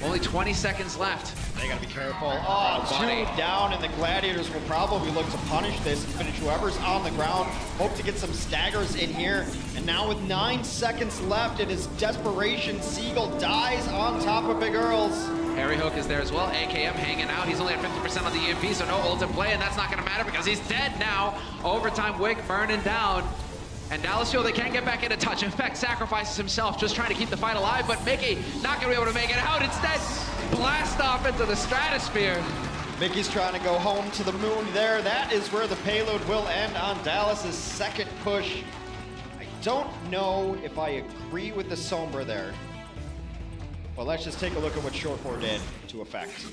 Only 20 seconds left. They gotta be careful. Oh, two down, and the Gladiators will probably look to punish this and finish whoever's on the ground. Hope to get some staggers in here. And now with 9 seconds left, it is desperation. Seagull dies on top of Big Earls. Harry Hook is there as well. AKM hanging out. He's only at 50% on the EMP, so no ult in play, and that's not gonna matter because he's dead now. Overtime Wick burning down. And Dallas Fuel, they can't get back into touch. In fact, sacrifices himself, just trying to keep the fight alive, but Mickey not gonna be able to make it out. Instead, blast off into the stratosphere. Mickey's trying to go home to the moon there. That is where the payload will end on Dallas's second push. I don't know if I agree with the Sombra there. Well, let's just take a look at what Surefour did to Effect.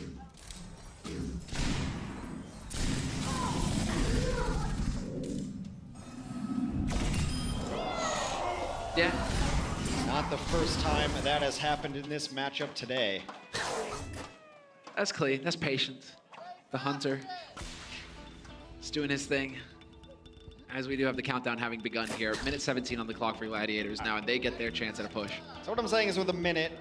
Yeah. Not the first time that has happened in this matchup today. That's clean, that's patient. The Hunter is doing his thing. As we do have the countdown having begun here. Minute 17 on the clock for Gladiators now, and they get their chance at a push. So what I'm saying is with a minute,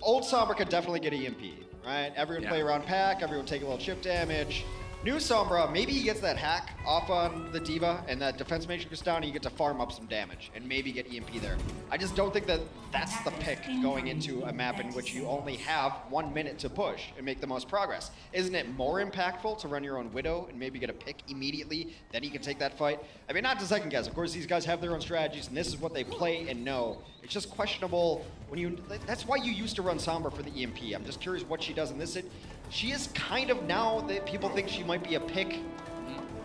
old Sombra could definitely get EMP. right? Everyone Yeah. play around pack, everyone take a little chip damage. New Sombra, maybe he gets that hack off on the D.Va, and that defense matrix goes down, and you get to farm up some damage, and maybe get EMP there. I just don't think that that's the pick going into a map in which you only have 1 minute to push and make the most progress. Isn't it more impactful to run your own Widow and maybe get a pick immediately, then he can take that fight? I mean, not to second guess. Of course, these guys have their own strategies, and this is what they play and know. It's just questionable when you... That's why you used to run Sombra for the EMP. I'm just curious what she does in this. She is kind of, now that people think she might be a pick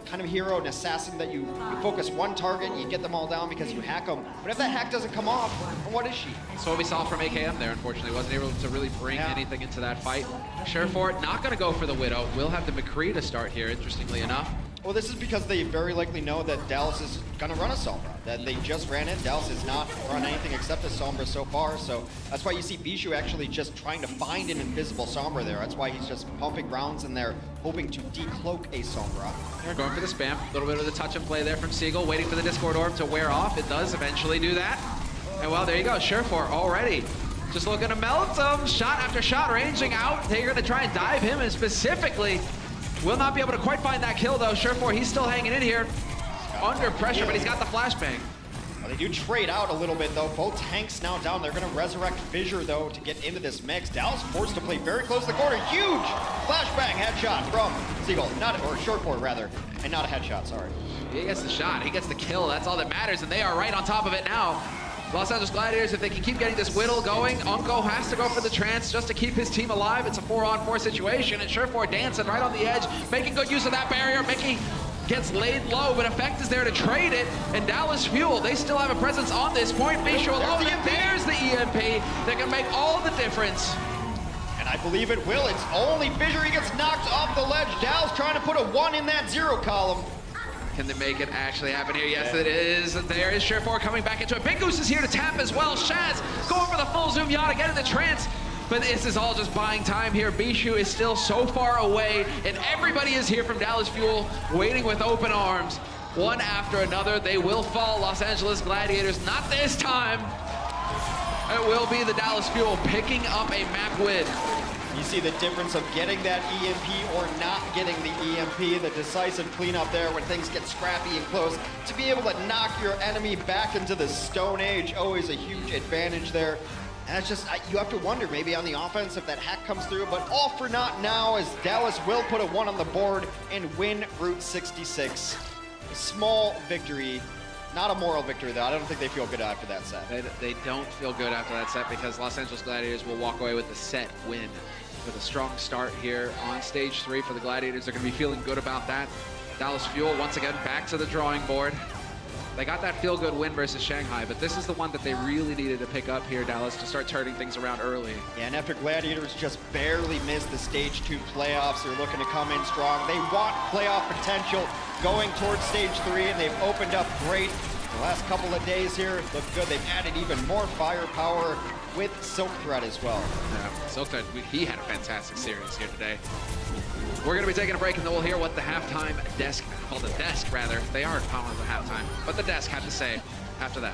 kind of hero, an assassin that you focus one target, you get them all down because you hack them. But if that hack doesn't come off, then what is she? So what we saw from AKM there, unfortunately, wasn't able to really bring anything into that fight. Surefour not going to go for the Widow. Will have the McCree to start here, interestingly enough. Well, this is because they very likely know that Dallas is going to run a Sombra. That they just ran it. Dallas has not run anything except a Sombra so far, so that's why you see Bijou actually just trying to find an invisible Sombra there. That's why he's just pumping rounds in there, hoping to decloak a Sombra. They're going for the spam. A little bit of the touch and play there from Seagull, waiting for the Discord Orb to wear off. It does eventually do that. And well, there you go. Surefour already just looking to melt him. Shot after shot ranging out. They're going to try and dive him, and specifically will not be able to quite find that kill, though. Surefour, he's still hanging in here. Under pressure, but he's got the flashbang. Well, they do trade out a little bit, though. Both tanks now down. They're going to resurrect Fissure, though, to get into this mix. Dallas forced to play very close to the corner. Huge flashbang headshot from Seagull. Or Surefour, rather. And not a headshot, sorry. He gets the shot. He gets the kill. That's all that matters, and they are right on top of it now. Los Angeles Gladiators, if they can keep getting this Whittle going, Unko has to go for the trance just to keep his team alive. It's a 4-on-4 situation, and Surefour dancing right on the edge, making good use of that barrier. Mickey gets laid low, but Effect is there to trade it, and Dallas Fuel, they still have a presence on this point. Bijou alone, and there's the EMP that can make all the difference. And I believe it will. It's only Fissure. He gets knocked off the ledge. Dallas trying to put a 1 in that 0 column. Can they make it actually happen here? Yes, it is. There is Surefour coming back into it. Big Goose is here to tap as well. Shaz going for the full zoom Yata, getting the trance. But this is all just buying time here. Bijou is still so far away, and everybody is here from Dallas Fuel, waiting with open arms. One after another, they will fall. Los Angeles Gladiators, not this time. It will be the Dallas Fuel picking up a map win. You see the difference of getting that EMP or not getting the EMP, the decisive cleanup there when things get scrappy and close. To be able to knock your enemy back into the Stone Age, always a huge advantage there. And it's just, you have to wonder maybe on the offense if that hack comes through, but all for naught now as Dallas will put a 1 on the board and win Route 66. A small victory. Not a moral victory, though. I don't think they feel good after that set. They don't feel good after that set because Los Angeles Gladiators will walk away with the set win. With a strong start here on stage 3 for the Gladiators. They're going to be feeling good about that. Dallas Fuel, once again, back to the drawing board. They got that feel-good win versus Shanghai, but this is the one that they really needed to pick up here, Dallas, to start turning things around early. Yeah, and after Gladiators just barely missed the stage 2 playoffs, they're looking to come in strong. They want playoff potential going towards stage 3, and they've opened up great. The last couple of days here look good. They've added even more firepower with Silk Thread as well. Yeah, Silk Thread, he had a fantastic series here today. We're going to be taking a break, and then we'll hear what the halftime desk, well, the desk rather, they are calling the halftime, but the desk had to say after that.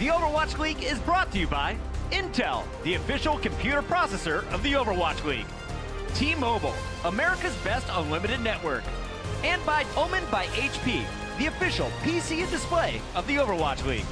The Overwatch League is brought to you by Intel, the official computer processor of the Overwatch League. T-Mobile, America's best unlimited network. And by Omen by HP, the official PC and display of the Overwatch League.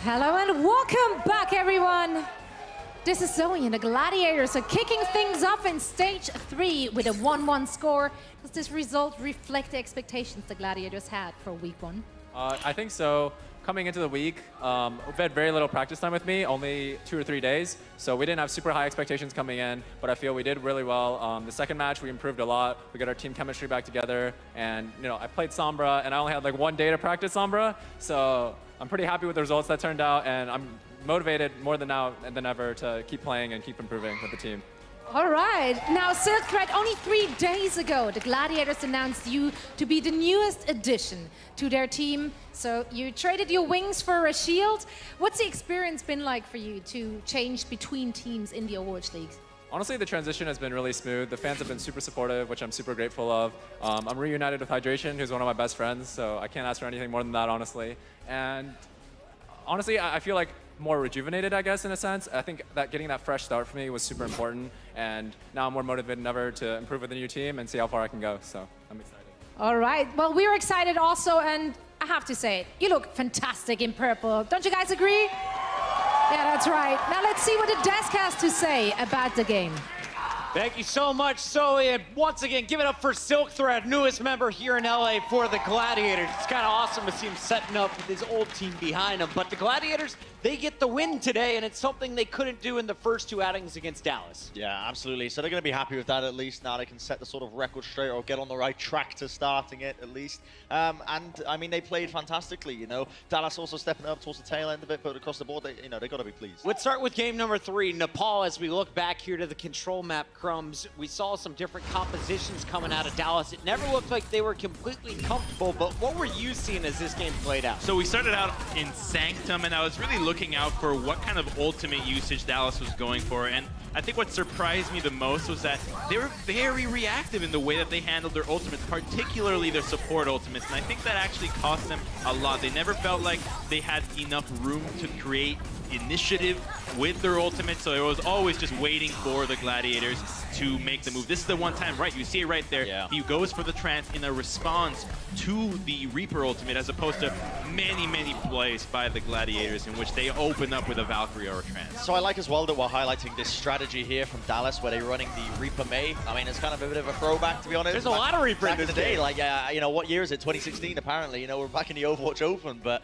Hello and welcome back, everyone. This is Zoe and the Gladiators are kicking things off in stage 3 with a 1-1 score. Does this result reflect the expectations the Gladiators had for week 1? I think so. Coming into the week, we've had very little practice time with me, only 2 or 3 days. So we didn't have super high expectations coming in, but I feel we did really well. The second match, we improved a lot. We got our team chemistry back together. And, you know, I played Sombra, and I only had like 1 day to practice Sombra. So I'm pretty happy with the results that turned out, and I'm motivated more than now than ever to keep playing and keep improving with the team. All right. Now, Silkthread, only 3 days ago, the Gladiators announced you to be the newest addition to their team. So you traded your wings for a shield. What's the experience been like for you to change between teams in the Overwatch League? Honestly, the transition has been really smooth. The fans have been super supportive, which I'm super grateful of. I'm reunited with Hydration, who's one of my best friends, so I can't ask for anything more than that, honestly. And honestly, I feel like more rejuvenated, I guess, in a sense. I think that getting that fresh start for me was super important, and now I'm more motivated than ever to improve with the new team and see how far I can go, so I'm excited. All right. Well, we're excited also, and I have to say it, you look fantastic in purple. Don't you guys agree? Yeah, that's right. Now let's see what the desk has to say about the game. Thank you so much, Zoe. And once again, give it up for Silkthread, newest member here in LA for the Gladiators. It's kind of awesome to see him setting up with his old team behind him. But the Gladiators, they get the win today, and it's something they couldn't do in the first 2 outings against Dallas. Yeah, absolutely. So they're going to be happy with that at least. Now they can set the sort of record straight or get on the right track to starting it at least. And I mean, they played fantastically, you know. Dallas also stepping up towards the tail end of it, but across the board, they got to be pleased. Let's start with game number 3, Nepal. As we look back here to the control map, Crumbs, we saw some different compositions coming out of Dallas. It never looked like they were completely comfortable, but what were you seeing as this game played out? So we started out in Sanctum, and I was really looking out for what kind of ultimate usage Dallas was going for. And I think what surprised me the most was that they were very reactive in the way that they handled their ultimates, particularly their support ultimates. And I think that actually cost them a lot. They never felt like they had enough room to create initiative with their ultimate, so it was always just waiting for the Gladiators to make the move. This is the one time, right? You see it right there. Yeah. He goes for the trance in a response to the Reaper ultimate, as opposed to many, many plays by the Gladiators in which they open up with a Valkyrie or a trance. So I like as well that we're highlighting this strategy here from Dallas, where they're running the Reaper Mei. I mean, it's kind of a bit of a throwback, to be honest. There's a lot of Reaper back in the day. Like, you know, what year is it? 2016, apparently. You know, we're back in the Overwatch Open, but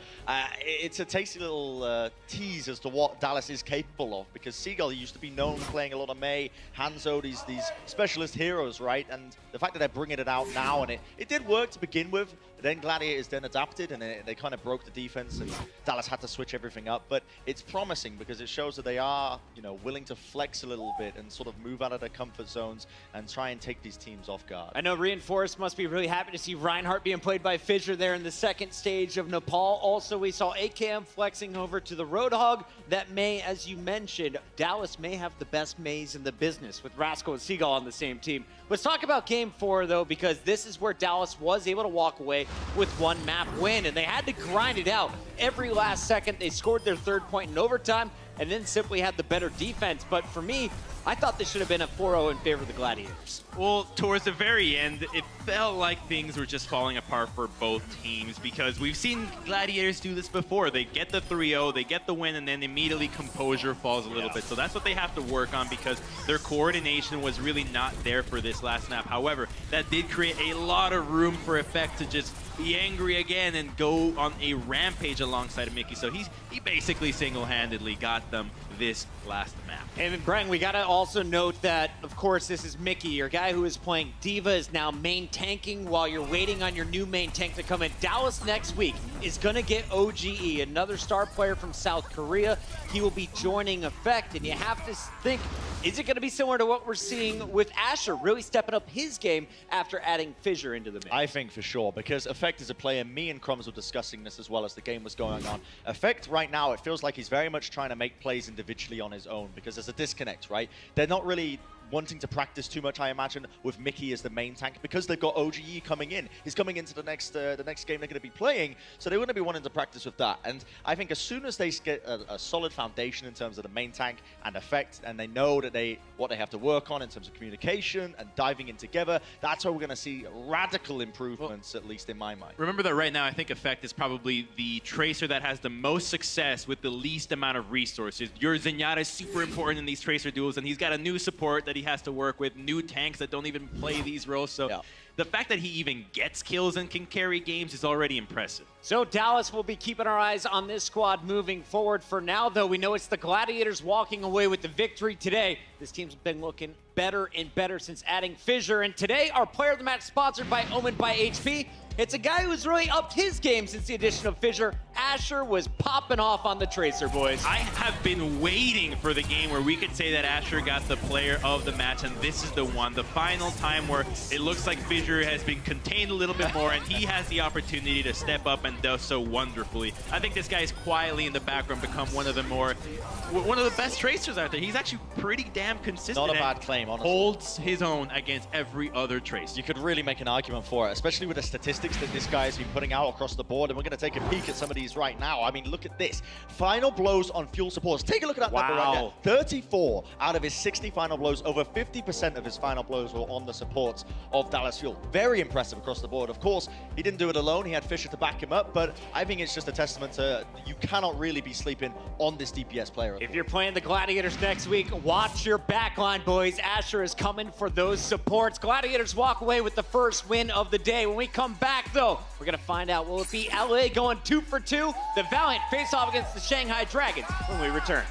it's a tasty little tease as to what Dallas is capable of, because Seagull used to be known for playing a lot of Mei, Hanzo, these specialist heroes, right? And the fact that they're bringing it out now, and it did work to begin with, then Gladiators then adapted, and they kind of broke the defense, and Dallas had to switch everything up. But it's promising because it shows that they are, you know, willing to flex a little bit and sort of move out of their comfort zones and try and take these teams off guard. I know Reinforced must be really happy to see Reinhardt being played by Fissure there in the second stage of Nepal. Also, we saw AKM flexing over to the Roadhog. That Mei, as you mentioned, Dallas may have the best Meis in the business with Rascal and Seagull on the same team. Let's talk about Game 4, though, because this is where Dallas was able to walk away with 1 map win, and they had to grind it out every last second. They scored their 3rd point in overtime and then simply had the better defense. But for me, I thought this should have been a 4-0 in favor of the Gladiators. Well, towards the very end, it felt like things were just falling apart for both teams, because we've seen Gladiators do this before. They get the 3-0, they get the win, and then immediately composure falls a little bit. So that's what they have to work on, because their coordination was really not there for this last snap. However, that did create a lot of room for Effect to just be angry again and go on a rampage alongside of Mickey. So he basically single-handedly got them this last map. And Brent, we gotta also note that, of course, this is Mickey, your guy who is playing D.Va, is now main tanking while you're waiting on your new main tank to come in. Dallas next week is gonna get OGE, another star player from South Korea. He will be joining Effect, and you have to think, is it gonna be similar to what we're seeing with Asher, really stepping up his game after adding Fissure into the mix? I think for sure, because Effect is a player, me and Crumbs were discussing this as well as the game was going on. Effect right now, it feels like he's very much trying to make plays individually on his own, because there's a disconnect, right? They're not really wanting to practice too much, I imagine, with Mickey as the main tank, because they've got OGE coming in. He's coming into the next game they're going to be playing, so they wouldn't be wanting to practice with that. And I think as soon as they get a solid foundation in terms of the main tank and effect, and they know that what they have to work on in terms of communication and diving in together, that's where we're going to see radical improvements, at least in my mind. Remember that right now, I think Effect is probably the Tracer that has the most success with the least amount of resources. Your Zenyatta is super important in these Tracer duels, and he's got a new support that he has to work with, new tanks that don't even play these roles. So the fact that he even gets kills and can carry games is already impressive. So Dallas will be keeping our eyes on this squad moving forward. For now, though, we know it's the Gladiators walking away with the victory today. This team's been looking better and better since adding Fissure. And today, our player of the match sponsored by Omen by HP. It's a guy who's really upped his game since the addition of Fissure. Asher was popping off on the Tracer, boys. I have been waiting for the game where we could say that Asher got the player of the match, and this is the one. The final time where it looks like Fissure has been contained a little bit more, and he has the opportunity to step up and does so wonderfully. I think this guy's quietly in the background become one of the best Tracers out there. He's actually pretty damn consistent. Not a bad claim, honestly. Holds his own against every other Tracer. You could really make an argument for it, especially with the statistics that this guy has been putting out across the board, and we're going to take a peek at some of these right now. I mean, look at this. Final blows on fuel supports. Take a look at that number right there. 34 out of his 60 final blows. Over 50% of his final blows were on the supports of Dallas Fuel. Very impressive across the board. Of course, he didn't do it alone. He had Fissure to back him up, but I think it's just a testament to you cannot really be sleeping on this DPS player. If you're playing the Gladiators next week, watch your backline, boys. Asher is coming for those supports. Gladiators walk away with the first win of the day. When we come back, though, we're going to find out, will it be LA going 2 for 2? The Valiant face off against the Shanghai Dragons when we return.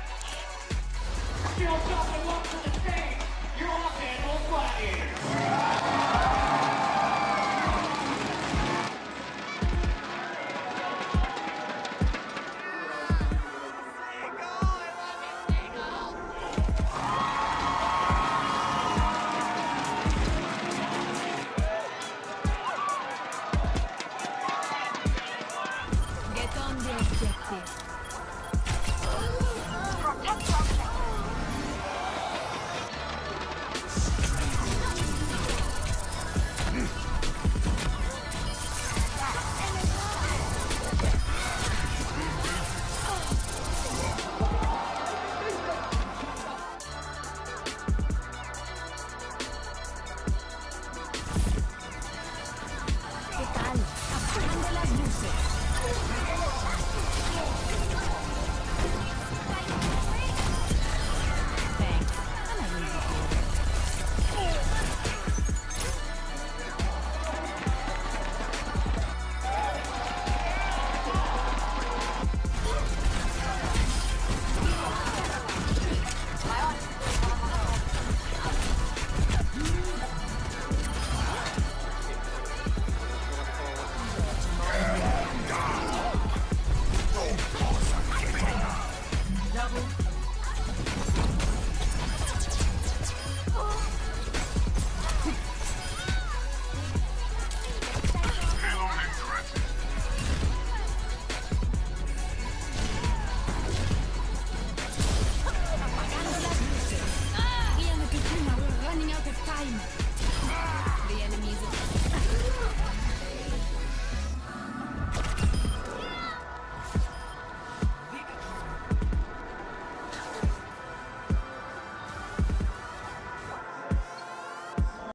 Get on the objective. ¿Qué tal? Apagando las luces.